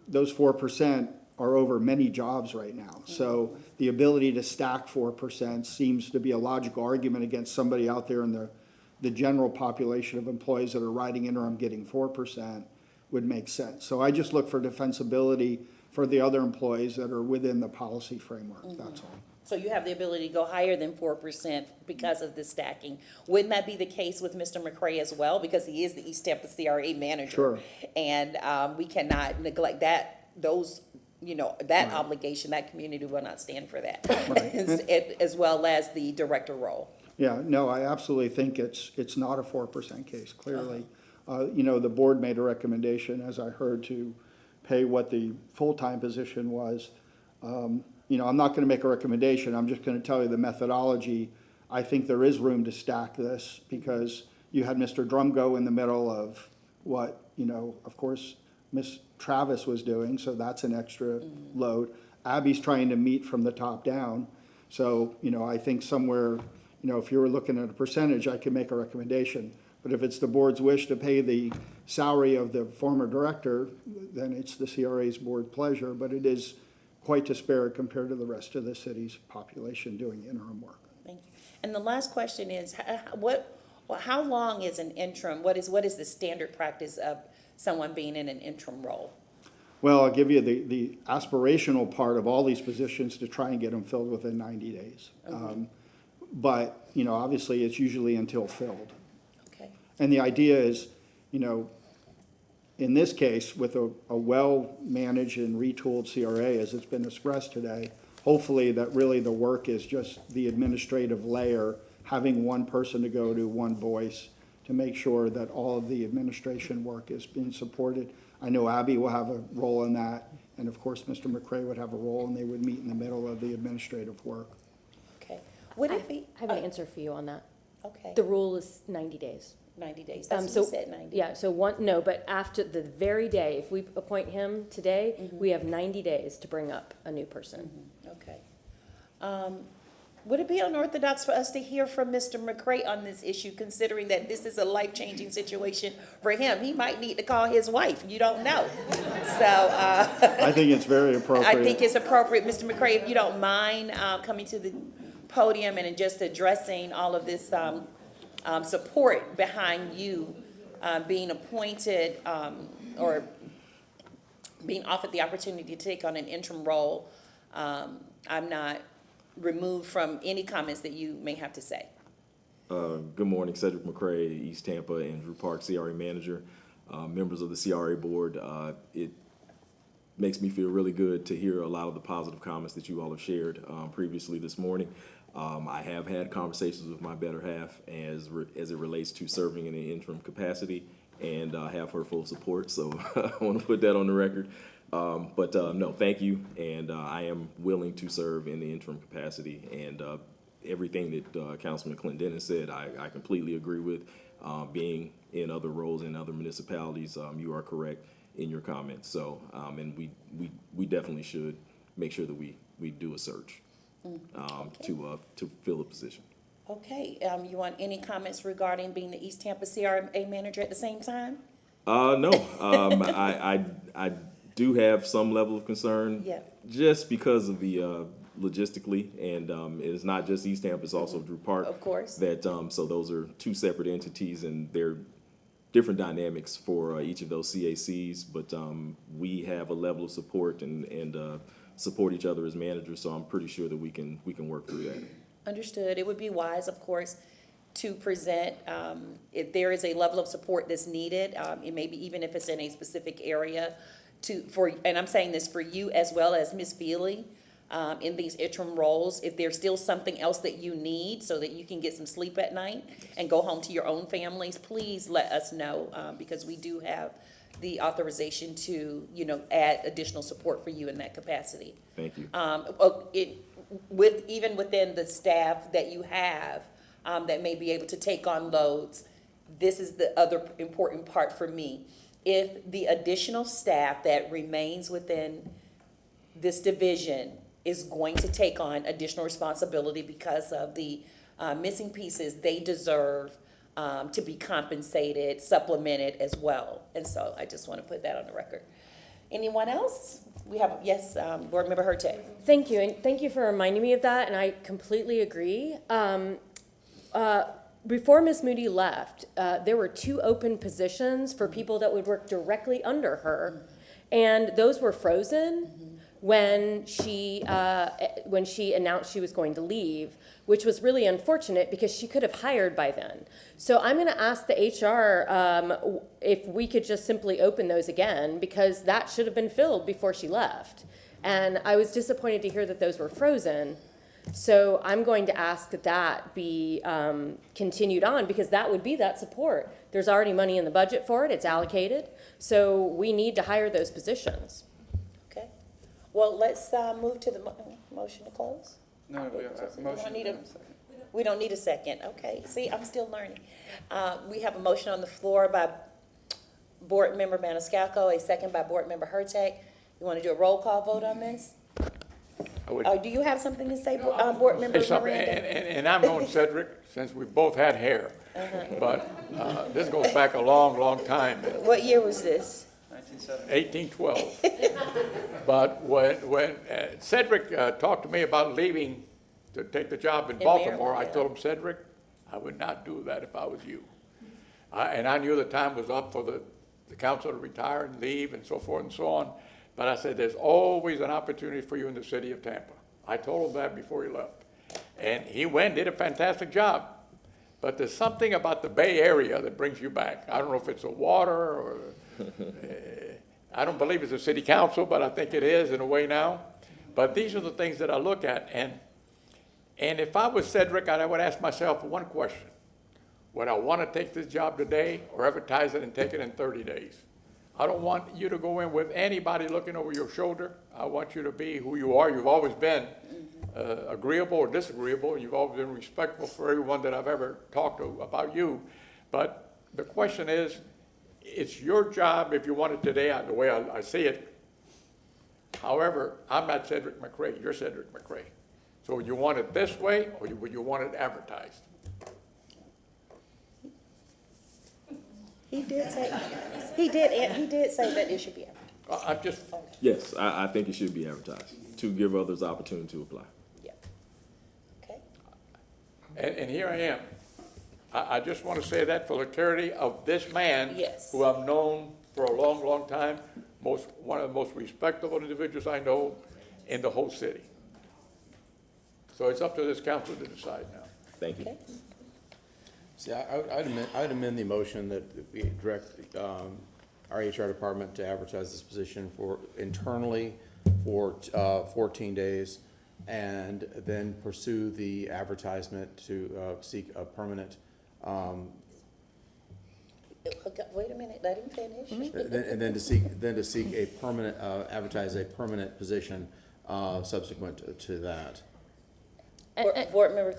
those 4% are over many jobs right now. So the ability to stack 4% seems to be a logical argument against somebody out there in the general population of employees that are riding interim getting 4% would make sense. So I just look for defensibility for the other employees that are within the policy framework, that's all. So you have the ability to go higher than 4% because of the stacking. Wouldn't that be the case with Mr. McCray as well? Because he is the East Tampa CRA manager. Sure. And we cannot neglect that, that obligation. That community will not stand for that. As well as the director role. Yeah, no, I absolutely think it's not a 4% case, clearly. The board made a recommendation, as I heard, to pay what the full-time position was. I'm not going to make a recommendation. I'm just going to tell you the methodology. I think there is room to stack this because you had Mr. Drumgo in the middle of what, of course, Ms. Travis was doing, so that's an extra load. Abby's trying to meet from the top down. So, I think somewhere, if you were looking at a percentage, I could make a recommendation. But if it's the board's wish to pay the salary of the former director, then it's the CRA's board pleasure, but it is quite disparate compared to the rest of the city's population doing interim work. Thank you. And the last question is, how long is an interim? What is the standard practice of someone being in an interim role? Well, I'll give you the aspirational part of all these positions to try and get them filled within 90 days. But, obviously it's usually until filled. Okay. And the idea is, in this case, with a well-managed and retooled CRA, as it's been expressed today, hopefully that really the work is just the administrative layer, having one person to go to, one voice, to make sure that all of the administration work is being supported. I know Abby will have a role in that, and of course, Mr. McCray would have a role, and they would meet in the middle of the administrative work. Okay. Would it be? I have an answer for you on that. Okay. The rule is 90 days. 90 days. That's what you said, 90. Yeah, so but after the very day, if we appoint him today, we have 90 days to bring up a new person. Okay. Would it be unorthodox for us to hear from Mr. McCray on this issue, considering that this is a life-changing situation for him? He might need to call his wife. You don't know. So I think it's very appropriate. I think it's appropriate, Mr. McCray, if you don't mind coming to the podium and just addressing all of this support behind you being appointed or being offered the opportunity to take on an interim role. I'm not removed from any comments that you may have to say. Good morning, Cedric McCray, East Tampa and Drew Park CRA Manager, members of the CRA Board. It makes me feel really good to hear a lot of the positive comments that you all have shared previously this morning. I have had conversations with my better half as it relates to serving in an interim capacity, and I have her full support, so I want to put that on the record. No, thank you, and I am willing to serve in the interim capacity, and everything that Councilman Clinton Dennis said, I completely agree with. Being in other roles in other municipalities, you are correct in your comments. So, and we definitely should make sure that we do a search to fill a position. Okay, you want any comments regarding being the East Tampa CRA manager at the same time? No, I do have some level of concern. Yeah. Just because of the logistically, and it's not just East Tampa, it's also Drew Park. Of course. That so those are two separate entities, and they're different dynamics for each of those CACs. But we have a level of support and support each other as managers. So I'm pretty sure that we can work through that. Understood. It would be wise, of course, to present if there is a level of support that's needed. It may be even if it's in a specific area. And I'm saying this for you as well as Ms. Feely. In these interim roles, if there's still something else that you need so that you can get some sleep at night and go home to your own families, please let us know, because we do have the authorization to, add additional support for you in that capacity. Thank you. Even within the staff that you have, that may be able to take on loads, this is the other important part for me. If the additional staff that remains within this division is going to take on additional responsibility because of the missing pieces, they deserve to be compensated, supplemented as well. And so I just want to put that on the record. Anyone else? We have, yes, Board Member Hurtak. Thank you, and thank you for reminding me of that, and I completely agree. Before Ms. Moody left, there were 2 open positions for people that would work directly under her, and those were frozen when she announced she was going to leave, which was really unfortunate because she could have hired by then. So I'm going to ask the HR if we could just simply open those again, because that should have been filled before she left. And I was disappointed to hear that those were frozen. So I'm going to ask that be continued on, because that would be that support. There's already money in the budget for it. It's allocated. So we need to hire those positions. Well, let's move to the motion to close. No, we have a motion. We don't need a second. Okay, see, I'm still learning. We have a motion on the floor by Board Member Maniscalco, a second by Board Member Hurtak. You want to do a roll call vote on this? Do you have something to say, Board Member Miranda? And I've known Cedric since we both had hair, but this goes back a long, long time. What year was this? 1812. But when Cedric talked to me about leaving to take the job in Baltimore, I told him, Cedric, I would not do that if I was you. And I knew the time was up for the council to retire and leave and so forth and so on. But I said, there's always an opportunity for you in the city of Tampa. I told him that before he left. And he went, did a fantastic job. But there's something about the Bay Area that brings you back. I don't know if it's the water or I don't believe it's a city council, but I think it is in a way now. But these are the things that I look at. And if I was Cedric, I would ask myself one question. Would I want to take this job today or advertise it and take it in 30 days? I don't want you to go in with anybody looking over your shoulder. I want you to be who you are. You've always been agreeable or disagreeable. You've always been respectful for everyone that I've ever talked to about you. But the question is, it's your job if you want it today, the way I see it. However, I'm not Cedric McCray. You're Cedric McCray. So would you want it this way, or would you want it advertised? He did say that it should be advertised. I'm just. Yes, I think it should be advertised to give others opportunity to apply. Yeah. Okay. And here I am. I just want to say that for the clarity of this man, who I've known for a long, long time, one of the most respectable individuals I know in the whole city. So it's up to this council to decide now. Thank you. Okay. See, I'd amend the motion that we direct our HR department to advertise this position for internally for 14 days, and then pursue the advertisement to seek a permanent, Wait a minute, let him finish. and then to seek a permanent, advertise a permanent position subsequent to that. Board Member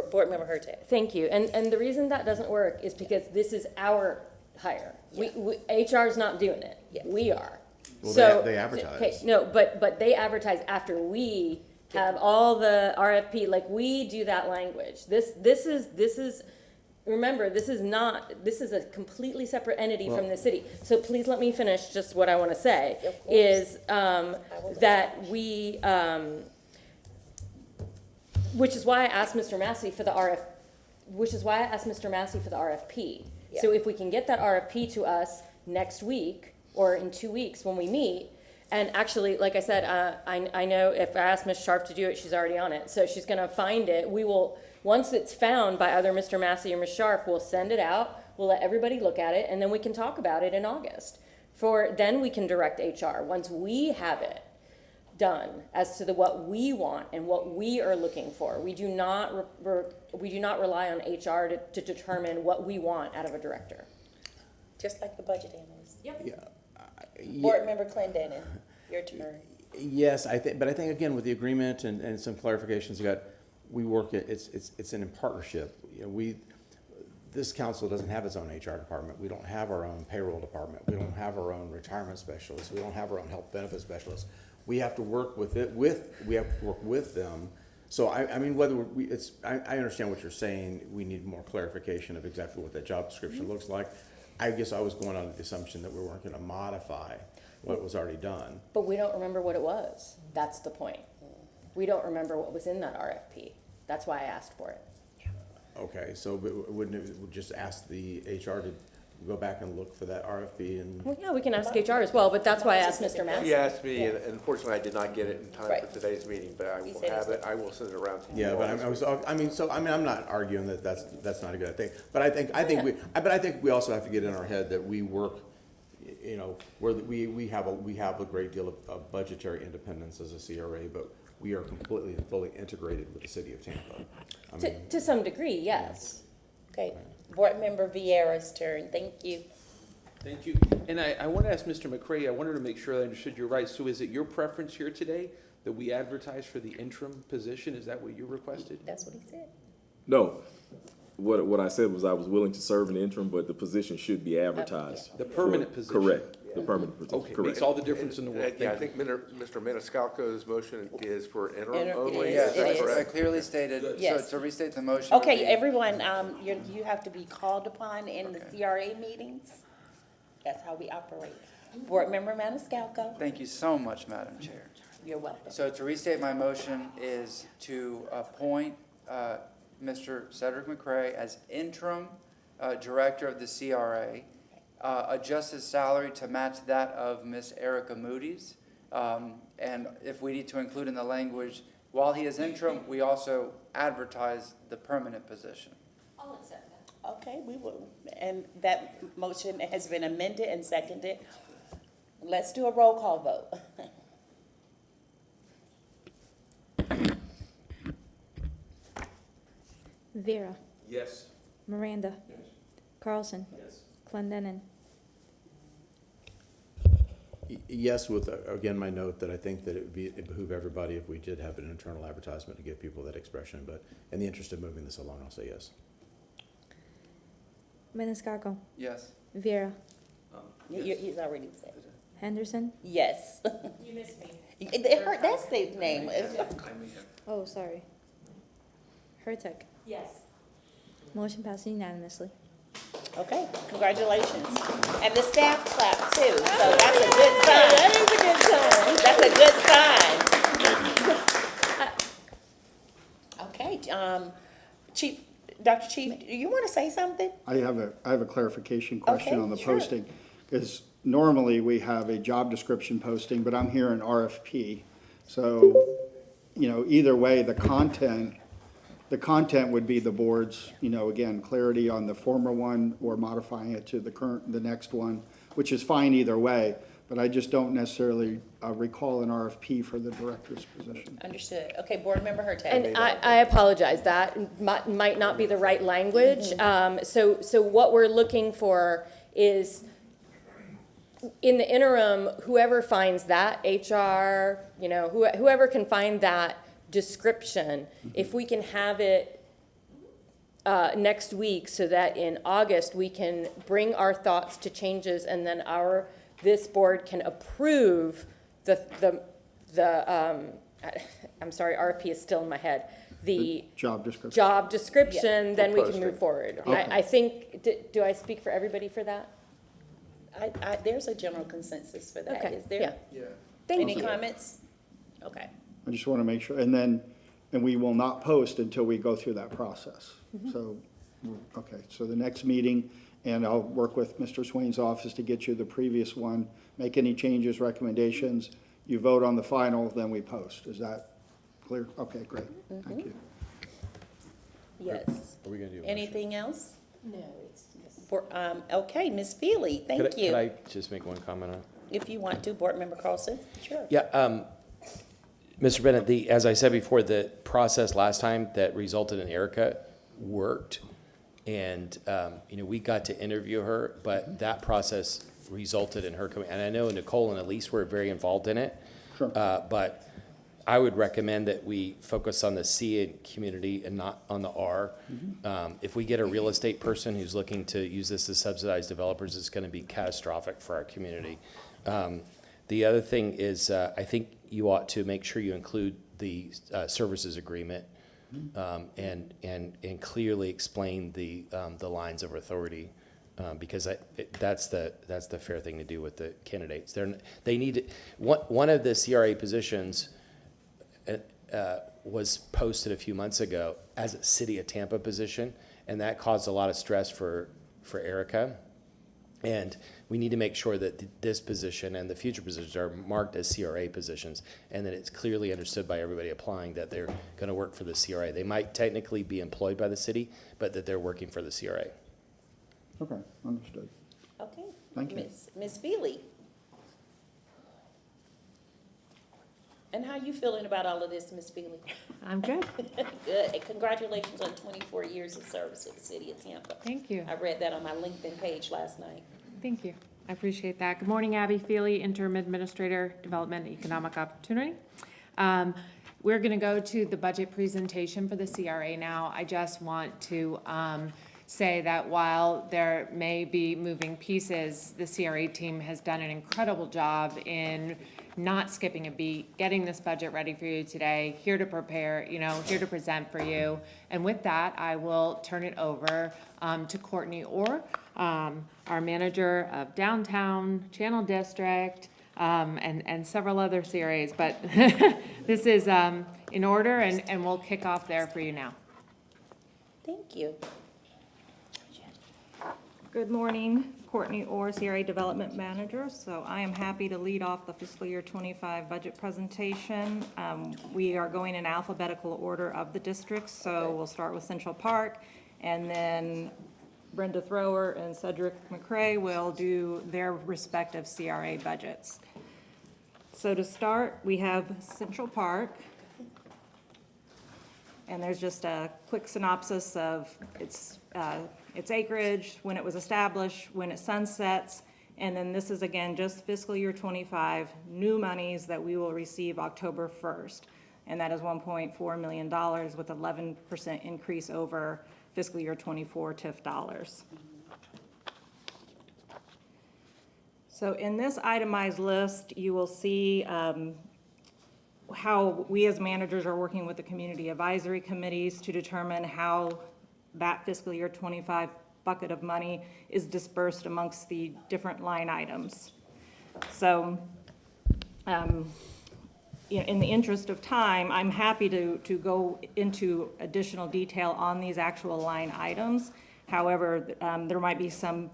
Board Member Hurtak. Thank you. And the reason that doesn't work is because this is our hire. HR is not doing it. Yeah. We are. Well, So they advertise. Okay, no, but they advertise after we have all the RFP, like we do that language. This is, remember, this is a completely separate entity from the city. So please let me finish just what I want to say, is that we, which is why I asked Mr. Massey for the RFP. So if we can get that RFP to us next week or in 2 weeks when we meet, and actually, like I said, I know if I ask Ms. Sharp to do it, she's already on it. So she's gonna find it. We will, once it's found by either Mr. Massey or Ms. Sharp, we'll send it out. We'll let everybody look at it, and then we can talk about it in August. Then we can direct HR, once we have it done as to what we want and what we are looking for. We do not rely on HR to determine what we want out of a director. Just like the budget analyst. Yep. Board Member Clendenin, your turn. Yes, but I think again with the agreement and some clarifications, we work it. It's in partnership. You know, this council doesn't have its own HR department. We don't have our own payroll department. We don't have our own retirement specialists. We don't have our own health benefit specialists. We have to work with it. We have to work with them. So I mean, whether I understand what you're saying. We need more clarification of exactly what that job description looks like. I guess I was going on the assumption that we weren't going to modify what was already done. But we don't remember what it was. That's the point. We don't remember what was in that RFP. That's why I asked for it. Okay, so wouldn't it just ask the HR to go back and look for that RFP and? Well, yeah, we can ask HR as well, but that's why I asked Mr. Massey. He asked me, and unfortunately, I did not get it in time for today's meeting, but I will have it. I will send it around to you. Yeah, but I'm not arguing that that's not a good thing. But I think we also have to get in our head that we work, you know, where we have a great deal of budgetary independence as a CRA, but we are completely and fully integrated with the city of Tampa. To some degree, yes. Okay, Board Member Vieira's turn. Thank you. Thank you. And I want to ask Mr. McCray, I wanted to make sure I understood you right. So is it your preference here today that we advertise for the interim position? Is that what you requested? That's what he said. No. What I said was I was willing to serve in the interim, but the position should be advertised. The permanent position? Correct. The permanent position. Okay, correct. makes all the difference in the world. Yeah, I think Mr. Maniscalco's motion is for interim only. Yeah, Is that that's correct? clearly stated. Yes. So to restate the motion. Okay, would be- everyone, you have to be called upon in the CRA meetings. That's how we operate. Board Member Maniscalco. Thank you so much, Madam Chair. You're welcome. So to restate my motion is to appoint Mr. Cedric McCray as interim director of the CRA, adjust his salary to match that of Miss Erica Moody's. And if we need to include in the language, while he is interim, we also advertise the permanent position. I'll accept that. Okay, we will, and that motion has been amended and seconded. Let's do a roll call vote. Vera. Yes. Miranda. Carlson. Clendenin. Yes, with, again, my note that I think that it'd behoove everybody if we did have an internal advertisement to give people that expression, but in the interest of moving this along, I'll say yes. Maniscalco. Yes. Vera. He's already said. Henderson. Yes. You missed me. That's the name. Oh, sorry. Hurtak. Yes. Motion passed unanimously. Okay, congratulations. And the staff clapped too, so that's a good sign. That is a good sign. That's a good sign. Okay, Chief, Dr. Chief, do you want to say something? I have a clarification question Okay, on the sure. posting, because normally we have a job description posting, but I'm hearing RFP. So you know, either way, the content would be the board's, you know, again, clarity on the former one or modifying it to the next one, which is fine either way. But I just don't necessarily recall an RFP for the director's position. Understood. Okay, Board Member Hurtak. And I apologize, that might not be the right language. So what we're looking for is, in the interim, whoever finds that, HR, you know, whoever can find that description, if we can have it next week, so that in August we can bring our thoughts to changes, and then this board can approve I'm sorry, RFP is still in my head. The job description. Job description, then we can move forward. Okay. I think, do I speak for everybody for that? There's a general consensus for that, Okay, is there? yeah. Thank Any you. comments? Okay. I just want to make sure, and we will not post until we go through that process. So, okay, so the next meeting, and I'll work with Mr. Swain's office to get you the previous one, make any changes, recommendations. You vote on the final, then we post. Is that clear? Okay, great. Thank you. Yes. Are we gonna do a motion? Anything else? No. Okay, Ms. Feely, thank you. Could I just make one comment on it? If you want to, Board Member Carlson, sure. Yeah, Mr. Bennett, as I said before, the process last time that resulted in Erica worked. And, you know, we got to interview her, but that process resulted in her coming. And I know Nicole and Elise were very involved in it. Sure. But I would recommend that we focus on the C in community and not on the R. If we get a real estate person who's looking to use this to subsidize developers, it's going to be catastrophic for our community. The other thing is, I think you ought to make sure you include the services agreement and clearly explain the lines of authority, because that's the fair thing to do with the candidates. They need one of the CRA positions was posted a few months ago as a City of Tampa position, and that caused a lot of stress for Erica. And we need to make sure that this position and the future positions are marked as CRA positions, and that it's clearly understood by everybody applying that they're going to work for the CRA. They might technically be employed by the city, but that they're working for the CRA. Okay, understood. Okay. Thank you. Ms. Feely. And how you feeling about all of this, Ms. Feely? I'm good. Good. And congratulations on 24 years of service with the City of Tampa. Thank you. I read that on my LinkedIn page last night. Thank you. I appreciate that. Good morning, Abby Feely, Interim Administrator, Development and Economic Opportunity. We're going to go to the budget presentation for the CRA now. I just want to say that while there may be moving pieces, the CRA team has done an incredible job in not skipping a beat, getting this budget ready for you today, here to prepare, here to present for you. And with that, I will turn it over to Courtney Orr, our manager of Downtown, Channel District, and several other CRAs. But this is in order, and we'll kick off there for you now. Thank you. Good morning, Courtney Orr, CRA Development Manager. So I am happy to lead off the fiscal year 25 budget presentation. We are going in alphabetical order of the districts, so we'll start with Central Park, and then Brenda Thrower and Cedric McCrae will do their respective CRA budgets. So to start, we have Central Park, and there's just a quick synopsis of its acreage, when it was established, when it sunsets, and then this is again just fiscal year 25 new monies that we will receive October 1st, and that is $1.4 million with 11% increase over fiscal year 24 TIF dollars. So in this itemized list, you will see how we as managers are working with the community advisory committees to determine how that fiscal year 25 bucket of money is dispersed amongst the different line items. So, in the interest of time, I'm happy to go into additional detail on these actual line items. However, there might be some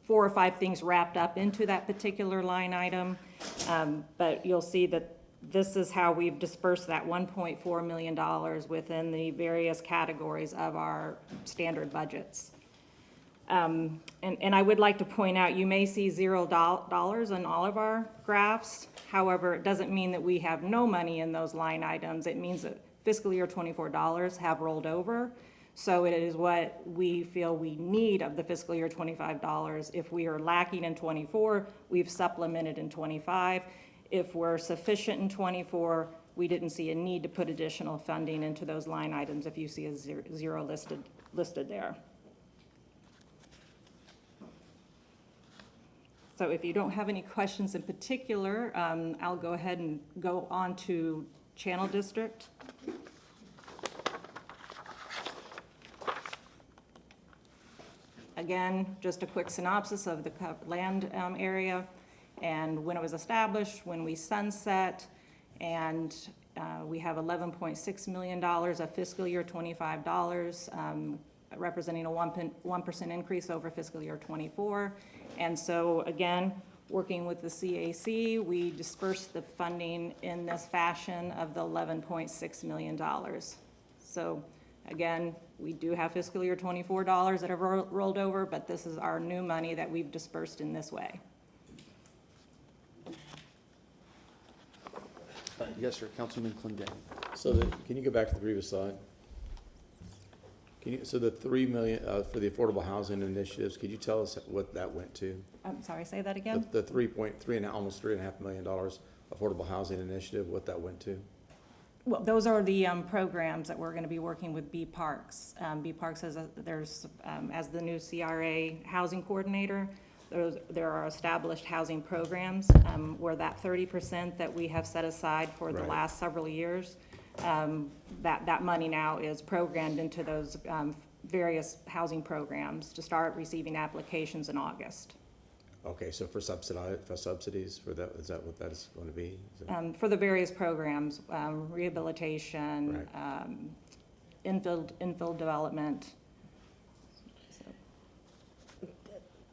4 or 5 things wrapped up into that particular line item, but you'll see that this is how we've dispersed that $1.4 million within the various categories of our standard budgets. And I would like to point out, you may see $0 on all of our graphs. However, it doesn't mean that we have no money in those line items. It means that fiscal year '24 dollars have rolled over. So it is what we feel we need of the fiscal year '25 dollars. If we are lacking in '24, we've supplemented in '25. If we're sufficient in '24, we didn't see a need to put additional funding into those line items if you see a zero listed there. So if you don't have any questions in particular, I'll go ahead and go on to Channel District. Again, just a quick synopsis of the land area and when it was established, when we sunset, and we have $11.6 million of fiscal year '25 dollars, representing a 1% increase over fiscal year '24. And so again, working with the CAC, we dispersed the funding in this fashion of the $11.6 million. So again, we do have fiscal year '24 dollars that have rolled over, but this is our new money that we've dispersed in this way. Yes, sir, Councilman Clendane. So can you go back to the previous slide? So the $3 million for the affordable housing initiatives, could you tell us what that went to? I'm sorry, say that again? The almost $3.5 million affordable housing initiative, what that went to? Well, those are the programs that we're going to be working with B Parks. B Parks as the new CRA housing coordinator. There are established housing programs where that 30% that we have set aside for the last several years, that money now is programmed into those various housing programs to start receiving applications in August. Okay, so for subsidies for that, is that what that is going to be? For the various programs, rehabilitation, infill development.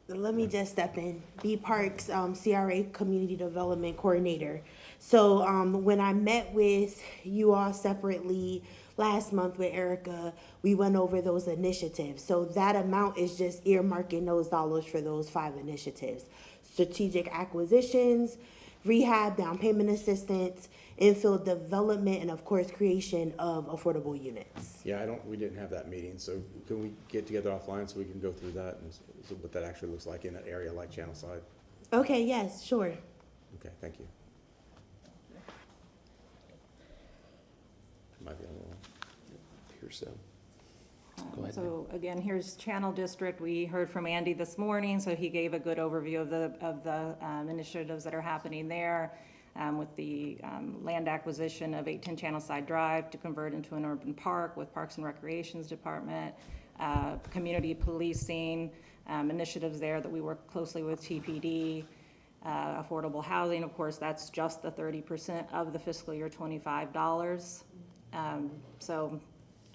Let me just step in. B Parks, CRA Community Development Coordinator. So when I met with you all separately last month with Erica, we went over those initiatives. So that amount is just earmarking those dollars for those 5 initiatives. Strategic acquisitions, rehab, down payment assistance, infill development, and of course, creation of affordable units. Yeah, we didn't have that meeting, so can we get together offline so we can go through that and so what that actually looks like in an area like Channel Side? Okay, yes, sure. Okay, thank you. Might be a little. Here's Go ahead. So again, here's Channel District. We heard from Andy this morning, so he gave a good overview of the initiatives that are happening there with the land acquisition of 810 Channel Side Drive to convert into an urban park with Parks and Recreations Department, community policing, initiatives there that we work closely with TPD, affordable housing. Of course, that's just the 30% of the fiscal year '25 dollars.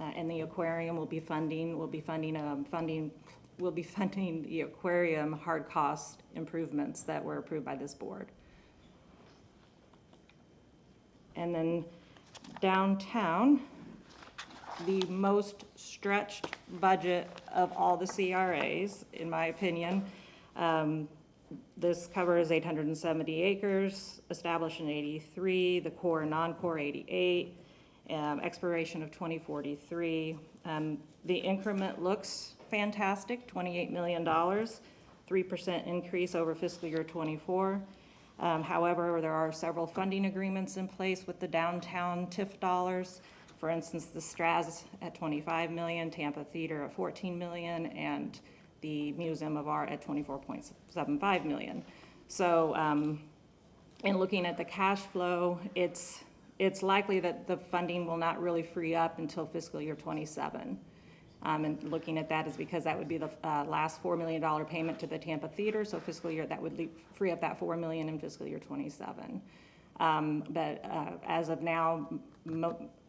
And the aquarium will be funding the aquarium hard cost improvements that were approved by this board. And then downtown, the most stretched budget of all the CRAs, in my opinion. This covers 870 acres, established in '83, the core and non-core '88. Expiration of 2043. The increment looks fantastic, $28 million, 3% increase over fiscal year '24. However, there are several funding agreements in place with the downtown TIF dollars. For instance, the Straz at $25 million, Tampa Theater at $14 million, and the Museum of Art at $24.75 million. So, in looking at the cash flow, it's likely that the funding will not really free up until fiscal year '27. And looking at that is because that would be the last $4 million payment to the Tampa Theater, so fiscal year, that would free up that $4 million in fiscal year '27. But as of now,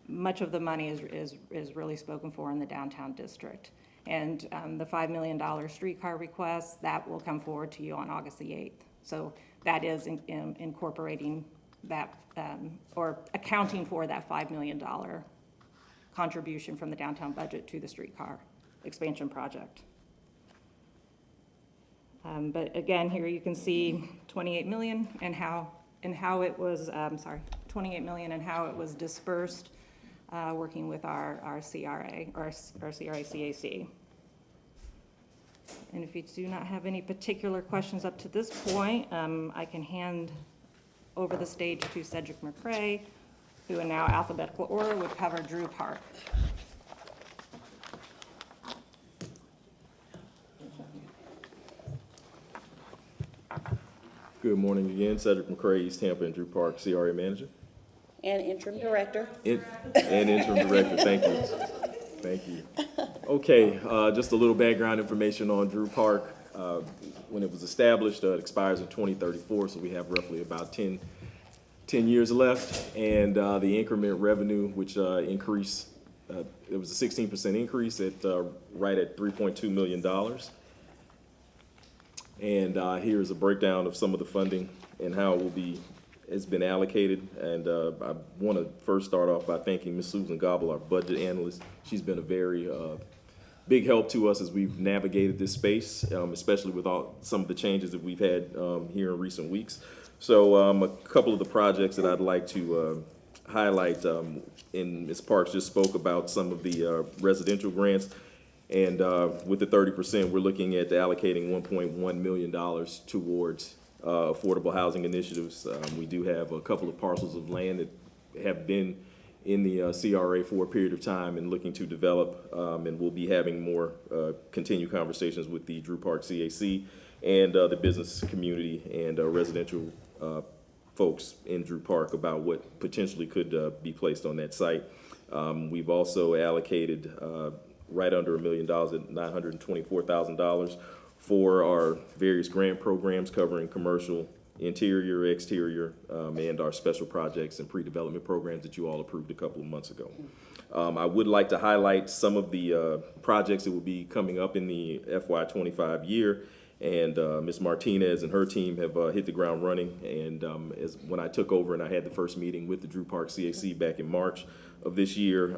much of the money is really spoken for in the downtown district. And the $5 million streetcar request, that will come forward to you on August the 8th. So that is incorporating that, or accounting for that $5 million contribution from the downtown budget to the streetcar expansion project. But again, here you can see 28 million and how it was, 28 million and how it was dispersed, working with our CRA, or our CRA CAC. And if you do not have any particular questions up to this point, I can hand over the stage to Cedric McCray, who in now alphabetical order would cover Drew Park. Good morning again, Cedric McCray, East Tampa and Drew Park CRA Manager. And interim director. And interim director, thank you. Thank you. Okay, just a little background information on Drew Park. When it was established, it expires in 2034, so we have roughly about 10 years left. And the increment revenue, which increased, it was a 16% increase at right at $3.2 million. And here's a breakdown of some of the funding and how it will be, has been allocated. And I want to first start off by thanking Ms. Susan Gobble, our budget analyst. She's been a very big help to us as we've navigated this space, especially with some of the changes that we've had here in recent weeks. So a couple of the projects that I'd like to highlight, and Ms. Parks just spoke about some of the residential grants. And with the 30%, we're looking at allocating $1.1 million towards affordable housing initiatives. We do have a couple of parcels of land that have been in the CRA for a period of time and looking to develop, and we'll be having more continued conversations with the Drew Park CAC and the business community and residential folks in Drew Park about what potentially could be placed on that site. We've also allocated right under $1 million at $924,000 for our various grant programs covering commercial, interior, exterior, and our special projects and pre-development programs that you all approved a couple of months ago. I would like to highlight some of the projects that will be coming up in the FY25 year. And Ms. Martinez and her team have hit the ground running. And when I took over and I had the first meeting with the Drew Park CAC back in March of this year,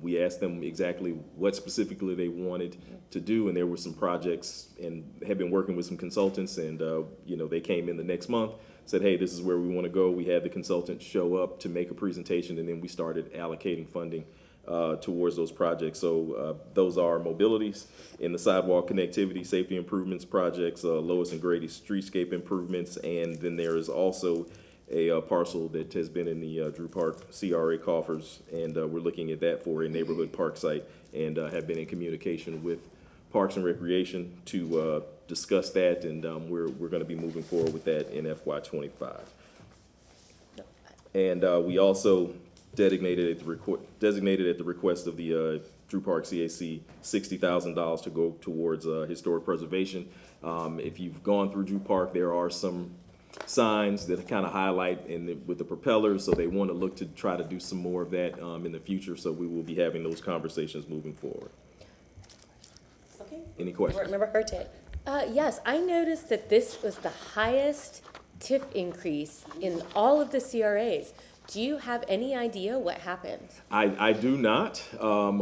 we asked them exactly what specifically they wanted to do. And there were some projects and have been working with some consultants. And, you know, they came in the next month, said, hey, this is where we want to go. We had the consultant show up to make a presentation, and then we started allocating funding towards those projects. So those are mobilities in the sidewalk connectivity, safety improvements projects, Lois and Grady streetscape improvements, and then there is also a parcel that has been in the Drew Park CRA coffers, and we're looking at that for a neighborhood park site, and have been in communication with Parks and Recreation to discuss that, and we're going to be moving forward with that in FY25. And we also designated at the request of the Drew Park CAC $60,000 to go towards historic preservation. If you've gone through Drew Park, there are some signs that kind of highlight with the propellers, so they want to look to try to do some more of that in the future. So we will be having those conversations moving forward. Okay. Any questions? Remember HART? Yes, I noticed that this was the highest TIF increase in all of the CRAs. Do you have any idea what happened? I do not.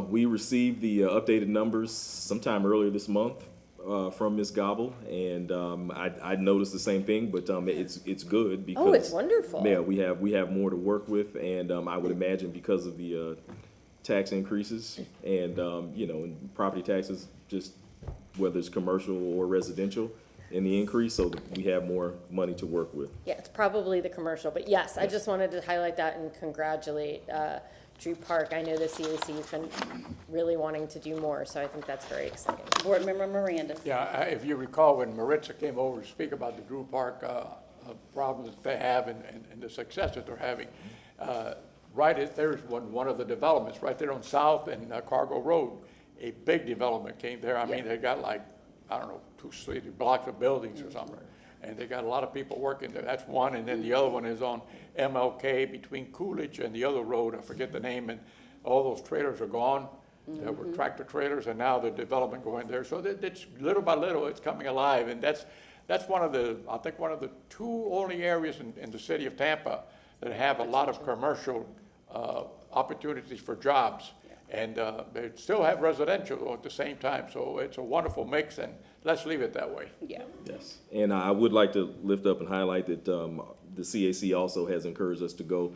We received the updated numbers sometime earlier this month from Ms. Gobble, and I noticed the same thing, but it's good because oh, it's wonderful. Yeah, we have more to work with, and I would imagine because of the tax increases and you know, and property taxes, just whether it's commercial or residential, in the increase, so that we have more money to work with. Yeah, it's probably the commercial, but yes, I just wanted to highlight that and congratulate Drew Park. I know the CAC has been really wanting to do more, so I think that's very exciting. Board Member Miranda. Yeah, if you recall, when Maritza came over to speak about the Drew Park problems that they have and the success that they're having, there's one of the developments right there on South and Cargo Road. A big development came there. I mean, they got like, I don't know, 2 blocks of buildings or something. And they got a lot of people working there. That's one. And then the other one is on MLK between Coolidge and the other road. I forget the name. And all those trailers are gone. There were tractor trailers, and now the development going there. So it's little by little, it's coming alive. And that's one of the, I think one of the 2 only areas in the city of Tampa that have a lot of commercial opportunities for jobs. And they still have residential at the same time, so it's a wonderful mix, and let's leave it that way. Yeah. Yes, and I would like to lift up and highlight that the CAC also has encouraged us to go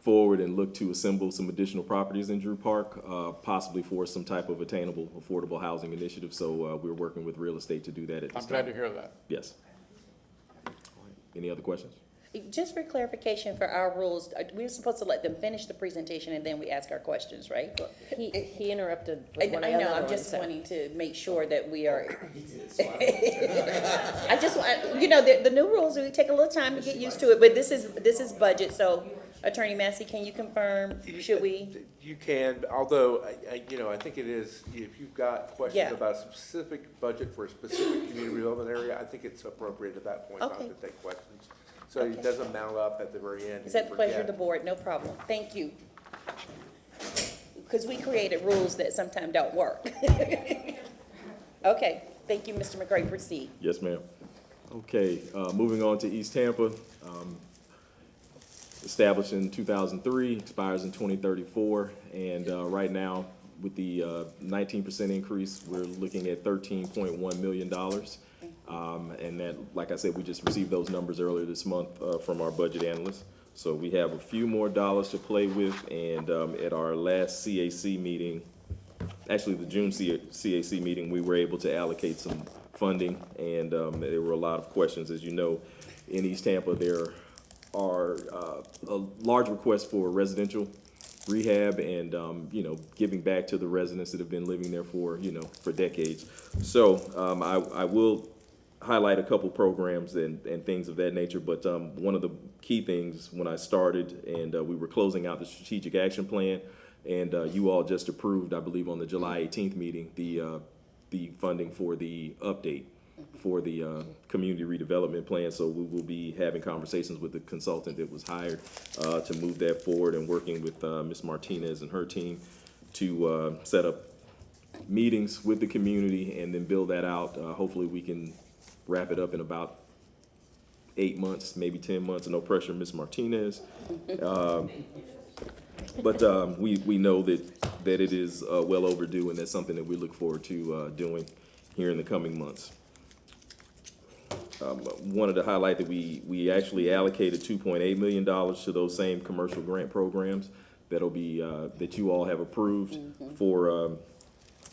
forward and look to assemble some additional properties in Drew Park, possibly for some type of attainable, affordable housing initiative. So we're working with real estate to do that at this time. I'm glad to hear that. Yes. Any other questions? Just for clarification for our rules, we're supposed to let them finish the presentation and then we ask our questions, right? He interrupted with one of I the know, other I'm ones, just so. wanting to make sure that we are. I just want, you know, the new rules, we take a little time to get used to it, but this is budget, so Attorney Massey, can you confirm, should we? You can, although, you know, I think it is, if you've got questions Yeah. about a specific budget for a specific community development area, I think it's appropriate at that point not Okay. to take questions. So it doesn't mount up at the very end. Is that the pleasure of Forget. the board? No problem. Thank you. Because we created rules that sometimes don't work. Okay, thank you, Mr. McCray, proceed. Yes, ma'am. Okay, moving on to East Tampa. Established in 2003, expires in 2034, and right now, with the 19% increase, we're looking at $13.1 million. And that, like I said, we just received those numbers earlier this month from our budget analyst. So we have a few more dollars to play with, and at our last CAC meeting, actually the June CAC meeting, we were able to allocate some funding, and there were a lot of questions. As you know, in East Tampa, there are a large request for residential rehab and, you know, giving back to the residents that have been living there for, you know, for decades. So I will highlight a couple programs and things of that nature, but one of the key things when I started and we were closing out the strategic action plan, and you all just approved, I believe on the July 18th meeting, the funding for the update for the community redevelopment plan. So we will be having conversations with the consultant that was hired to move that forward, and working with Ms. Martinez and her team to set up meetings with the community and then build that out. Hopefully we can wrap it up in about 8 months, maybe 10 months. No pressure, Ms. Martinez. But we know that it is well overdue, and that's something that we look forward to doing here in the coming months. Wanted to highlight that we actually allocated $2.8 million to those same commercial grant programs that'll be that you all have approved for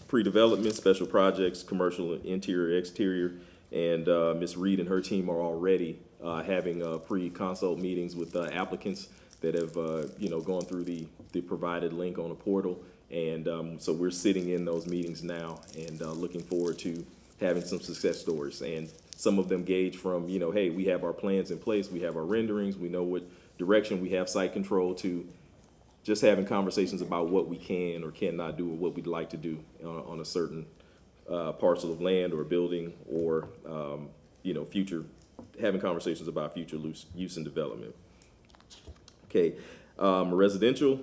pre-development, special projects, commercial interior, exterior, and Ms. Reed and her team are already having pre-consult meetings with applicants that have you know, gone through the provided link on a portal, and so we're sitting in those meetings now and looking forward to having some success stories. And some of them gauge from, you know, hey, we have our plans in place, we have our renderings, we know what direction we have site control, to just having conversations about what we can or cannot do, or what we'd like to do on a certain parcel of land or building, or you know, having conversations about future use and development. Okay, residential,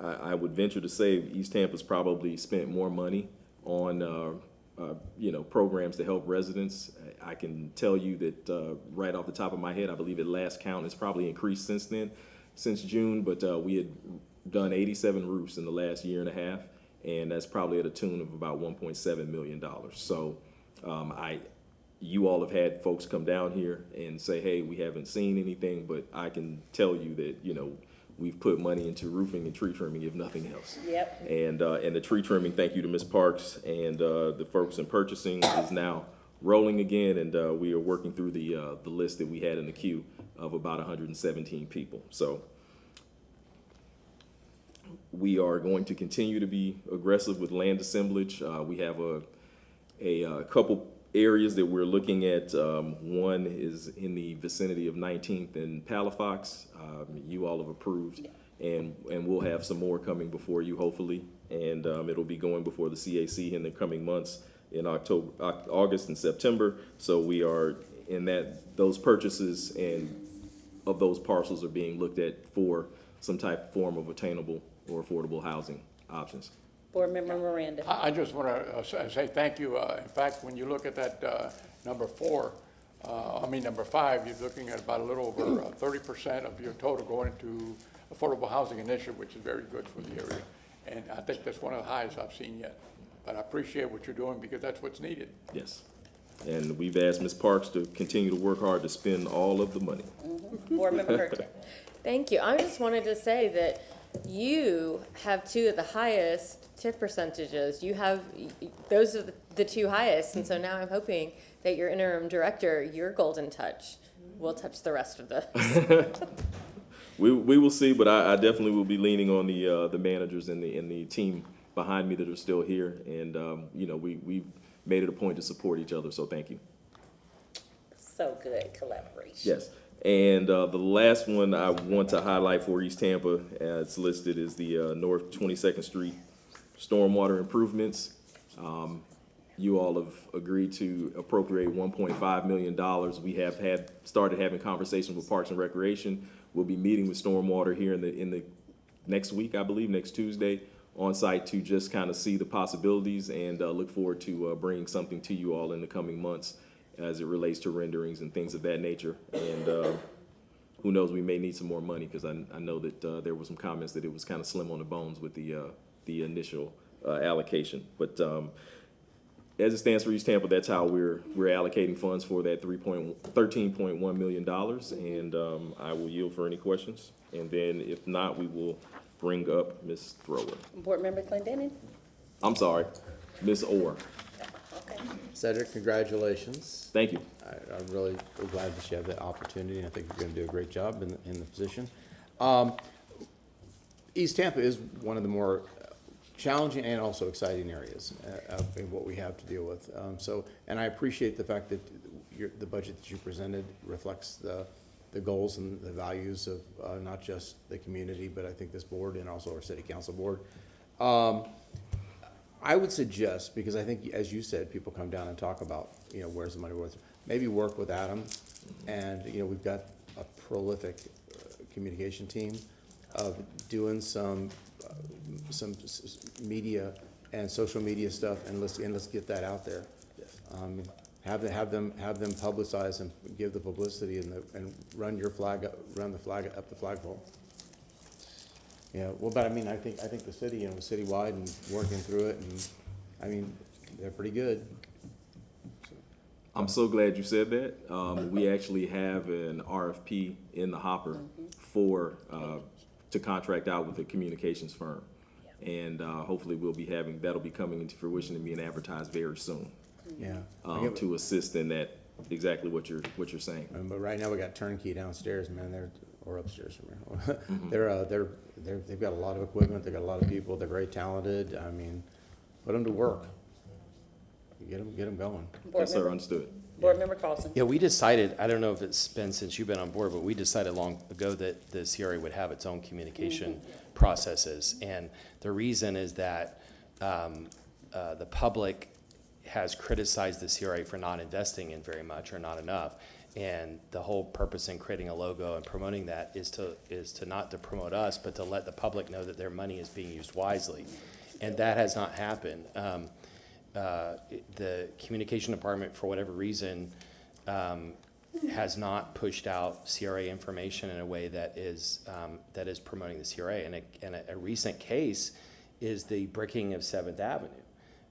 I would venture to say East Tampa's probably spent more money on you know, programs to help residents. I can tell you that right off the top of my head, I believe at last count it's probably increased since then, since June, but we had done 87 roofs in the last year and a half, and that's probably at a tune of about $1.7 million. So you all have had folks come down here and say, hey, we haven't seen anything, but I can tell you that, you know, we've put money into roofing and tree trimming, if nothing else. Yep. And the tree trimming, thank you to Ms. Parks and the folks in purchasing, is now rolling again, and we are working through the list that we had in the queue of about 117 people. So we are going to continue to be aggressive with land assemblage. We have a couple areas that we're looking at. One is in the vicinity of 19th and Palafox. You all have approved, and we'll have some more coming before you, hopefully, and it'll be going before the CAC in the coming months in August and September. So we are in those purchases and of those parcels are being looked at for some form of attainable or affordable housing options. Board Member Miranda. I just want to say thank you. In fact, when you look at that number 4, Number 5, you're looking at about a little over 30% of your total going into affordable housing initiative, which is very good for the area. And I think that's one of the highest I've seen yet. But I appreciate what you're doing because that's what's needed. Yes. And we've asked Ms. Parks to continue to work hard to spend all of the money. Board Member Hurtak. Thank you. I just wanted to say that you have two of the highest tip percentages. You have, those are the two highest, and so now I'm hoping that your interim director, your golden touch, will touch the rest of this. We will see, but I definitely will be leaning on the managers and the team behind me that are still here, and we made it a point to support each other. So thank you. So good collaboration. Yes, and the last one I want to highlight for East Tampa, as listed, is the North 22nd Street stormwater improvements. You all have agreed to appropriate $1.5 million. We have started having conversations with Parks and Recreation. We'll be meeting with Stormwater here in the next week, I believe, next Tuesday, on site to just kind of see the possibilities, and look forward to bringing something to you all in the coming months as it relates to renderings and things of that nature. And who knows, we may need some more money, because I know that there were some comments that it was kind of slim on the bones with the initial allocation. But as it stands for East Tampa, that's how we're allocating funds for that $13.1 million. And I will yield for any questions. And then if not, we will bring up Ms. Thrower. Board Member Clendenin. I'm sorry, Ms. Orr. Okay. Cedric, congratulations. Thank you. I'm really glad that you have that opportunity, and I think you're going to do a great job in the position. East Tampa is one of the more challenging and also exciting areas in what we have to deal with. And I appreciate the fact that the budget that you presented reflects the goals and the values of not just the community, but I think this board and also our city council board. I would suggest, because I think, as you said, people come down and talk about, where's the money worth, maybe work with Adam, and, we've got a prolific communication team of doing some media and social media stuff, and let's get that out there. Have them publicize and give the publicity and run the flag up the flagpole. Yeah, well, but I think the city, citywide and working through it, and they're pretty good. I'm so glad you said that. We actually have an RFP in the hopper to contract out with a communications firm. And hopefully that'll be coming into fruition and being advertised very soon. Yeah. To assist in that, exactly what you're saying. But right now we got turnkey downstairs, man, or upstairs from here. They've got a lot of equipment, they've got a lot of people, they're very talented. Put them to work. Get them going. Yes, sir, understood. Board Member Carlson. Yeah, we decided, I don't know if it's been since you've been on board, but we decided long ago that the CRA would have its own communication processes. And the reason is that the public has criticized the CRA for not investing in very much or not enough. And the whole purpose in creating a logo and promoting that is to not to promote us, but to let the public know that their money is being used wisely. And that has not happened. The communication department, for whatever reason, has not pushed out CRA information in a way that is promoting the CRA. And a recent case is the bricking of 7th Avenue.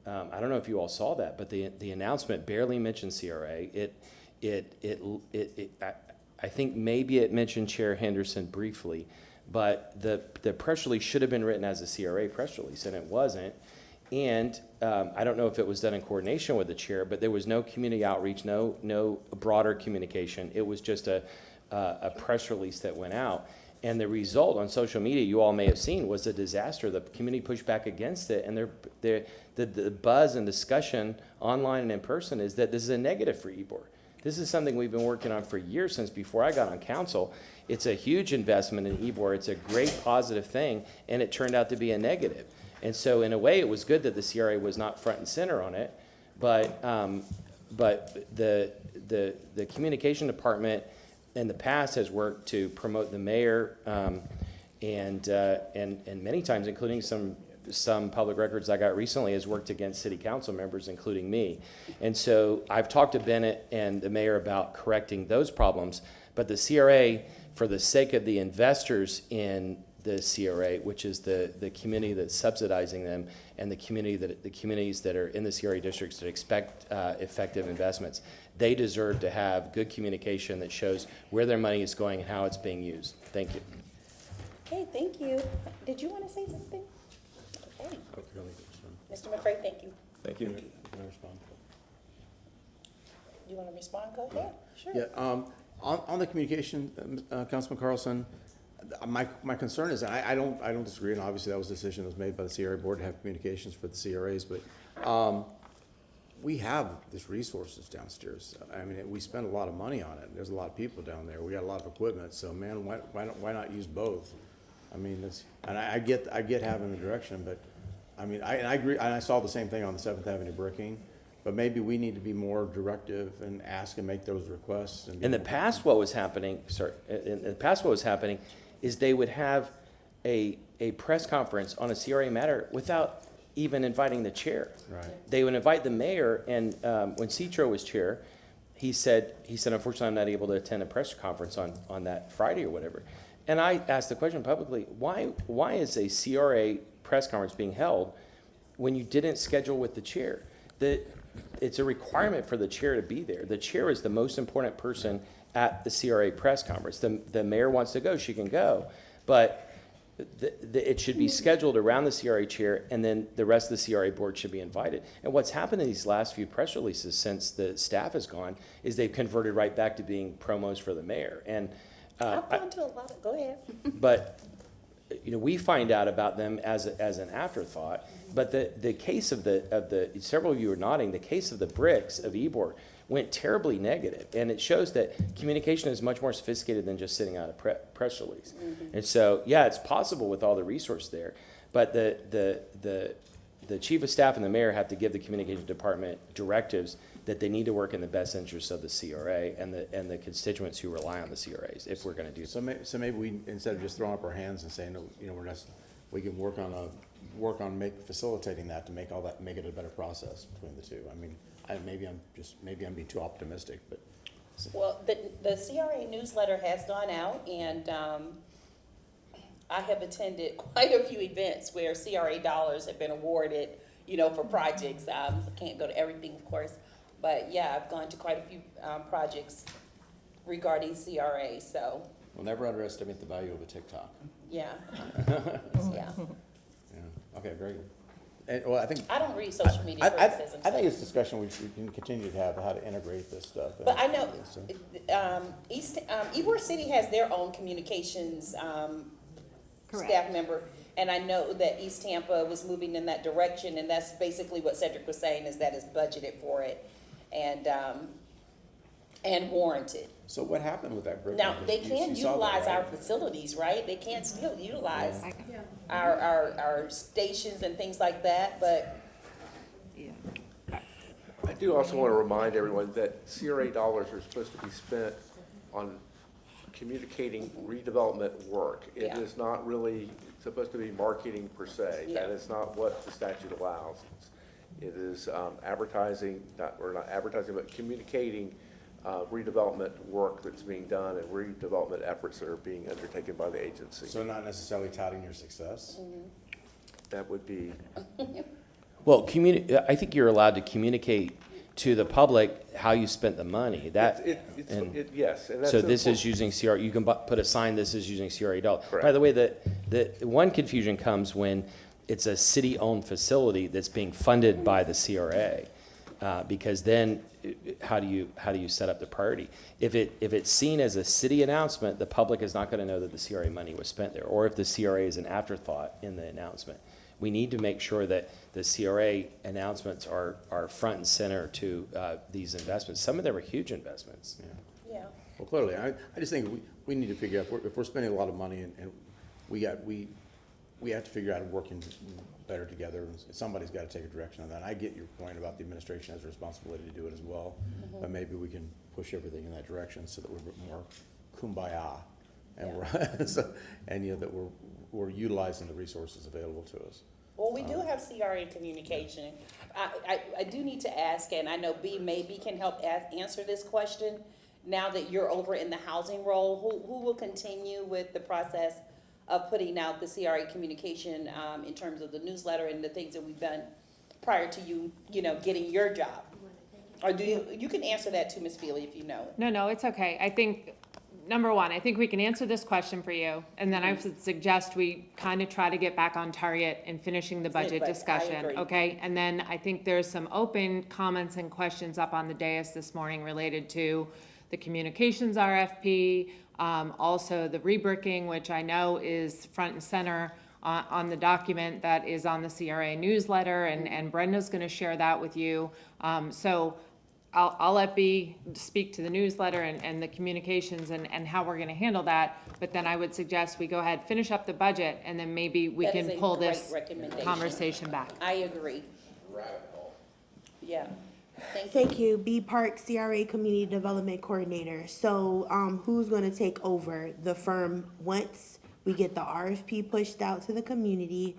I don't know if you all saw that, but the announcement barely mentioned CRA. I think maybe it mentioned Chair Henderson briefly, but the press release should have been written as a CRA press release, and it wasn't. And I don't know if it was done in coordination with the chair, but there was no community outreach, no broader communication. It was just a press release that went out. And the result on social media, you all may have seen, was a disaster. The community pushed back against it, and the buzz and discussion online and in person is that this is a negative for Ybor. This is something we've been working on for years, since before I got on council. It's a huge investment in Ybor. It's a great positive thing, and it turned out to be a negative. And so in a way, it was good that the CRA was not front and center on it, but the communication department in the past has worked to promote the mayor, and many times, including some some public records I got recently, has worked against city council members, including me. And so I've talked to Bennett and the mayor about correcting those problems, but the CRA, for the sake of the investors in the CRA, which is the community that's subsidizing them, and the communities that are in the CRA districts that expect effective investments, they deserve to have good communication that shows where their money is going and how it's being used. Thank you. Okay, thank you. Did you want to say something? Okay. Mr. McCray, thank you. Thank you. You want to respond? Go ahead. Sure. Yeah, on the communication, Councilman Carlson, my concern is, and I don't disagree, and obviously that was a decision that was made by the CRA board to have communications for the CRAs, but we have these resources downstairs. I mean, we spend a lot of money on it. There's a lot of people down there. We got a lot of equipment, so man, why not use both? I mean, and I get having the direction, but I mean, I agree, and I saw the same thing on the 7th Avenue bricking. But maybe we need to be more directive and ask and make those requests. And in the past, what was happening, is they would have a press conference on a CRA matter without even inviting the chair. Right. They would invite the mayor, and when Citro was chair, he said, unfortunately, I'm not able to attend a press conference on that Friday or whatever. And I asked the question publicly, why is a CRA press conference being held when you didn't schedule with the chair? It's a requirement for the chair to be there. The chair is the most important person at the CRA press conference. The mayor wants to go, she can go, but it should be scheduled around the CRA chair, and then the rest of the CRA board should be invited. And what's happened in these last few press releases since the staff has gone is they've converted right back to being promos for the mayor. And I've gone to a lot of, go ahead. but we find out about them as an afterthought. But the case of the several of you are nodding, the case of the bricks of Ybor went terribly negative, and it shows that communication is much more sophisticated than just sitting out a press release. And so, yeah, it's possible with all the resource there, but the chief of staff and the mayor have to give the communication department directives that they need to work in the best interests of the CRA and the constituents who rely on the CRAs if we're going to do so. So maybe we, instead of just throwing up our hands and saying, no, we're not, we can work on facilitating that to make it a better process between the two. I mean, maybe I'm being too optimistic, but. Well, the CRA newsletter has gone out, and I have attended quite a few events where CRA dollars have been awarded, for projects. I can't go to everything, of course, but yeah, I've gone to quite a few projects regarding CRA, so. We'll never underestimate the value of a TikTok. Yeah. Yeah. Okay, very good. And, well, I don't read social media criticism. I think it's discussion we can continue to have how to integrate this stuff. But I know Ybor City has their own communications staff member, and I know that East Tampa was moving in that direction, and that's basically what Cedric was saying, is that it's budgeted for it and warranted. So what happened with that brick? Now, they can utilize our facilities, right? They can still utilize our stations and things like that, but. I do also want to remind everyone that CRA dollars are supposed to be spent on communicating redevelopment work. It is not really supposed to be marketing per se. That is not what the statute allows. It is advertising, not advertising, but communicating redevelopment work that's being done and redevelopment efforts that are being undertaken by the agency. So not necessarily touting your success? That would be. Well, I think you're allowed to communicate to the public how you spent the money. Yes. And that's so this is using CRA. You can put a sign, this is using CRA dollars. Correct. By the way, the one confusion comes when it's a city-owned facility that's being funded by the CRA, because then how do you set up the priority? If it's seen as a city announcement, the public is not going to know that the CRA money was spent there, or if the CRA is an afterthought in the announcement. We need to make sure that the CRA announcements are front and center to these investments. Some of them are huge investments. Yeah. Well, clearly, I just think we need to figure out if we're spending a lot of money and we have to figure out working better together. Somebody's got to take a direction on that. I get your point about the administration has a responsibility to do it as well, but maybe we can push everything in that direction so that we're more kumbaya, and that we're utilizing the resources available to us. Well, we do have CRA communication. I do need to ask, and I know B maybe can help answer this question. Now that you're over in the housing role, who will continue with the process of putting out the CRA communication in terms of the newsletter and the things that we've done prior to you, getting your job? Or do you can answer that too, Ms. Feely, if you know it. No, it's okay. I think, number one, I think we can answer this question for you, and then I would suggest we kind of try to get back on target in finishing the budget But I discussion, agree. okay? And then I think there's some open comments and questions up on the dais this morning related to the communications RFP, also the rebricking, which I know is front and center on the document that is on the CRA newsletter, and Brenda's gonna share that with you. So I'll let B speak to the newsletter and the communications and how we're gonna handle that, but then I would suggest we go ahead, finish up the budget, and then maybe we That can is a pull great this recommendation. conversation back. I agree. Yeah. Thank you. B Park, CRA Community Development Coordinator. So, who's gonna take over the firm once we get the RFP pushed out to the community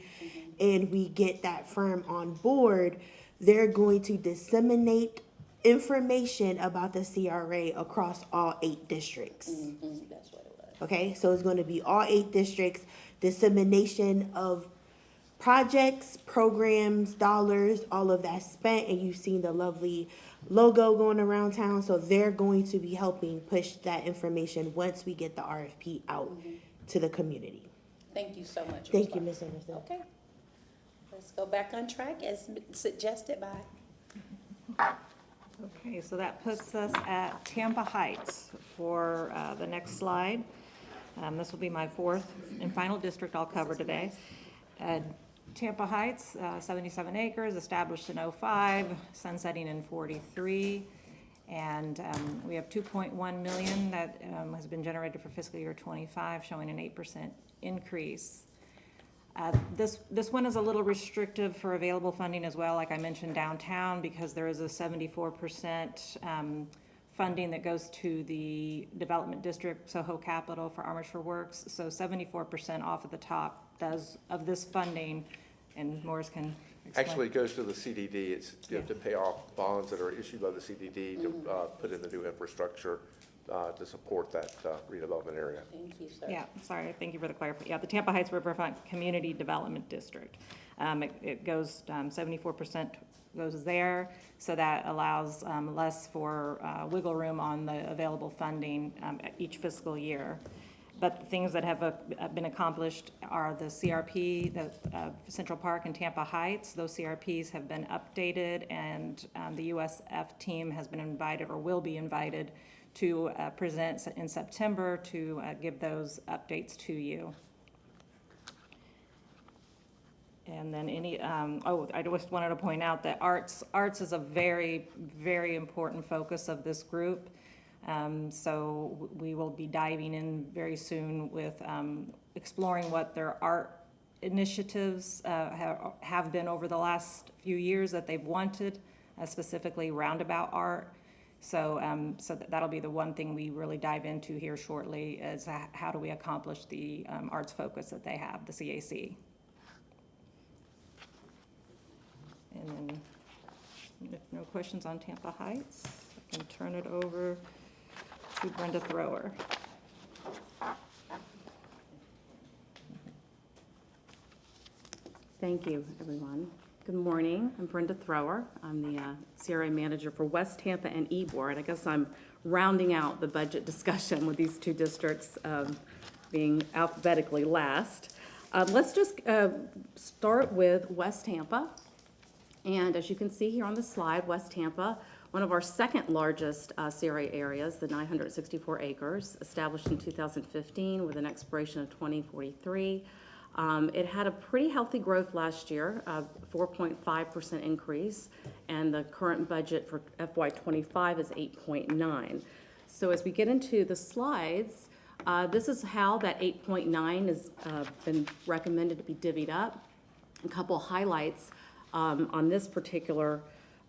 and we get that firm on board? They're going to disseminate information about the CRA across all 8 districts. That's what it was. Okay, so it's going to be all 8 districts, dissemination of projects, programs, dollars, all of that spent, and you've seen the lovely logo going around town, so they're going to be helping push that information once we get the RFP out to the community. Thank you so much. Thank you, Ms. Anderson. Okay. Let's go back on track as suggested by. Okay, so that puts us at Tampa Heights for the next slide. This will be my 4th and final district I'll cover today. Tampa Heights, 77 acres, established in '05, sunsetting in '43. And we have 2.1 million that has been generated for fiscal year '25, showing an 8% increase. This one is a little restrictive for available funding as well, like I mentioned downtown, because there is a 74% funding that goes to the development district, Soho Capital for Armors for Works. So 74% off at the top of this funding, and Morris can explain. Actually, it goes to the CDD. You have to pay off bonds that are issued by the CDD to put in the new infrastructure to support that redevelopment area. Thank you, sir. Yeah, sorry, thank you for the clarification. Yeah, the Tampa Heights Riverfront Community Development District. It goes, 74% goes there, so that allows less for wiggle room on the available funding each fiscal year. But the things that have been accomplished are the CRP, the Central Park and Tampa Heights. Those CRPs have been updated, and the USF team has been invited, or will be invited, to present in September to give those updates to you. And then I just wanted to point out that arts is a very, very important focus of this group. So we will be diving in very soon with exploring what their art initiatives have been over the last few years that they've wanted, specifically roundabout art. So that'll be the one thing we really dive into here shortly, is how do we accomplish the arts focus that they have, the CAC. And then, if no questions on Tampa Heights, I can turn it over to Brenda Thrower. Thank you, everyone. Good morning. I'm Brenda Thrower. I'm the CRA manager for West Tampa and Ybor. I guess I'm rounding out the budget discussion with these 2 districts being alphabetically last. Let's just start with West Tampa. And as you can see here on the slide, West Tampa, one of our 2nd largest CRA areas, the 964 acres, established in 2015 with an expiration of 2043. It had a pretty healthy growth last year, 4.5% increase, and the current budget for FY25 is 8.9. So as we get into the slides, this is how that 8.9 has been recommended to be divvied up. A couple highlights on this particular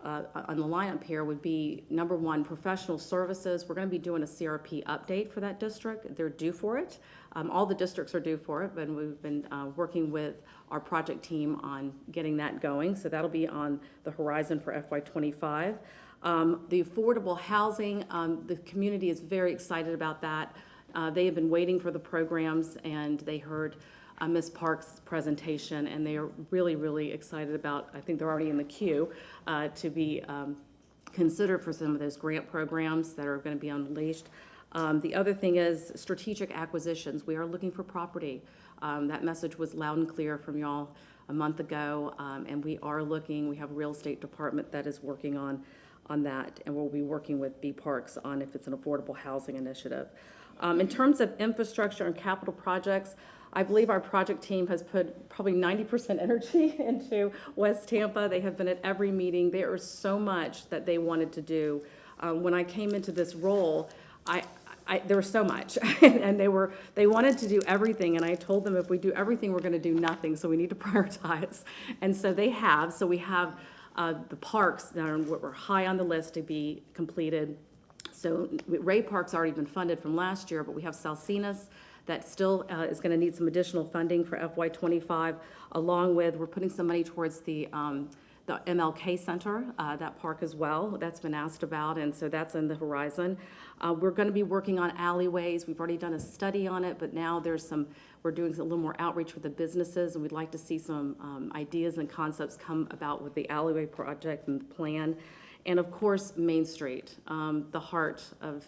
on the lineup here would be, number 1, professional services. We're going to be doing a CRP update for that district. They're due for it. All the districts are due for it, but we've been working with our project team on getting that going. So that'll be on the horizon for FY25. The affordable housing, the community is very excited about that. They have been waiting for the programs, and they heard Ms. Park's presentation, and they are really, really excited about, I think they're already in the queue, to be considered for some of those grant programs that are going to be unleashed. The other thing is strategic acquisitions. We are looking for property. That message was loud and clear from y'all a month ago, and we are looking. We have a real estate department that is working on that, and we'll be working with B Parks on if it's an affordable housing initiative. In terms of infrastructure and capital projects, I believe our project team has put probably 90% energy into West Tampa. They have been at every meeting. There is so much that they wanted to do. When I came into this role, there was so much, and they wanted to do everything, and I told them if we do everything, we're going to do nothing, so we need to prioritize. And so they have. So we have the parks that were high on the list to be completed. So Ray Park's already been funded from last year, but we have Salsinas that still is going to need some additional funding for FY25, along with, we're putting some money towards the MLK Center, that park as well. That's been asked about, and so that's in the horizon. We're going to be working on alleyways. We've already done a study on it, but now we're doing a little more outreach with the businesses, and we'd like to see some ideas and concepts come about with the alleyway project and the plan. And of course, Main Street, the heart of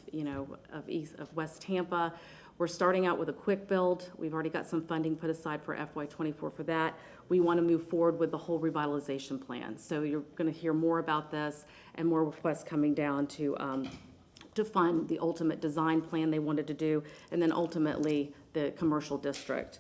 West Tampa. We're starting out with a quick build. We've already got some funding put aside for FY24 for that. We want to move forward with the whole revitalization plan. So you're going to hear more about this and more requests coming down to fund the ultimate design plan they wanted to do, and then ultimately the commercial district.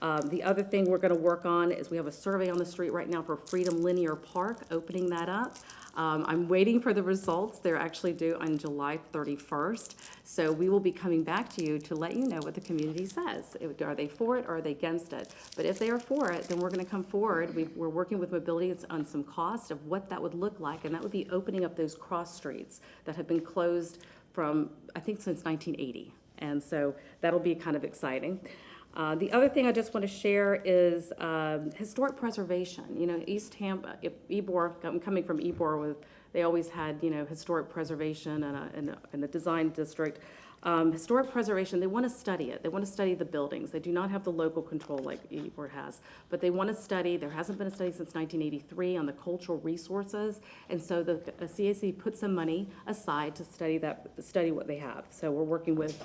The other thing we're going to work on is we have a survey on the street right now for Freedom Linear Park, opening that up. I'm waiting for the results. They're actually due on July 31st. So we will be coming back to you to let you know what the community says. Are they for it or are they against it? But if they are for it, then we're going to come forward. We're working with mobility on some cost of what that would look like, and that would be opening up those cross streets that have been closed from, I think, since 1980. And so that'll be kind of exciting. The other thing I just want to share is historic preservation. You know, East Tampa, Ybor, I'm coming from Ybor, they always had, historic preservation and a design district. Historic preservation, they want to study it. They want to study the buildings. They do not have the local control like Ybor has, but they want to study. There hasn't been a study since 1983 on the cultural resources, and so the CAC put some money aside to study what they have. So we're working with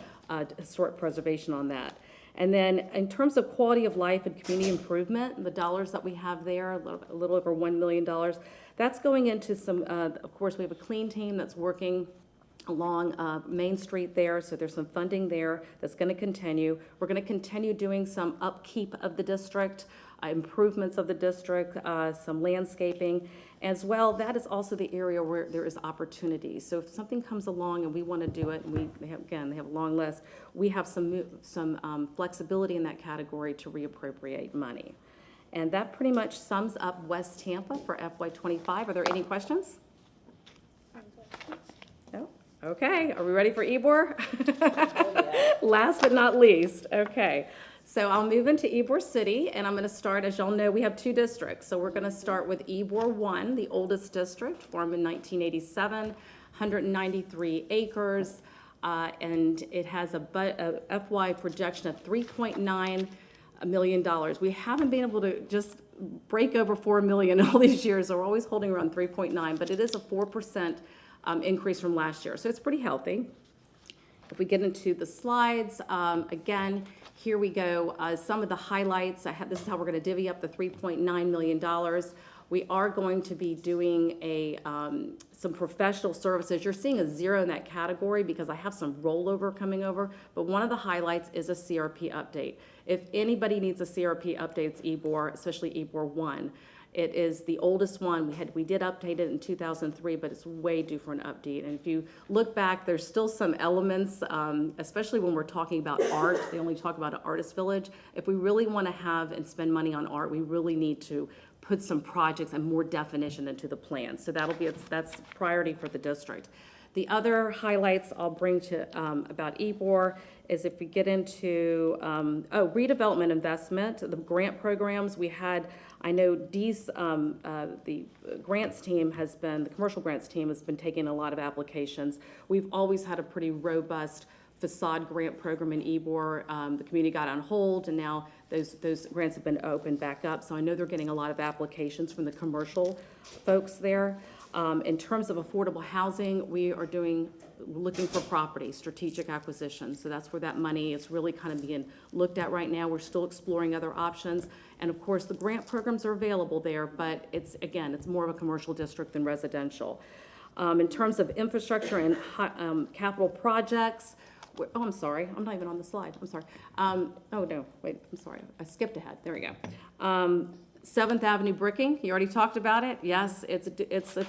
historic preservation on that. And then in terms of quality of life and community improvement, the dollars that we have there, a little over $1 million, that's going into some, of course, we have a clean team that's working along Main Street there, so there's some funding there that's going to continue. We're going to continue doing some upkeep of the district, improvements of the district, some landscaping as well. That is also the area where there is opportunity. So if something comes along and we want to do it, and they have a long list, we have some flexibility in that category to reappropriate money. And that pretty much sums up West Tampa for FY25. Are there any questions? No? Okay, are we ready for Ybor? Last but not least, okay. So I'll move into Ybor City, and I'm going to start, as y'all know, we have two districts. So we're going to start with Ybor 1, the oldest district, formed in 1987, 193 acres, and it has a FY projection of $3.9 million. We haven't been able to just break over $4 million all these years, so we're always holding around 3.9, but it is a 4% increase from last year, so it's pretty healthy. If we get into the slides, again, here we go. Some of the highlights. This is how we're going to divvy up the $3.9 million. We are going to be doing some professional services. You're seeing a zero in that category because I have some rollover coming over, but one of the highlights is a CRP update. If anybody needs a CRP update, it's Ybor, especially Ybor 1. It is the oldest one. We did update it in 2003, but it's way due for an update. And if you look back, there's still some elements, especially when we're talking about art. They only talk about an artist village. If we really want to have and spend money on art, we really need to put some projects and more definition into the plan. So that's priority for the district. The other highlights I'll bring to about Ybor is if we get into, redevelopment investment, the grant programs, I know the grants team the commercial grants team has been taking a lot of applications. We've always had a pretty robust facade grant program in Ybor. The community got on hold, and now those grants have been opened back up. So I know they're getting a lot of applications from the commercial folks there. In terms of affordable housing, we are looking for property, strategic acquisition. So that's where that money is really kind of being looked at right now. We're still exploring other options. And of course, the grant programs are available there, but it's more of a commercial district than residential. In terms of infrastructure and capital projects, oh, I'm sorry, I'm not even on the slide, I'm sorry. Oh, no, wait, I'm sorry, I skipped ahead, there we go. 7th Avenue bricking, you already talked about it. Yes, it's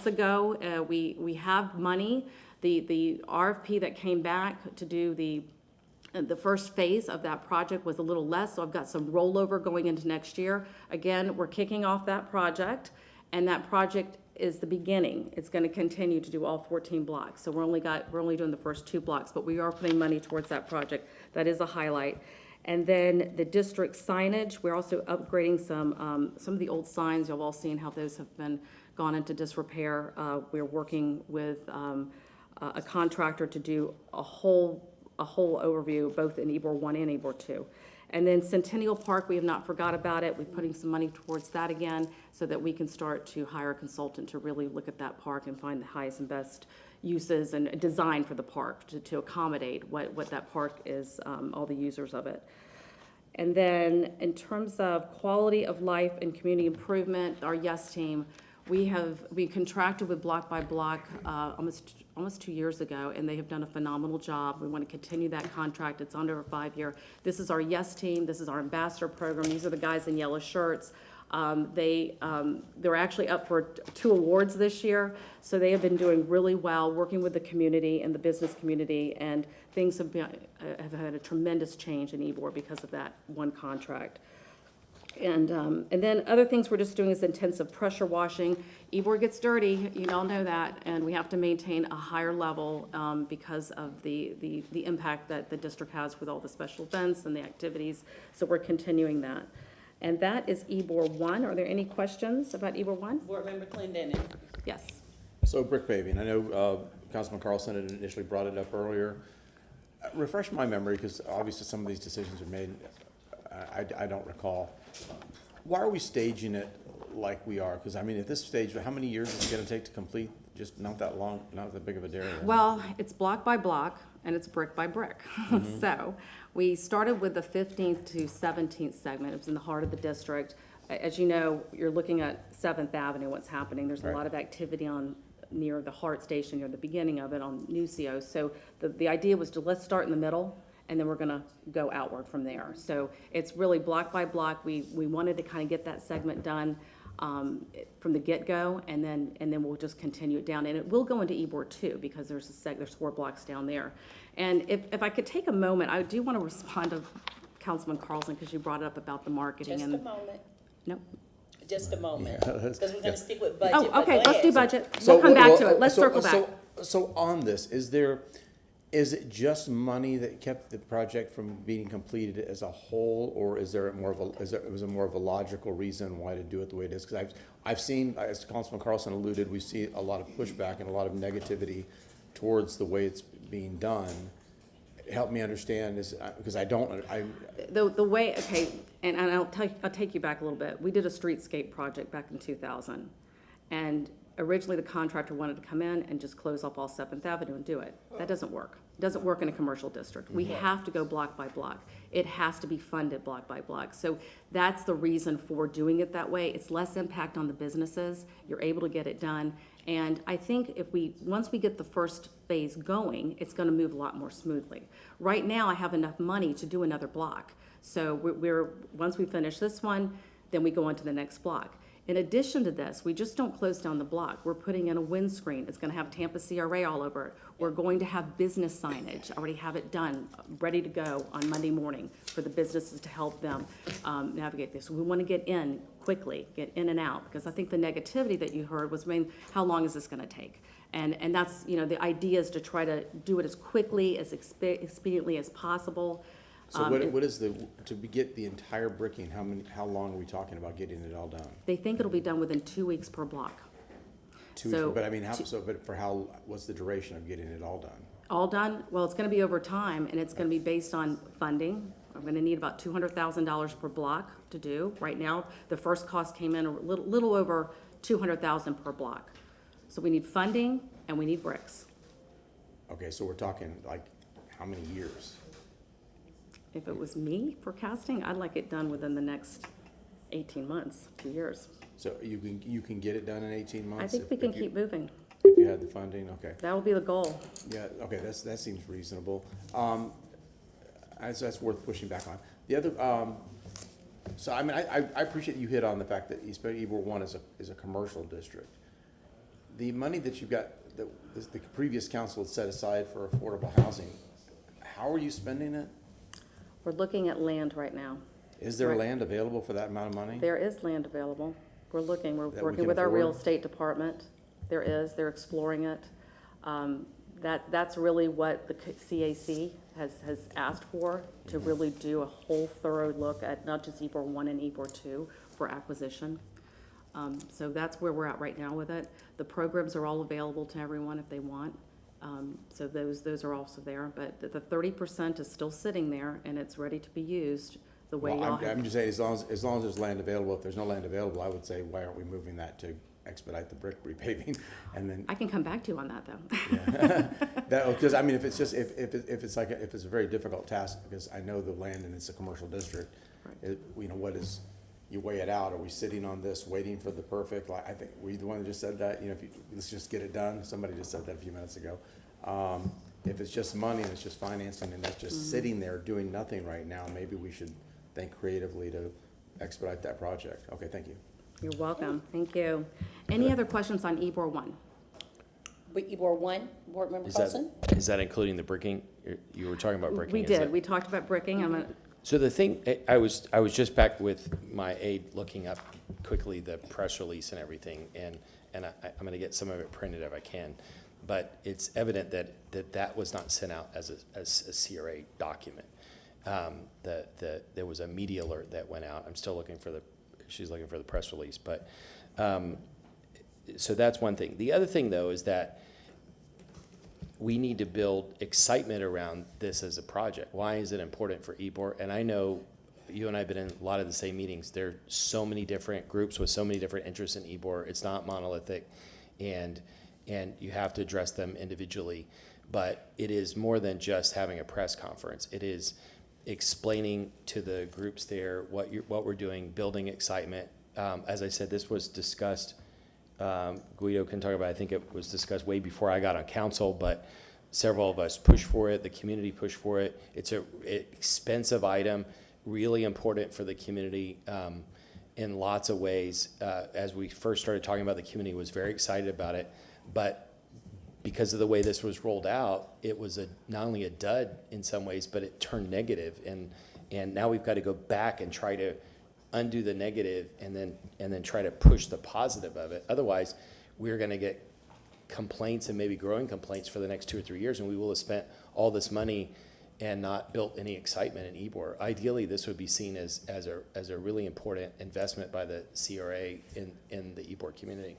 a go. We have money. The RFP that came back to do the first phase of that project was a little less, so I've got some rollover going into next year. Again, we're kicking off that project, and that project is the beginning. It's going to continue to do all 14 blocks. So we're only doing the first 2 blocks, but we are putting money towards that project. That is a highlight. And then the district signage, we're also upgrading some of the old signs. You've all seen how those have gone into disrepair. We're working with a contractor to do a whole overview, both in Ybor 1 and Ybor 2. And then Centennial Park, we have not forgot about it. We're putting some money towards that again so that we can start to hire a consultant to really look at that park and find the highest and best uses and design for the park to accommodate what that park is, all the users of it. And then in terms of quality of life and community improvement, our YES team, we contracted with Block by Block almost 2 years ago, and they have done a phenomenal job. We want to continue that contract. It's under a 5-year. This is our YES team. This is our ambassador program. These are the guys in yellow shirts. They're actually up for 2 awards this year, so they have been doing really well, working with the community and the business community, and things have had a tremendous change in Ybor because of that one contract. And then other things we're just doing is intensive pressure washing. Ybor gets dirty, you all know that, and we have to maintain a higher level because of the impact that the district has with all the special events and the activities, so we're continuing that. And that is Ybor 1. Are there any questions about Ybor 1? Board Member Clendenin. Yes. So brick paving, I know Councilman Carlson had initially brought it up earlier. Refresh my memory, because obviously some of these decisions are made, I don't recall. Why are we staging it like we are? Because I mean, at this stage, how many years is it going to take to complete? Just not that long, not that big of a area. Well, it's block by block, and it's brick by brick. Mm-hmm. So we started with the 15th to 17th segment. It was in the heart of the district. As you know, you're looking at 7th Avenue, what's happening. There's a lot of activity near the HART station, near the beginning of it on Nucio. So the idea was let's start in the middle, and then we're gonna go outward from there. So it's really block by block. We wanted to kind of get that segment done from the get-go, and then we'll just continue it down. And it will go into Ybor too, because there's 4 blocks down there. And if I could take a moment, I do want to respond to Councilman Carlson, because you brought it up about the marketing. Just a moment. No. Just a moment, because we're gonna stick with budget. Oh, okay, let's do budget. So We'll come back to it. Let's circle back. So on this, is it just money that kept the project from being completed as a whole, or is there was it more of a logical reason why to do it the way it is? Because I've seen, as Councilman Carlson alluded, we see a lot of pushback and a lot of negativity towards the way it's being done. Help me understand, because The way, okay, and I'll take you back a little bit. We did a streetscape project back in 2000, and originally the contractor wanted to come in and just close up all 7th Avenue and do it. That doesn't work. It doesn't work in a commercial district. We have to go block by block. It has to be funded block by block. So that's the reason for doing it that way. It's less impact on the businesses. You're able to get it done. And I think once we get the first phase going, it's gonna move a lot more smoothly. Right now, I have enough money to do another block. So once we finish this one, then we go on to the next block. In addition to this, we just don't close down the block. We're putting in a windscreen. It's going to have Tampa CRA all over it. We're going to have business signage. I already have it done, ready to go on Monday morning for the businesses to help them navigate this. We want to get in quickly, get in and out, because I think the negativity that you heard was, how long is this going to take? And that's, you know, the idea is to try to do it as quickly, as expediently as possible. So what is to get the entire bricking, how long are we talking about getting it all done? They think it'll be done within 2 weeks per block. 2 weeks, but I mean, what's the duration of getting it all done? All done? Well, it's gonna be over time, and it's gonna be based on funding. I'm gonna need about $200,000 per block to do. Right now, the first cost came in a little over $200,000 per block. So we need funding and we need bricks. Okay, so we're talking like, how many years? If it was me forecasting, I'd like it done within the next 18 months, 2 years. So you can get it done in 18 months? I think we can keep moving. If you had the funding, okay. That'll be the goal. Yeah, okay, that seems reasonable. That's worth pushing back on. The other, so I mean, I appreciate you hit on the fact that East Ybor 1 is a commercial district. The money that you've got, that the previous council had set aside for affordable housing, how are you spending it? We're looking at land right now. Is there land available for that amount of money? There is land available. We're looking, we're That we working can with our real afford? estate department. They're exploring it. That's really what the CAC has asked for, to really do a whole thorough look at not just Ybor 1 and Ybor 2 for acquisition. So that's where we're at right now with it. The programs are all available to everyone if they want. So those are also there, but the 30% is still sitting there and it's ready to be used the way Well, y'all have. I'm just saying, as long as there's land available, if there's no land available, I would say, why aren't we moving that to expedite the brick repaving? And then, I can come back to you on that though. because I mean, if it's just, if it's a very difficult task, because I know the land and it's a commercial district, you know, you weigh it out, are we sitting on this, waiting for the perfect, like, I think, were you the one that just said that? You know, let's just get it done, somebody just said that a few minutes ago. If it's just money and it's just financing and it's just sitting there doing nothing right now, maybe we should think creatively to expedite that project. Okay, thank you. You're welcome, thank you. Any other questions on Ybor 1? With Ybor 1, Board Member Carlson? Is that including the bricking? You were talking about bricking. We is did, that- we talked about bricking. So the thing, I was just back with my aide looking up quickly the press release and everything, and I'm gonna get some of it printed if I can. But it's evident that was not sent out as a CRA document. There was a media alert that went out. I'm still looking for she's looking for the press release, but, so that's one thing. The other thing though is that we need to build excitement around this as a project. Why is it important for Ybor? And I know you and I have been in a lot of the same meetings. There are so many different groups with so many different interests in Ybor. It's not monolithic, and you have to address them individually. But it is more than just having a press conference. It is explaining to the groups there what we're doing, building excitement. As I said, this was discussed. Guido can talk about it. I think it was discussed way before I got on council, but several of us pushed for it. The community pushed for it. It's an expensive item, really important for the community in lots of ways. As we first started talking about, the community was very excited about it, but because of the way this was rolled out, it was not only a dud in some ways, but it turned negative, and now we've got to go back and try to undo the negative and then try to push the positive of it. Otherwise, we're going to get complaints and maybe growing complaints for the next 2 or 3 years, and we will have spent all this money and not built any excitement in Ybor. Ideally, this would be seen as a really important investment by the CRA in the Ybor community.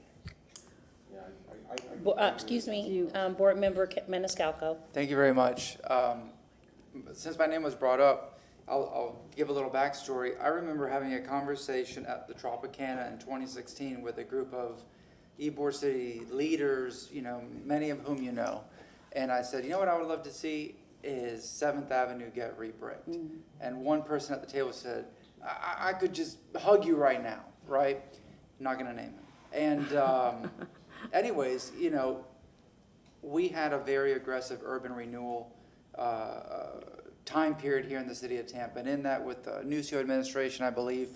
Excuse me, Board Member Maniscalco. Thank you very much. Since my name was brought up, I'll give a little backstory. I remember having a conversation at the Tropicana in 2016 with a group of Ybor City leaders, you know, many of whom you know. And I said, you know what I would love to see is 7th Avenue get rebricked. Mm-hmm. And one person at the table said, I could just hug you right now, right? I'm not gonna name him. And anyways, you know, we had a very aggressive urban renewal time period here in the city of Tampa. And in that, with the Nucio administration, I believe,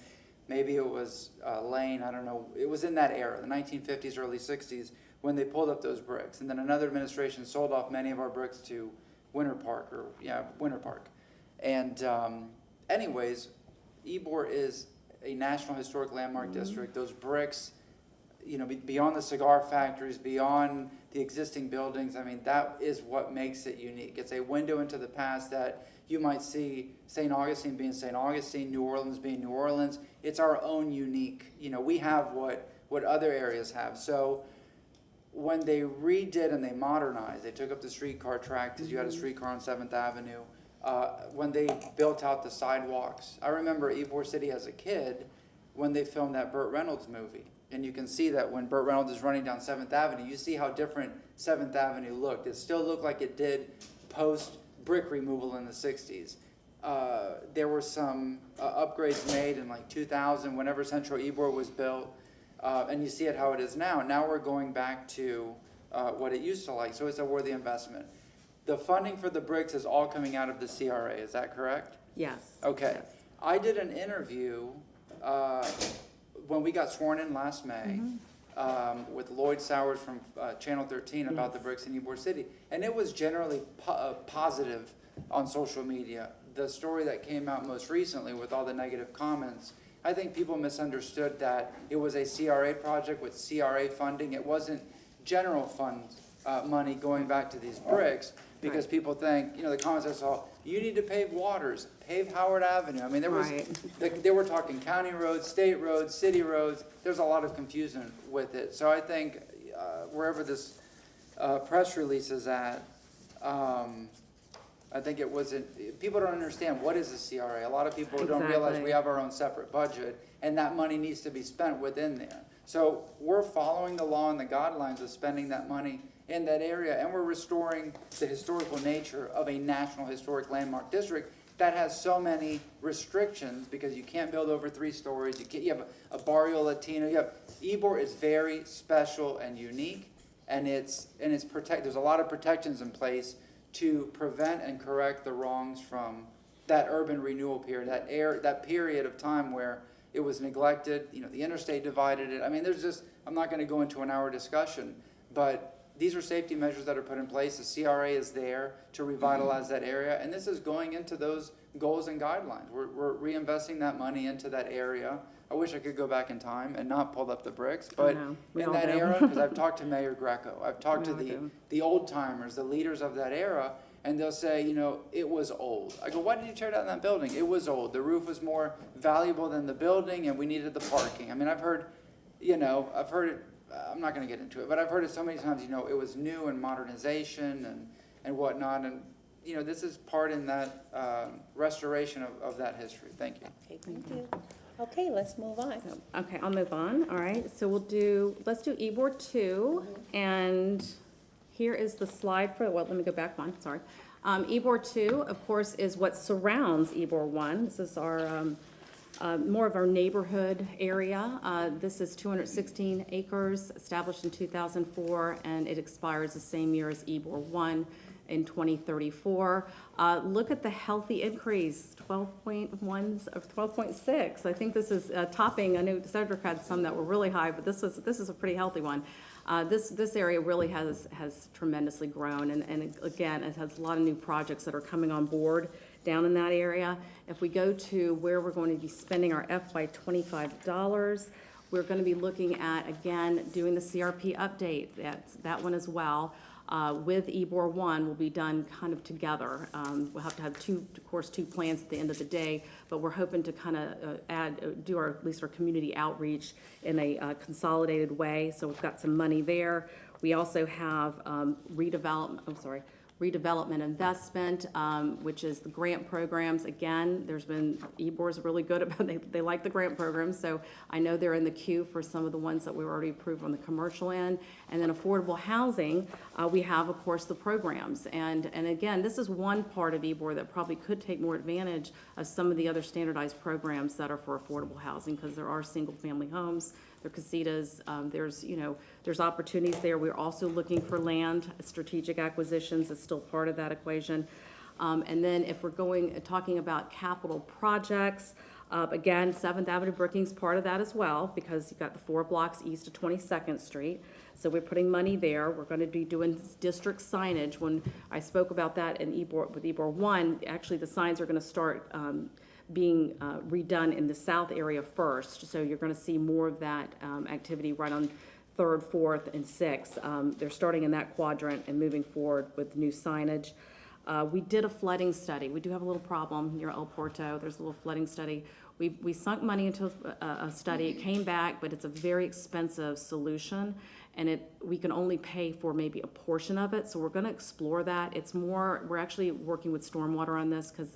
maybe it was Lane, I don't know, it was in that era, the 1950s, early 60s, when they pulled up those bricks. And then another administration sold off many of our bricks to Winter Park. And anyways, Ybor is a National Historic Landmark District. Those bricks, you know, beyond the cigar factories, beyond the existing buildings, I mean, that is what makes it unique. It's a window into the past that you might see St. Augustine being St. Augustine, New Orleans being New Orleans. It's our own unique, you know, we have what other areas have. So when they redid and they modernized, they took up the streetcar track, because you had a streetcar on 7th Avenue. When they built out the sidewalks, I remember Ybor City as a kid when they filmed that Burt Reynolds movie. And you can see that when Burt Reynolds is running down 7th Avenue, you see how different 7th Avenue looked. It still looked like it did post brick removal in the 60s. There were some upgrades made in like 2000, whenever Central Ybor was built. And you see it how it is now. Now we're going back to what it used to like, so it's a worthy investment. The funding for the bricks is all coming out of the CRA, is that correct? Yes. Okay. Yes. I did an interview when we got sworn in last May with Lloyd Sowers from Channel 13 about the bricks in Ybor City. And it was generally positive on social media. The story that came out most recently with all the negative comments, I think people misunderstood that it was a CRA project with CRA funding. It wasn't general fund money going back to these bricks, because people think, you know, the comments I saw, you need to pave Waters, pave Howard Avenue. I mean, there was, they were talking county roads, state roads, city roads. There's a lot of confusion with it. So I think wherever this press release is at, I think it wasn't, people don't understand what is a CRA. A lot of people don't realize we have our own separate budget, and that money needs to be spent within there. So we're following the law and the guidelines of spending that money in that area, and we're restoring the historical nature of a National Historic Landmark District that has so many restrictions, because you can't build over 3 stories, you have a barrio Latino, Ybor is very special and unique, and it's there's a lot of protections in place to prevent and correct the wrongs from that urban renewal period, that period of time where it was neglected, you know, the interstate divided it. I mean, there's just, I'm not gonna go into an hour discussion, but these are safety measures that are put in place. The CRA is there to revitalize that area, and this is going into those goals and guidelines. We're reinvesting that money into that area. I wish I could go back in time and not pull up the bricks, but in that era, because I've talked to Mayor Greco, I've talked to the old timers, the leaders of that era, and they'll say, you know, it was old. I go, why did you tear down that building? It was old. The roof was more valuable than the building, and we needed the parking. I mean, I've heard it, I'm not going to get into it, but I've heard it so many times, you know, it was new and modernization and whatnot, and, you know, this is part in that restoration of that history. Thank you. Okay, thank you. Okay, let's move on. Okay, I'll move on. All right, so let's do Ybor 2, and here is the slide for, well, let me go back one, sorry. Ybor 2, of course, is what surrounds Ybor 1. This is our more of our neighborhood area. This is 216 acres, established in 2004, and it expires the same year as Ybor 1 in 2034. Look at the healthy increase, 12.6. I think this is topping. I know Cedric had some that were really high, but this is a pretty healthy one. This area really has tremendously grown, and again, it has a lot of new projects that are coming on board down in that area. If we go to where we're going to be spending our FY25 dollars, we're going to be looking at, again, doing the CRP update. That one as well. With Ybor 1 will be done kind of together. We'll have to have two plans at the end of the day, but we're hoping to kind of do at least our community outreach in a consolidated way. So we've got some money there. We also have redevelopment investment, which is the grant programs. Again, Ybor's really good about, they like the grant programs, so I know they're in the queue for some of the ones that we already approved on the commercial end. And then affordable housing, we have, of course, the programs. And again, this is one part of Ybor that probably could take more advantage of some of the other standardized programs that are for affordable housing, because there are single-family homes, there are casitas, there's opportunities there. We're also looking for land, strategic acquisitions is still part of that equation. And then if we're talking about capital projects, again, 7th Avenue Brookings part of that as well, because you've got the 4 blocks east of 22nd Street. So we're putting money there. We're going to be doing district signage. When I spoke about that with Ybor 1, actually the signs are going to start being redone in the south area first. So you're going to see more of that activity right on 3rd, 4th, and 6th. They're starting in that quadrant and moving forward with new signage. We did a flooding study. We do have a little problem near El Porto. There's a little flooding study. We sunk money into a study. It came back, but it's a very expensive solution, and we can only pay for maybe a portion of it. So we're going to explore that. We're actually working with stormwater on this, because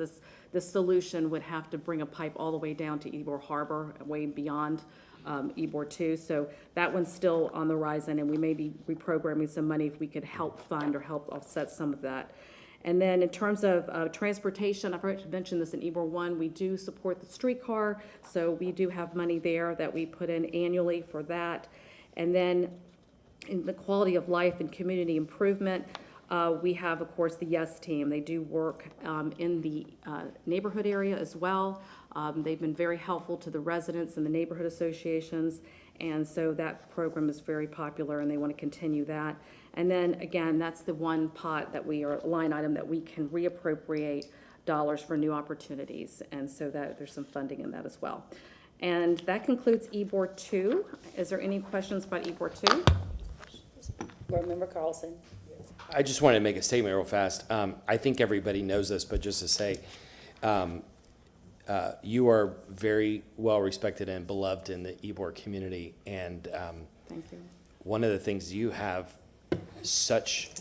this solution would have to bring a pipe all the way down to Ybor Harbor, way beyond Ybor 2. So that one's still on the horizon, and we may be reprogramming some money if we could help fund or help offset some of that. And then in terms of transportation, I've already mentioned this in Ybor 1, we do support the streetcar, so we do have money there that we put in annually for that. And then in the quality of life and community improvement, we have, of course, the YES team. They do work in the neighborhood area as well. They've been very helpful to the residents and the neighborhood associations, and so that program is very popular, and they want to continue that. And then, again, that's the one line item that we can reappropriate dollars for new opportunities, and so that there's some funding in that as well. And that concludes Ybor 2. Is there any questions about Ybor 2? Board Member Carlson. I just wanted to make a statement real fast. I think everybody knows this, but just to say, you are very well respected and beloved in the Ybor community, and Thank you. one of the things you have such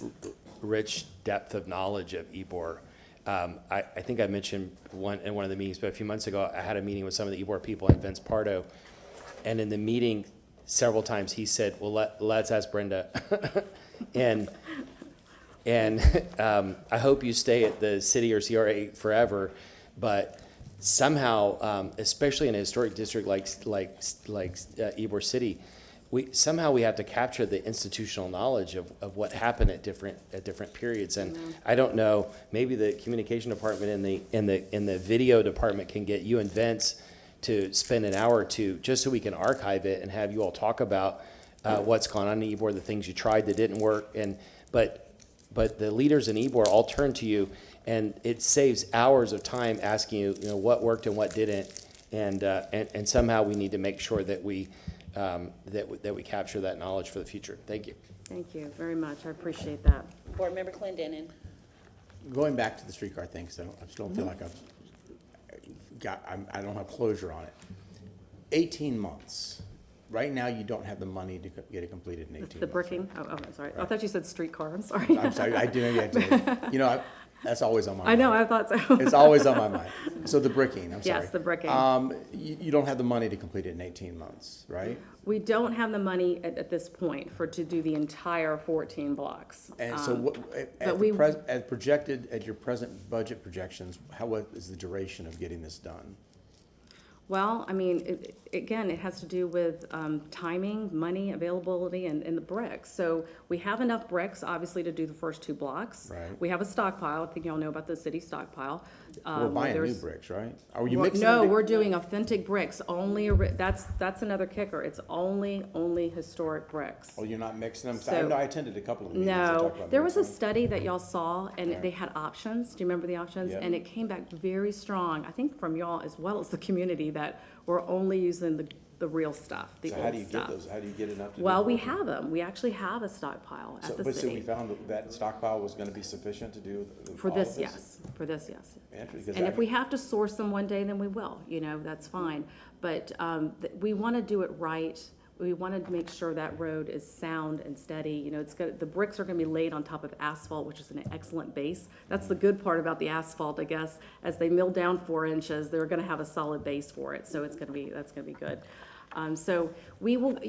rich depth of knowledge of Ybor. I think I mentioned in one of the meetings, but a few months ago, I had a meeting with some of the Ybor people and Vince Pardo, and in the meeting, several times he said, well, let's ask Brenda. and I hope you stay at the city or CRA forever, but somehow, especially in a historic district like Ybor City, we have to capture the institutional knowledge of what happened at different periods. And I don't know, maybe the communication department and the video department can get you and Vince to spend an hour or two just so we can archive it and have you all talk about what's gone on in Ybor, the things you tried that didn't work, but the leaders in Ybor all turn to you, and it saves hours of time asking you, what worked and what didn't, and somehow we need to make sure that we capture that knowledge for the future. Thank you. Thank you very much. I appreciate that. Board Member Clendenin. Going back to the streetcar thing, so I still feel like I don't have closure on it. 18 months. Right now, you don't have the money to get it completed in 18 months. The bricking? Oh, I'm sorry. Right. I thought you said streetcar. I'm sorry. I'm sorry. I did. That's always on my mind. I know. I thought so. It's always on my mind. So the bricking, I'm sorry. Yes, the bricking. You don't have the money to complete it in 18 months, right? We don't have the money at this point to do the entire 14 blocks. And so at your present budget projections, what is the duration of getting this done? Well, I mean, again, it has to do with timing, money, availability, and the bricks. So we have enough bricks, obviously, to do the first 2 blocks. Right. We have a stockpile. I think y'all know about the city stockpile. We're buying new bricks, right? Are you mixing? No, we're doing authentic bricks. That's another kicker. It's only historic bricks. Oh, you're not mixing them? So, I attended a couple of meetings. No, there was a study that y'all saw, and they had options. Do you remember the options? Yep. And it came back very strong, I think from y'all as well as the community, that we're only using the real stuff, the old stuff. So how do you get those? How do you get enough to Well, we have them. We actually have a stockpile at the But so we city. found that stockpile was gonna be sufficient to do For all this, of this? yes. For this, yes. Interesting, 'cause And if we have to source them one day, then we will, that's fine. But we want to do it right. We want to make sure that road is sound and steady. The bricks are going to be laid on top of asphalt, which is an excellent base. That's the good part about the asphalt, I guess. As they mill down 4 inches, they're going to have a solid base for it. So that's going to be good. So we will,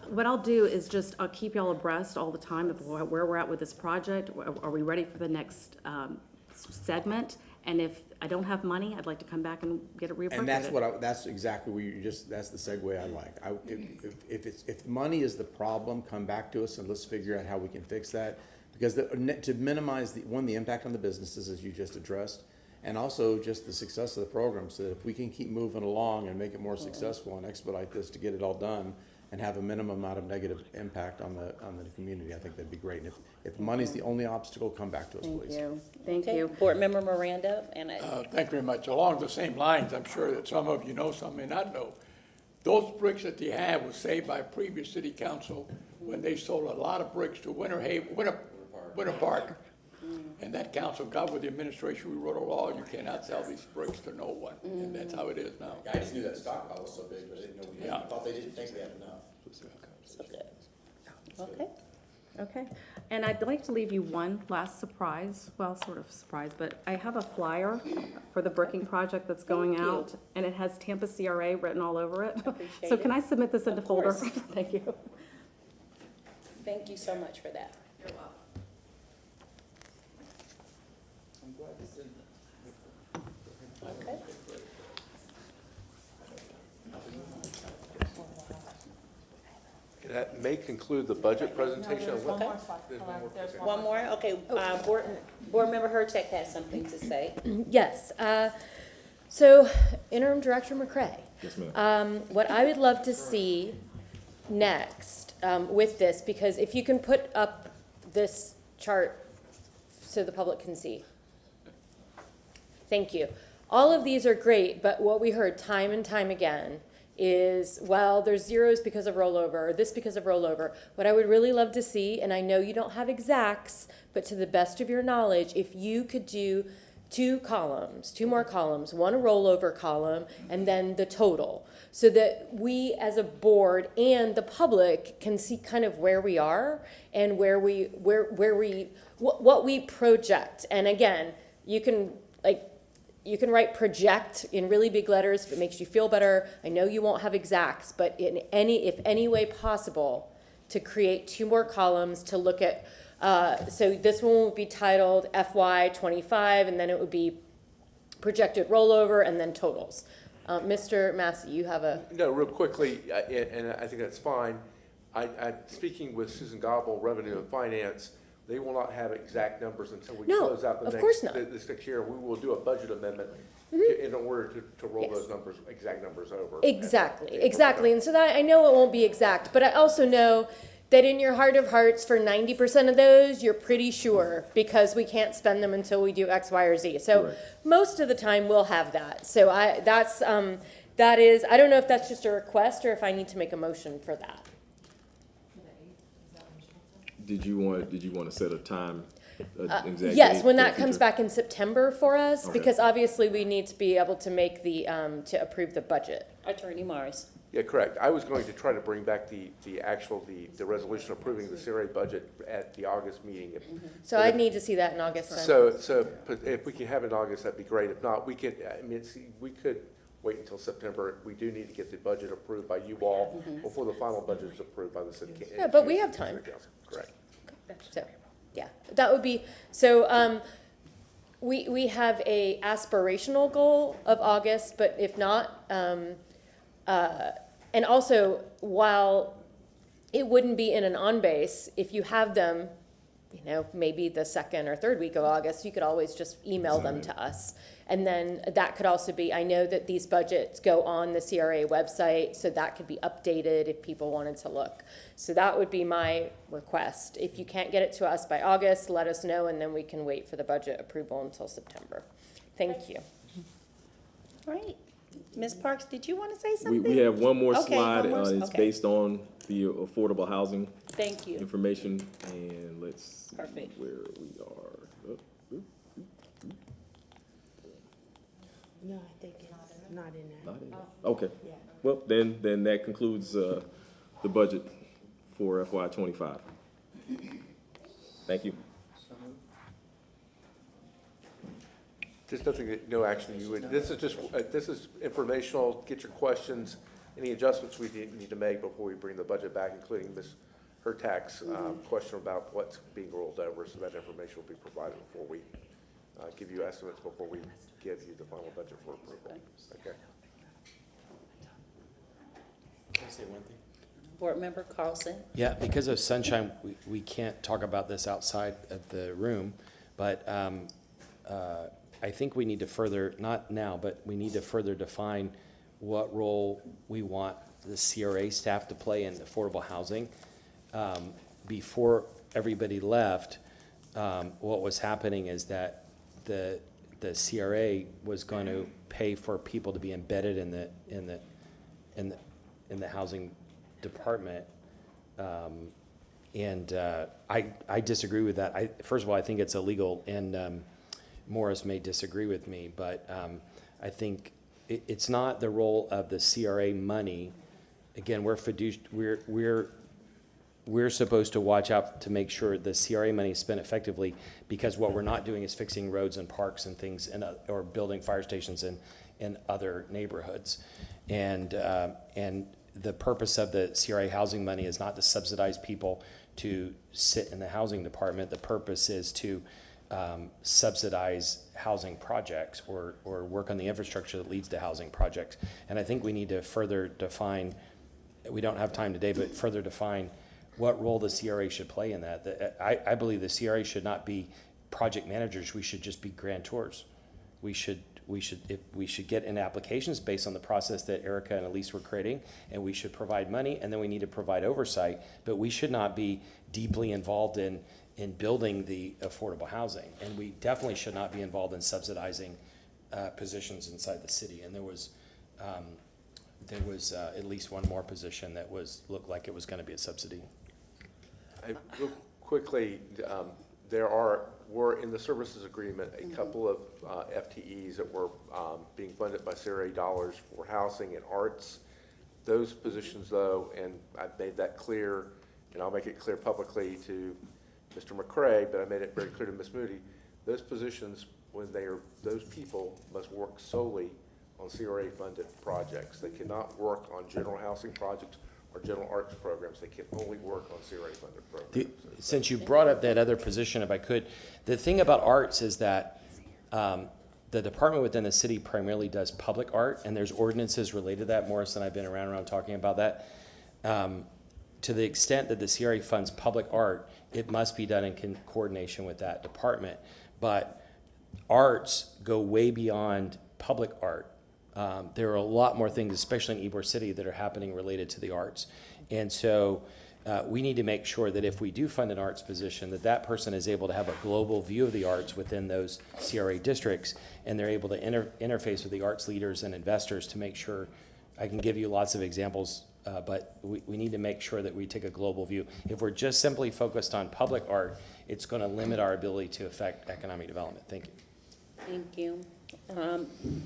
what I'll do is I'll keep y'all abreast all the time of where we're at with this project. Are we ready for the next segment? And if I don't have money, I'd like to come back and get it reappropriated. And that's exactly where that's the segue I like. If money is the problem, come back to us and let's figure out how we can fix that. Because to minimize the impact on the businesses, as you just addressed, and also just the success of the program, so that if we can keep moving along and make it more successful and expedite this to get it all done and have a minimum amount of negative impact on the community, I think that'd be great. And if money's the only obstacle, come back to us, please. Thank you. Board Member Miranda. Thank you very much. Along the same lines, I'm sure that some of you know, some may not know. those bricks that they have was saved by previous city council when they sold a lot of bricks to Winter Park. And that council got with the administration, we wrote a law, you cannot sell these bricks to no one, and that's how it is now. I just knew that stockpile was so big, but I didn't know we had, I thought they didn't think we had enough. Okay. Okay, and I'd like to leave you one last surprise, well, sort of surprise, but I have a flyer for the bricking project that's going Thank you. out, and it has Tampa CRA written all over it. Appreciate So it. can I submit this into Of folder? course. Thank you. Thank you so much for that. You're welcome. Okay. That may conclude the budget presentation. One more, okay, Board Member Hurtak has something to say. Yes, so Interim Director McCray. Yes, ma'am. What I would love to see next with this, because if you can put up this chart so the public can see. Thank you. All of these are great, but what we heard time and time again is, well, there's zeros because of rollover, or this because of rollover. What I would really love to see, and I know you don't have exacts, but to the best of your knowledge, if you could do two more columns, one a rollover column, and then the total, so that we as a board and the public can see kind of where we are and what we project. And again, you can write project in really big letters if it makes you feel better. I know you won't have exacts, but if any way possible, to create two more columns to look at. So this one would be titled FY25, and then it would be projected rollover and then totals. Mr. Massey, you have a... No, real quickly, and I think that's fine. I'm speaking with Susan Gobble, Revenue and Finance. They will not have exact numbers until we close out of course not. this next year. We will do a budget amendment in order to roll those numbers, exact numbers over. Exactly. And so that, I know it won't be exact, but I also know that in your heart of hearts, for 90% of those, you're pretty sure, because we can't spend them until we do X, Y, or Z. So most of the time, we'll have that. So that is, I don't know if that's just a request or if I need to make a motion for that. Did you want to set a time? Exact Yes, date when for that the comes future? back in September for us, Okay. because obviously we need to be able to make the, to approve the budget. Attorney Morris. Yeah, correct. I was going to try to bring back the resolution approving the CRA budget at the August meeting. So I'd need to see that in August then. So if we can have it in August, that'd be great. If not, we could, we could wait until September. We do need to get the budget approved by you all before the final budget is approved by the city. Yeah, but we have time. Correct. So, yeah, that would be, so, we have a aspirational goal of August, but if not, and also, while it wouldn't be in an on-base, if you have them, maybe the second or third week of August, you could always just email them to us. And then that could also be, I know that these budgets go on the CRA website, so that could be updated if people wanted to look. So that would be my request. If you can't get it to us by August, let us know, and then we can wait for the budget approval until September. Thank you. All right. Ms. Parks, did you want to say something? We have one more Okay, slide. one more, It's okay. based on the affordable housing Thank you. information, and let's see Perfect. where we are. No, I think it's not in there. Not in there. Okay. Well, then that concludes the budget for FY25. Thank you. Just nothing, no action. This is informational. Get your questions, any adjustments we need to make before we bring the budget back, including her tax question about what's being rolled over. So that information will be provided before we give you estimates, before we give you the final budget for approval. Okay. Can I say one thing? Board Member Carlson. Yeah, because of sunshine, we can't talk about this outside of the room, but I think we need to further, not now, but we need to further define what role we want the CRA staff to play in affordable housing. Before everybody left, what was happening is that the CRA was going to pay for people to be embedded in the housing department. I disagree with that. First of all, I think it's illegal, and Morris may disagree with me, but I think it's not the role of the CRA money. Again, we're supposed to watch out to make sure the CRA money is spent effectively, because what we're not doing is fixing roads and parks and things, or building fire stations in other neighborhoods. And the purpose of the CRA housing money is not to subsidize people to sit in the housing department. The purpose is to subsidize housing projects or work on the infrastructure that leads to housing projects. And I think we need to further define, we don't have time today, but further define what role the CRA should play in that. I believe the CRA should not be project managers. We should just be grantors. We should get in applications based on the process that Erica and Elise were creating, and we should provide money, and then we need to provide oversight, but we should not be deeply involved in building the affordable housing. And we definitely should not be involved in subsidizing positions inside the city. And there was at least one more position that looked like it was going to be a subsidy. Real quickly, were in the services agreement a couple of FTEs that were being funded by CRA dollars for housing and arts. Those positions, though, and I've made that clear, and I'll make it clear publicly to Mr. McCray, but I made it very clear to Ms. Moody, those positions, those people must work solely on CRA-funded projects. They cannot work on general housing projects or general arts programs. They can only work on CRA-funded programs. Since you brought up that other position, if I could, the thing about arts is that the department within the city primarily does public art, and there's ordinances related to that. Morris and I have been around talking about that. To the extent that the CRA funds public art, it must be done in coordination with that department. But arts go way beyond public art. There are a lot more things, especially in Ybor City, that are happening related to the arts. And so we need to make sure that if we do fund an arts position, that person is able to have a global view of the arts within those CRA districts, and they're able to interface with the arts leaders and investors to make sure. I can give you lots of examples, but we need to make sure that we take a global view. If we're just simply focused on public art, it's going to limit our ability to affect economic development. Thank you. Thank you.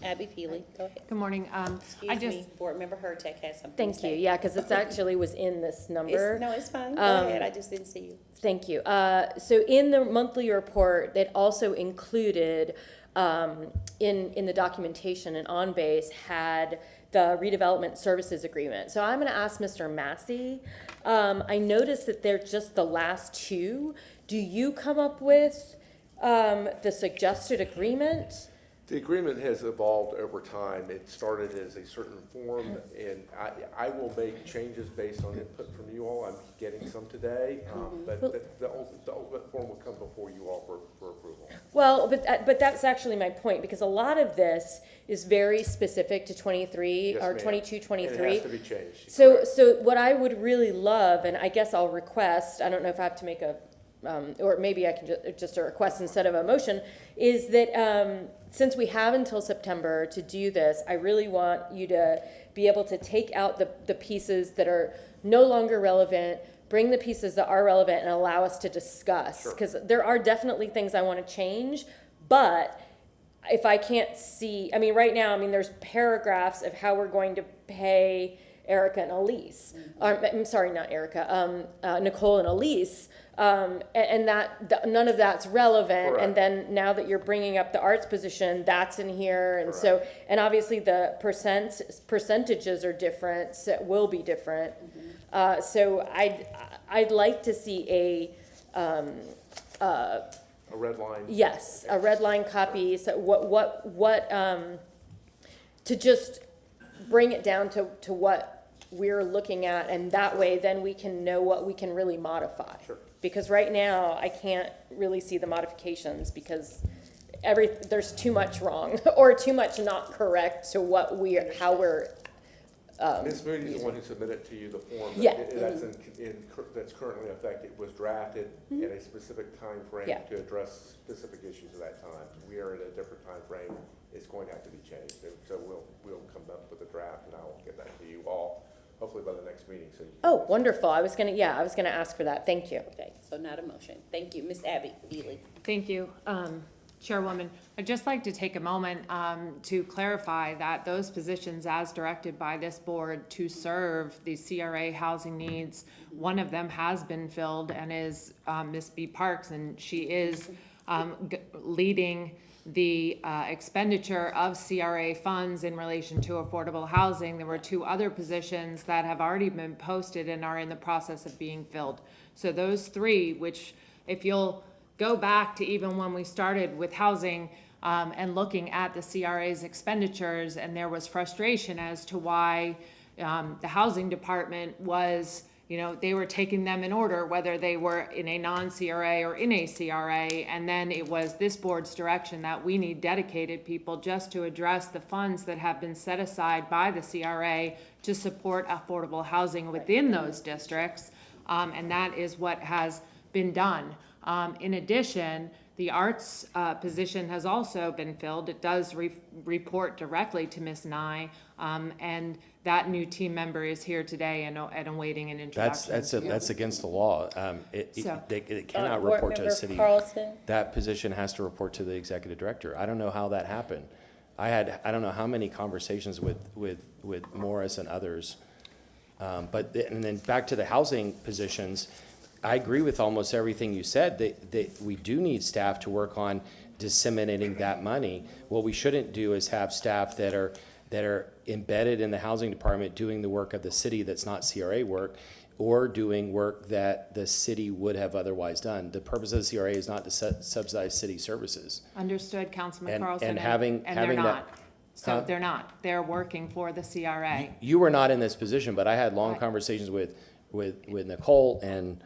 Abby Feely, go ahead. Good morning. Excuse me, Board Member Hurtak has something to Thank say. you, yeah, because it's actually was in this number. No, it's fine. Go ahead. I just didn't see you. Thank you. So in the monthly report, that also included, in the documentation and on base, had the redevelopment services agreement. So I'm gonna ask Mr. Massey, I noticed that they're just the last two. Do you come up with the suggested agreement? The agreement has evolved over time. It started as a certain form, and I will make changes based on input from you all. I'm getting some today, but the ultimate form will come before you all for approval. Well, but that's actually my point, because a lot of this is very specific to 23 Yes, or ma'am. 22, 23. And it has to be changed. So what I would really love, and I guess I'll request, I don't know if I have to make a, or maybe I can just a request instead of a motion, is that since we have until September to do this, I really want you to be able to take out the pieces that are no longer relevant, bring the pieces that are relevant, and allow us to discuss. Because there are definitely things I want to change, but if I can't see, I mean, right now, I mean, there's paragraphs of how we're going to pay Erica and Elise. I'm sorry, not Erica, Nicole and Elise. And none of that's relevant. Correct. And then now that you're bringing up the arts position, that's in here. And so, and obviously the percentages are different, so it will be different. So I'd like to see a red line? Yes, a red line copy. So to just bring it down to what we're looking at, and that way then we can know what we can really modify. Sure. Because right now I can't really see the modifications because there's too much wrong or too much not correct to how we're. Ms. Moody is the one who submitted to you the form Yeah. that's currently in effect. It was drafted in a specific time frame to address specific issues at that time. We are in a different time frame. It's going to have to be changed. And so we'll come up with a draft, and I'll get that to you all. hopefully by the next meeting, so. Oh, wonderful. I was gonna ask for that. Thank you. Okay, so not a motion. Thank you. Ms. Abby Ely. Thank you, Chairwoman. I'd just like to take a moment to clarify that those positions as directed by this board to serve the CRA housing needs, one of them has been filled and is Ms. B. Parks, and she is leading the expenditure of CRA funds in relation to affordable housing. There were 2 other positions that have already been posted and are in the process of being filled. So those 3, which if you'll go back to even when we started with housing and looking at the CRA's expenditures, and there was frustration as to why the housing department was, they were taking them in order, whether they were in a non-CRA or in a CRA, and then it was this board's direction that we need dedicated people just to address the funds that have been set aside by the CRA to support affordable housing within those districts, and that is what has been done. In addition, the arts position has also been filled. It does report directly to Ms. Nye, and that new team member is here today and awaiting an introduction. That's against the law. It cannot Board report to a Member city. Carlson? That position has to report to the executive director. I don't know how that happened. I don't know how many conversations with Morris and others. And then back to the housing positions, I agree with almost everything you said, that we do need staff to work on disseminating that money. What we shouldn't do is have staff that are embedded in the housing department doing the work of the city that's not CRA work, or doing work that the city would have otherwise done. The purpose of the CRA is not to subsidize city services. Understood, Councilman And- Carlson. and having they're that- not. So Huh? they're not. They're working for the CRA. You were not in this position, but I had long conversations with Nicole and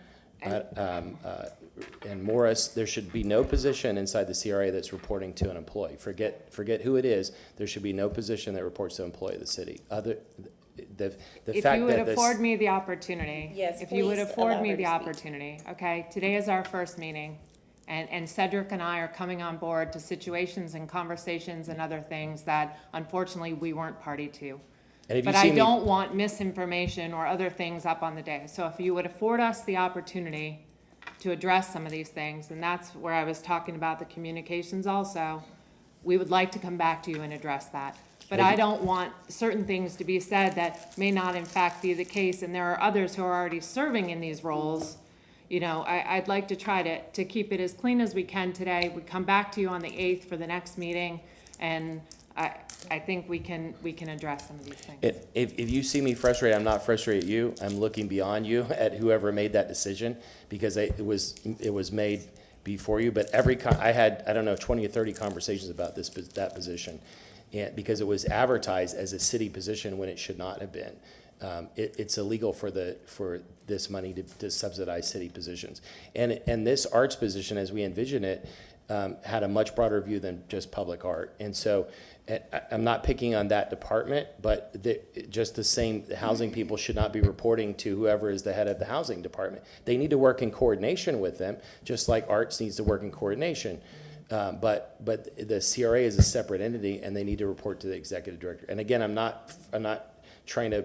Morris. There should be no position inside the CRA that's reporting to an employee. Forget who it is. There should be no position that reports to an employee of the city. If you would afford me the opportunity. Yes, If you would please afford allow me her the to speak. opportunity, okay? Today is our first meeting, and Cedric and I are coming on board to situations and conversations and other things that unfortunately we weren't party to. And if you But see I me- don't want misinformation or other things up on the day. So if you would afford us the opportunity to address some of these things, and that's where I was talking about the communications also, we would like to come back to you and address that. But I don't want certain things to be said that may not in fact be the case, and there are others who are already serving in these roles. I'd like to try to keep it as clean as we can today. We come back to you on the 8th for the next meeting, and I think we can address some of these things. If you see me frustrated, I'm not frustrated at you. I'm looking beyond you at whoever made that decision, because it was made before you. But I had, I don't know, 20 or 30 conversations about that position, and because it was advertised as a city position when it should not have been. It's illegal for this money to subsidize city positions. And this arts position, as we envision it, had a much broader view than just public art. And so I'm not picking on that department, but just the same, the housing people should not be reporting to whoever is the head of the housing department. They need to work in coordination with them, just like arts needs to work in coordination. But the CRA is a separate entity, and they need to report to the executive director. And again, I'm not trying to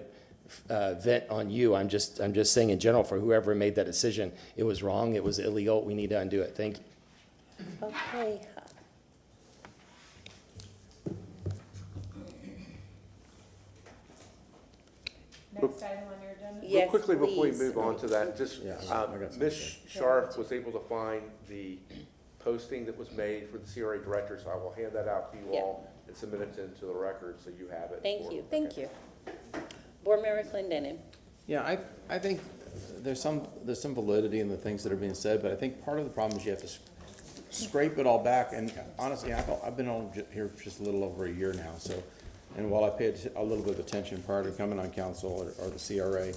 vent on you. I'm just saying in general, for whoever made that decision, it was wrong. It was illegal. We need to undo it. Thank you. Okay. Next item on your agenda? Real Yes, quickly before we please. move on to that, just, Yeah, I got some Ms. Sharp was able to find the posting that was made for the CRA director, so I will hand that out to you Yeah. all and submit it into the record so you have it. Thank you. Board Member Clendenin. Yeah, I think there's some validity in the things that are being said, but I think part of the problem is you have to scrape it all back. And honestly, I've been on here just a little over a year now, so, and while I paid a little bit of attention prior to coming on council or the CRA,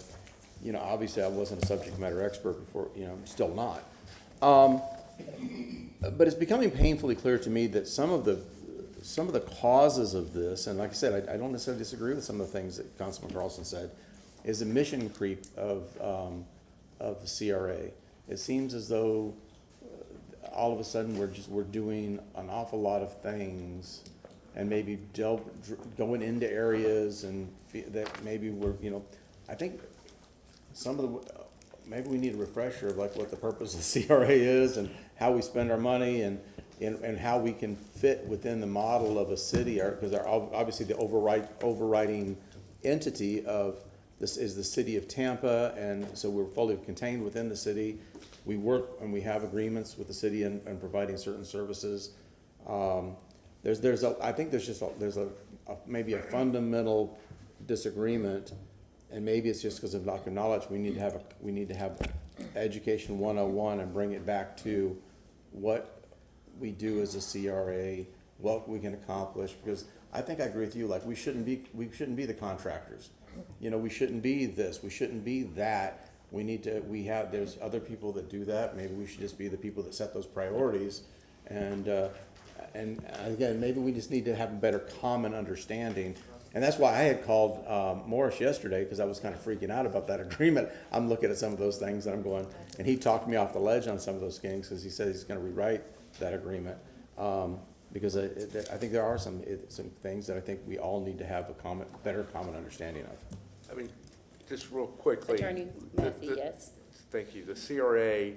obviously I wasn't a subject matter expert before, I'm still not. But it's becoming painfully clear to me that some of the causes of this, and like I said, I don't necessarily disagree with some of the things that Councilman Carlson said, is the mission creep of the CRA. It seems as though all of a sudden we're doing an awful lot of things, and maybe going into areas and that maybe we're I think some of the, maybe we need a refresher of like what the purpose of the CRA is and how we spend our money and how we can fit within the model of a city, or, because obviously the overriding entity of this is the city of Tampa, and so we're fully contained within the city. We work and we have agreements with the city and providing certain services. I think there's maybe a fundamental disagreement, and maybe it's just because of lack of knowledge. We need to have education 101 and bring it back to what we do as a CRA, what we can accomplish, because I think I agree with you, like we shouldn't be the contractors. You know, we shouldn't be this, we shouldn't be that. There's other people that do that. Maybe we should just be the people that set those priorities. And again, maybe we just need to have a better common understanding. And that's why I had called Morris yesterday, because I was kind of freaking out about that agreement. I'm looking at some of those things and I'm going, and he talked me off the ledge on some of those things, because he said he's going to rewrite that agreement. Because I think there are some things that I think we all need to have a better common understanding of. I mean, just real quickly. Attorney Matthew, yes. Thank you. The CRA,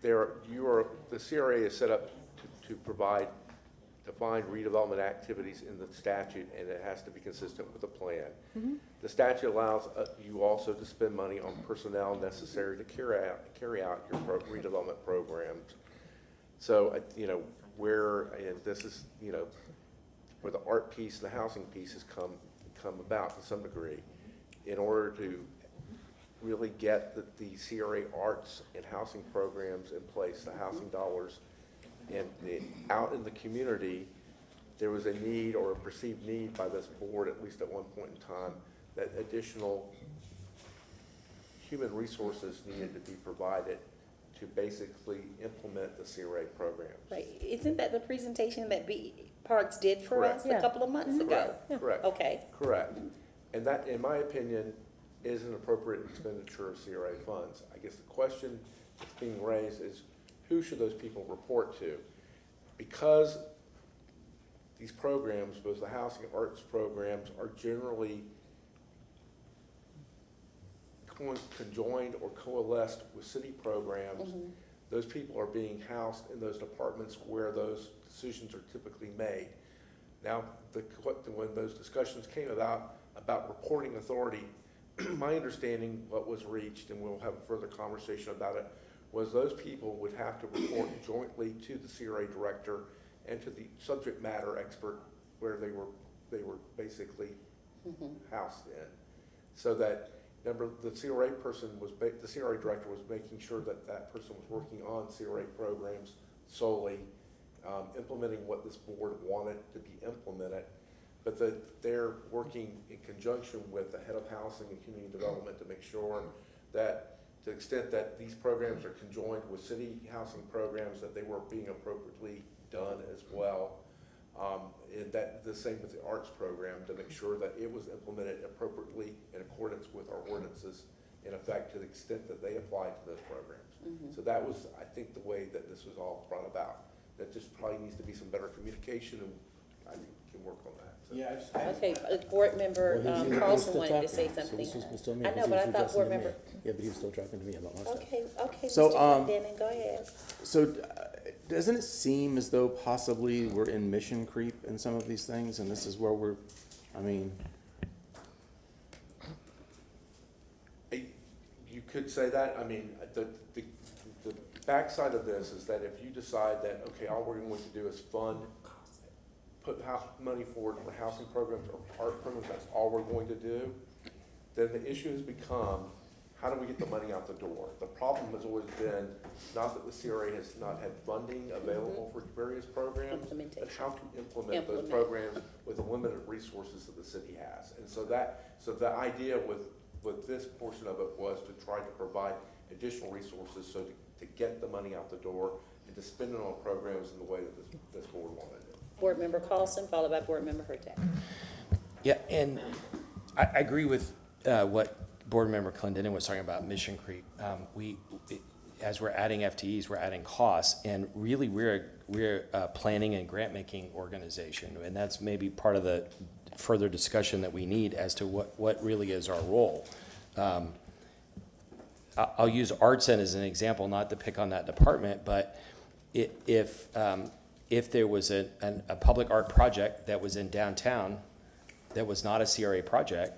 the CRA is set up to provide defined redevelopment activities in the statute, and it has to be consistent with the plan. Mm-hmm. The statute allows you also to spend money on personnel necessary to carry out your redevelopment programs. So, and this is, where the art piece and the housing piece has come about to some degree, in order to really get the CRA arts and housing programs in place, the housing dollars, and out in the community, there was a need or a perceived need by this board, at least at one point in time, that additional human resources needed to be provided to basically implement the CRA programs. Right, isn't that the presentation that Parks did for Correct. us a couple of months ago? Correct. Okay. Correct. And that, in my opinion, is an appropriate expenditure of CRA funds. I guess the question that's being raised is, who should those people report to? Because these programs, both the housing and arts programs, are generally conjoined or coalesced with city programs, Mm-hmm. those people are being housed in those departments where those decisions are typically made. Now, when those discussions came about reporting authority, my understanding, what was reached, and we'll have a further conversation about it, was those people would have to report jointly to the CRA director and to the subject matter expert where they were basically housed in. So that, remember, the CRA director was making sure that that person was working on CRA programs solely, implementing what this board wanted to be implemented, but that they're working in conjunction with the head of housing and community development to make sure that, to the extent that these programs are conjoined with city housing programs, that they were being appropriately done as well. And that the same with the arts program, to make sure that it was implemented appropriately in accordance with our ordinances, in effect, to the extent that they applied to those programs. Mm-hmm. So that was, I think, the way that this was all brought about. That just probably needs to be some better communication, and I think we can work on that. So. Yeah, Okay, Board Member Carlson wanted to say something. I know, but I thought Board Member. Yeah, but he was still talking to me about my stuff. Okay, So, Mr. Dennon, go ahead. So, doesn't it seem as though possibly we're in mission creep in some of these things, and this is where You could say that. I mean, the backside of this is that if you decide that, okay, all we're going to do is put money forward for housing programs or art programs, that's all we're going to do, then the issue has become, how do we get the money out the door? The problem has always been, not that the CRA has not had funding available for various programs, but how to implement those programs with the limited resources that the city has. And so the idea with this portion of it was to try to provide additional resources so to get the money out the door and to spend it on programs in the way that this board wanted it. Board Member Carlson, followed by Board Member Hurtak. Yeah, and I agree with what Board Member Clendenin was talking about, mission creep. As we're adding FTEs, we're adding costs, and really we're a planning and grant-making organization, and that's maybe part of the further discussion that we need as to what really is our role. I'll use Artson as an example, not to pick on that department, but if there was a public art project that was in downtown that was not a CRA project,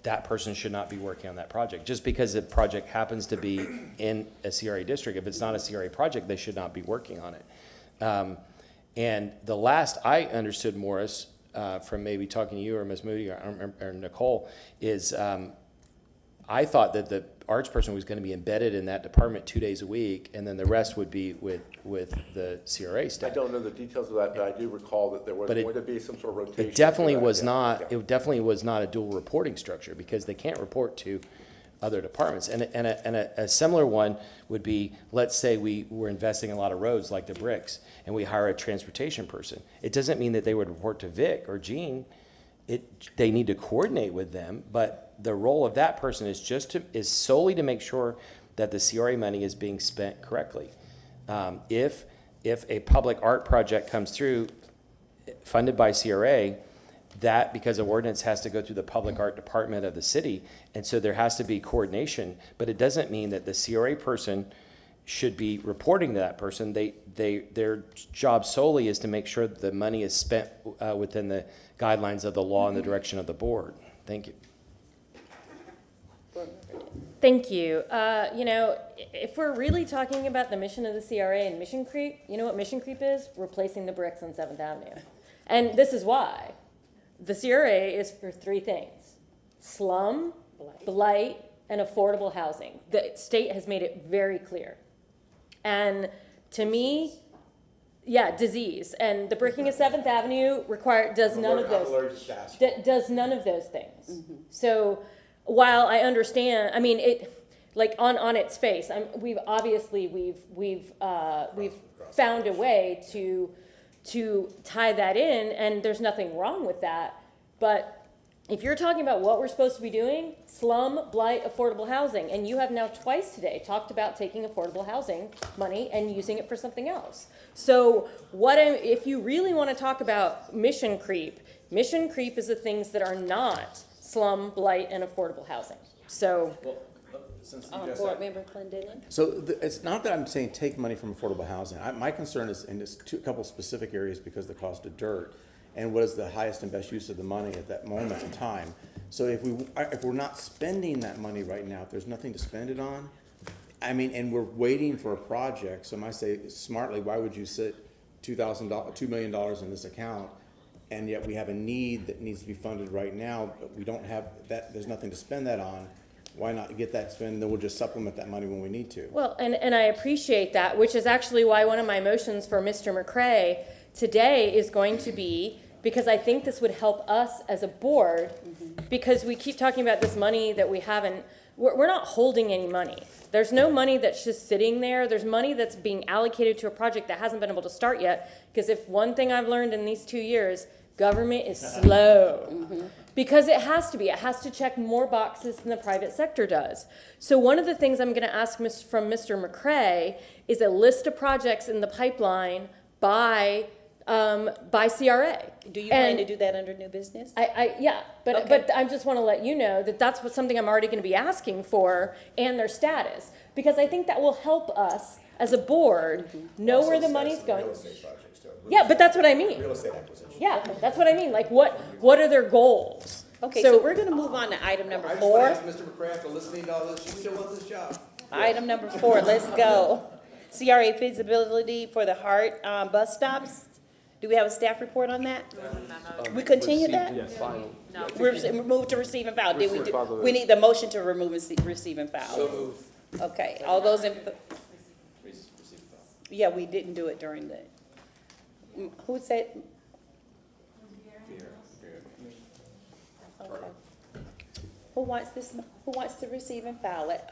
that person should not be working on that project. Just because the project happens to be in a CRA district, if it's not a CRA project, they should not be working on it. And the last I understood, Morris, from maybe talking to you or Ms. Moody or Nicole, is I thought that the arts person was going to be embedded in that department 2 days a week, and then the rest would be with the CRA staff. I don't know the details of that, but I do recall that there was going to be some sort of rotation. It definitely for that, was yeah. not. Yeah. It definitely was not a dual reporting structure because they can't report to other departments. And a similar one would be, let's say we were investing in a lot of roads like the bricks, and we hire a transportation person. It doesn't mean that they would report to Vic or Gene. They need to coordinate with them, but the role of that person is solely to make sure that the CRA money is being spent correctly. If a public art project comes through funded by CRA, that, because of ordinance, has to go through the public art department of the city, and so there has to be coordination, but it doesn't mean that the CRA person should be reporting to that person. Their job solely is to make sure that the money is spent within the guidelines of the law and the direction of the board. Thank you. Thank you. You know, if we're really talking about the mission of the CRA and mission creep, you know what mission creep is? Replacing the bricks on 7th Avenue. And this is why. The CRA is for 3 things: slum, blight, and affordable housing. The state has made it very clear. And to me, yeah, disease. And the bricking of 7th Avenue does none of those. Does none of those things. Mm-hmm. So while I understand, I mean, it, like on its face, we've found a way to tie that in, and there's nothing wrong with that. But if you're talking about what we're supposed to be doing, slum, blight, affordable housing, and you have now twice today talked about taking affordable housing money and using it for something else. So if you really want to talk about mission creep is the things that are not slum, blight, and affordable housing. So, Board Member Clendenin. So it's not that I'm saying take money from affordable housing. My concern is in a couple specific areas because of the cost of dirt and what is the highest and best use of the money at that moment in time. So if we're not spending that money right now, if there's nothing to spend it on, I mean, and we're waiting for a project, so I might say smartly, why would you sit $2 million in this account, and yet we have a need that needs to be funded right now, but we don't have that, there's nothing to spend that on. Why not get that spent, and then we'll just supplement that money when we need to? well, and I appreciate that, which is actually why one of my motions for Mr. McCray today is going to be, because I think this would help us as a board, because we keep talking about this money that we haven't, we're not holding any money. There's no money that's just sitting there. There's money that's being allocated to a project that hasn't been able to start yet, because if one thing I've learned in these 2 years, government is slow. Because it has to check more boxes than the private sector does. So one of the things I'm going to ask from Mr. McCray is a list of projects in the pipeline by CRA. Do you plan to do that under new business? Yeah, but I just want to let you know that that's something I'm already going to be asking for, and their status, because I think that will help us as a board know where the money's going. Yeah, but that's what I mean. Real estate acquisition. Yeah, that's what I mean. Like, what are their goals? Okay, so we're gonna move on to item number 4. I just want to ask Mr. McCray, after listening to all this, you still want this job? Item number 4, let's go. CRA feasibility for the HART bus stops. Do we have a staff report on that? We continue that? Yes, final. Remove to receive and file. Did we Receive and file. we need the motion to remove and receive and file. So move. Okay, all those in, yeah, we didn't do it during the, who said? Okay. Who wants to receive and file it?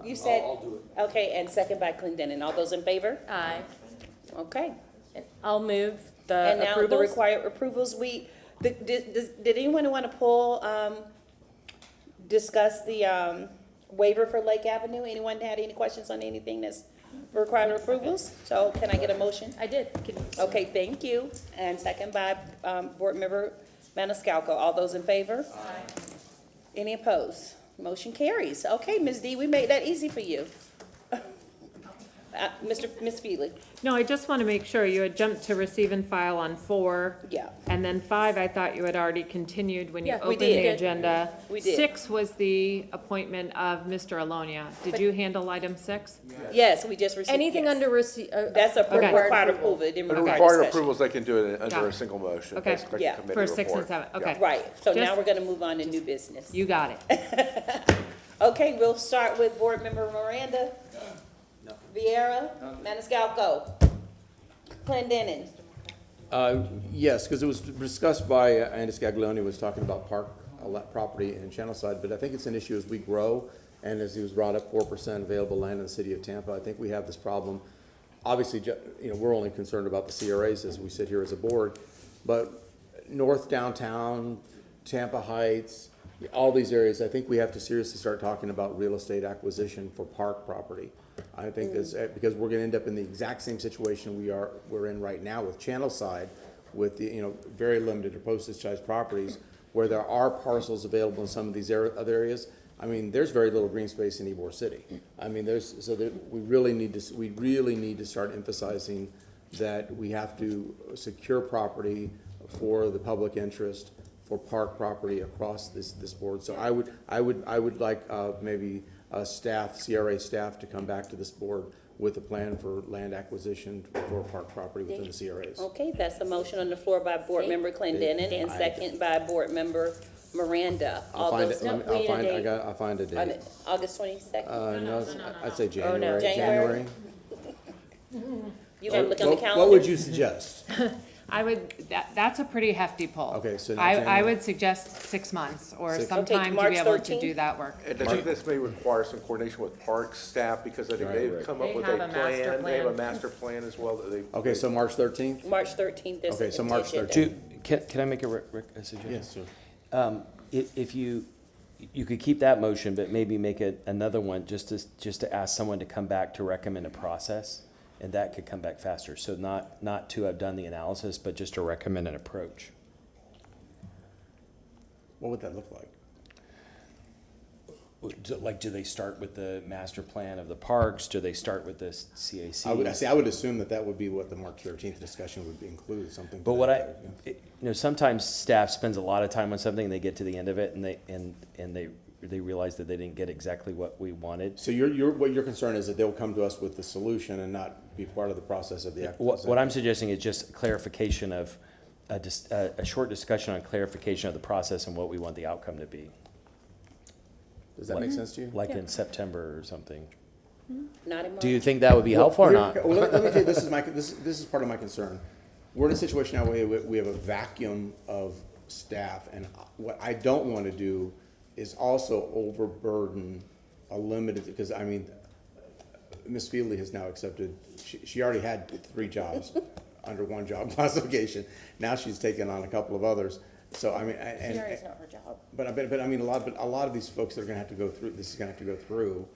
You said? I'll do it. Okay, and second by Clendenin. All those in favor? Aye. Okay. I'll move the And now the approvals. required approvals, did anyone want to pull, discuss the waiver for Lake Avenue? Anyone had any questions on anything that's required approvals? So can I get a motion? I did. Okay, thank you. And second by Board Member Maniscalco. All those in favor? Aye. Any opposed? Motion carries. Okay, Ms. D, we made that easy for you. Ms. Feely? No, I just want to make sure you had jumped to receive and file on 4. Yeah. And then 5, I thought you had already continued when you Yeah, we opened the did. agenda. We did. 6 was the appointment of Mr. Alonia. Did you handle item 6? Yes, we just received. Anything yes. under receipt, That's a Okay. required approval. It didn't Under require required discussion. approvals, they can do it under Got a it. single motion. Okay. basically Yeah. committee For 6 and report. 7, Yeah. okay. Right, so now Just- we're gonna move on to new business. You got it. Okay, we'll start with Board Member Miranda. Vieira. Maniscalco. Clendenin. Yes, because it was discussed by, Andy Scaglione was talking about park property in Channelside, but I think it's an issue as we grow, and as he was brought up, 4% available land in the city of Tampa. I think we have this problem. Obviously, we're only concerned about the CRAs as we sit here as a board, but north downtown, Tampa Heights, all these areas, I think we have to seriously start talking about real estate acquisition for park property. I think that's, because we're gonna end up in the exact same situation we're in right now with Channelside, with the, very limited or postage-sized properties, where there are parcels available in some of these other areas. I mean, there's very little green space in Ybor City. I mean, we really need to start emphasizing that we have to secure property for the public interest, for park property across this board. So I would like, maybe, CRA staff to come back to this board with a plan for land acquisition for park property within the CRAs. Okay, that's a motion on the floor by Board Member Clendenin and second by Board Member Miranda. I'll find it, I'll find a On date. August 22nd? No, I'd say Oh, no. January. January? You gonna look on the calendar? What would you suggest? I would, that's a pretty hefty pull. Okay, so now I January. would suggest 6 months or Six- some Okay, time to March be able 13th? to do that work. And I think this may require some coordination with parks staff, because I think Right, they've right. come up They with have a a master plan. They have a plan. master plan as well that they. Okay, so March 13th? March 13th is Okay, so March the agenda. 13th. Can I make a suggestion? Yes, sir. If you could keep that motion, but maybe make it another one, just to ask someone to come back to recommend a process, and that could come back faster. So not to have done the analysis, but just to recommend an approach. What would that look like? Like, do they start with the master plan of the parks? Do they start with the CAC? I would assume that would be what the March 13th discussion would include, something. to But that what effect, yeah. sometimes staff spends a lot of time on something, and they get to the end of it, and they realize that they didn't get exactly what we wanted. So what your concern is that they'll come to us with the solution and not be part of the process of the acquisition? What I'm suggesting is just clarification of, a short discussion on clarification of the process and what we want the outcome to be. Does that make sense to you? Like in September or something. Not in March. Do you think that would be helpful or not? Well, let me tell you, this is part of my concern. We're in a situation now where we have a vacuum of staff, and what I don't want to do is also overburden a limited, because I mean, Ms. Fieldley has now accepted, she already had 3 jobs under one job classification. Now she's taken on a couple of others. So I mean, CRA is not her job. but I mean, a lot of these folks that are gonna have to go through, this is gonna have to go through.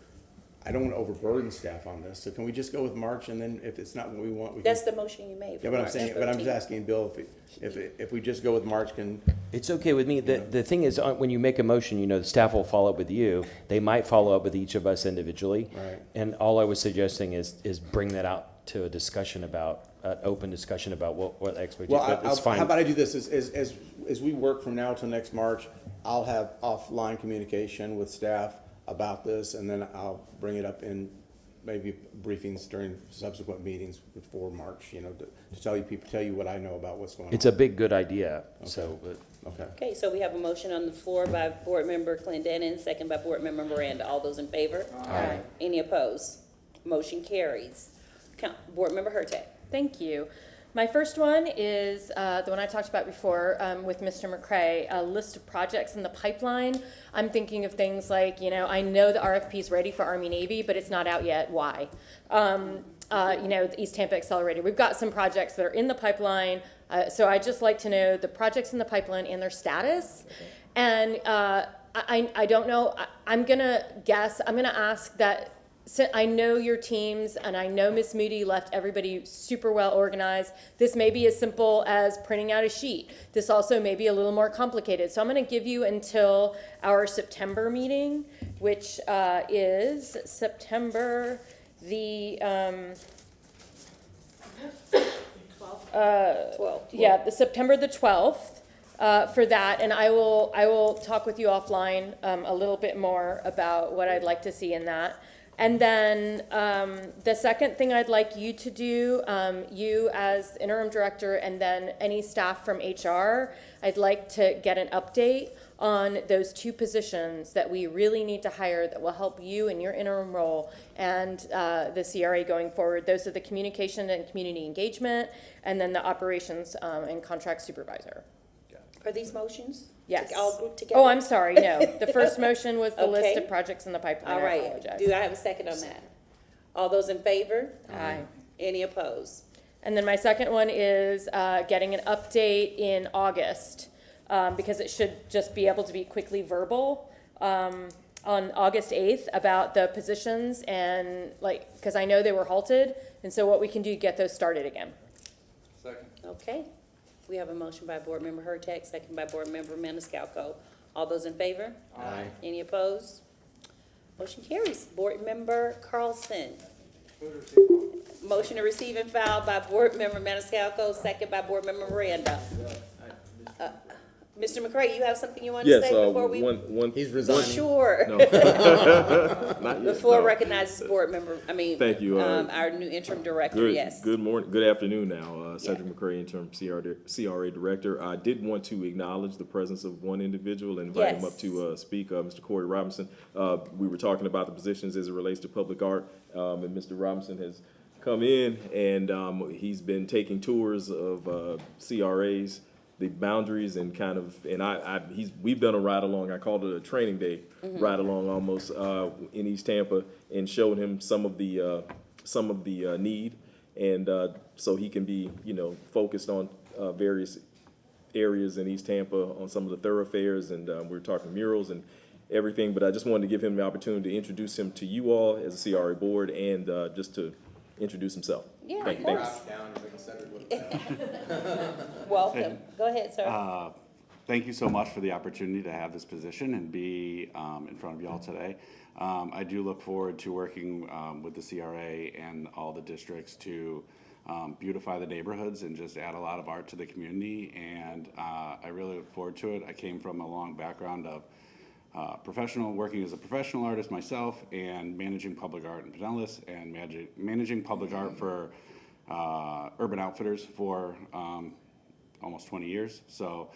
I don't want to overburden staff on this, so can we just go with March, and then if it's not what we want, we can. That's the motion you made for Yeah, but I'm March saying, but I'm 13th. just asking Bill, if we just go with March, can, It's okay with me. The thing is, when you make a motion, the staff will follow up with you. They might follow up with each of us individually. Right. And all I was suggesting is bring that out to a discussion about, an open discussion about what expectations, well, but it's fine. how about I do this, as we work from now till next March, I'll have offline communication with staff about this, and then I'll bring it up in maybe briefings during subsequent meetings before March, to tell you what I know about what's going on. It's a big, good idea, so. Okay. Okay, so we have a motion on the floor by Board Member Clendenin, second by Board Member Miranda. All those in favor? Aye. Any opposed? Motion carries. Board Member Hurtak. Thank you. My first one is the one I talked about before with Mr. McCray, a list of projects in the pipeline. I'm thinking of things like, I know the RFP is ready for Army Navy, but it's not out yet. Why? The East Tampa Accelerator. We've got some projects that are in the pipeline. So I'd just like to know the projects in the pipeline and their status. And I don't know. I'm going to guess, I'm going to ask that so I know your teams, and I know Miss Moody left everybody super well organized. This may be as simple as printing out a sheet. This also may be a little more complicated. So I'm going to give you until our September meeting, which is September the 12th. Yeah, the September the 12th. For that, and I will talk with you offline a little bit more about what I'd like to see in that. And then the second thing I'd like you to do, you as interim director, and then any staff from HR, I'd like to get an update on those 2 positions that we really need to hire that will help you in your interim role and the CRA going forward. Those are the communication and community engagement, and then the operations and contract supervisor. Are these motions? Yes. All grouped together? Oh, I'm sorry, no. The first motion was the list Okay. of projects in the pipeline. All I right. apologize. Do I have a second on that? All those in favor? Aye. Any opposed? And then my second one is getting an update in August, because it should just be able to be quickly verbal, on August 8th about the positions and because I know they were halted, and so what we can do to get those started again. Second. Okay. We have a motion by Board Member Hurtak, second by Board Member Maniscalco. All those in favor? Aye. Any opposed? Motion carries. Board Member Carlson. Motion to receive and file by Board Member Maniscalco, second by Board Member Miranda. Mr. McCray, you have something you want to say before we? He's resigning. Sure. No. Not yet, The floor no. recognizes Board Member, Thank you. Our new interim director, yes. Good morning, good afternoon now. Cedric McCray, interim CRA director. I did want to acknowledge the presence of one individual and invite him up to speak, Mr. Corey Robinson. We were talking about the positions as it relates to public art, and Mr. Robinson has come in, and he's been taking tours of CRAs, the boundaries, and we've done a ride along. I called it a training day ride along almost in East Tampa, and showed him some of the need, and so he can be focused on various areas in East Tampa on some of the thoroughfares, and we were talking murals and everything. But I just wanted to give him the opportunity to introduce him to you all as a CRA board, and just to introduce himself. Yeah, Thank of you. course. Welcome. Go ahead, sir. Thank you so much for the opportunity to have this position and be in front of you all today. I do look forward to working with the CRA and all the districts to beautify the neighborhoods and just add a lot of art to the community, and I really look forward to it. I came from a long background of working as a professional artist myself, and managing public art in Pinellas, and managing public art for Urban Outfitters for almost 20 years. So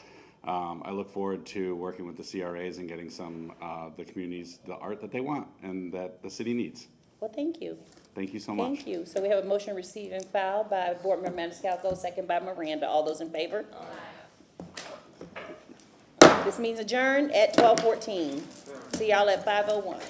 I look forward to working with the CRAs and getting the communities the art that they want and that the city needs. Well, thank you. Thank you so much. Thank you. So we have a motion received and filed by Board Member Maniscalco, second by Miranda. All those in favor? Aye. This means adjourned at 12:14. See y'all at 5:01.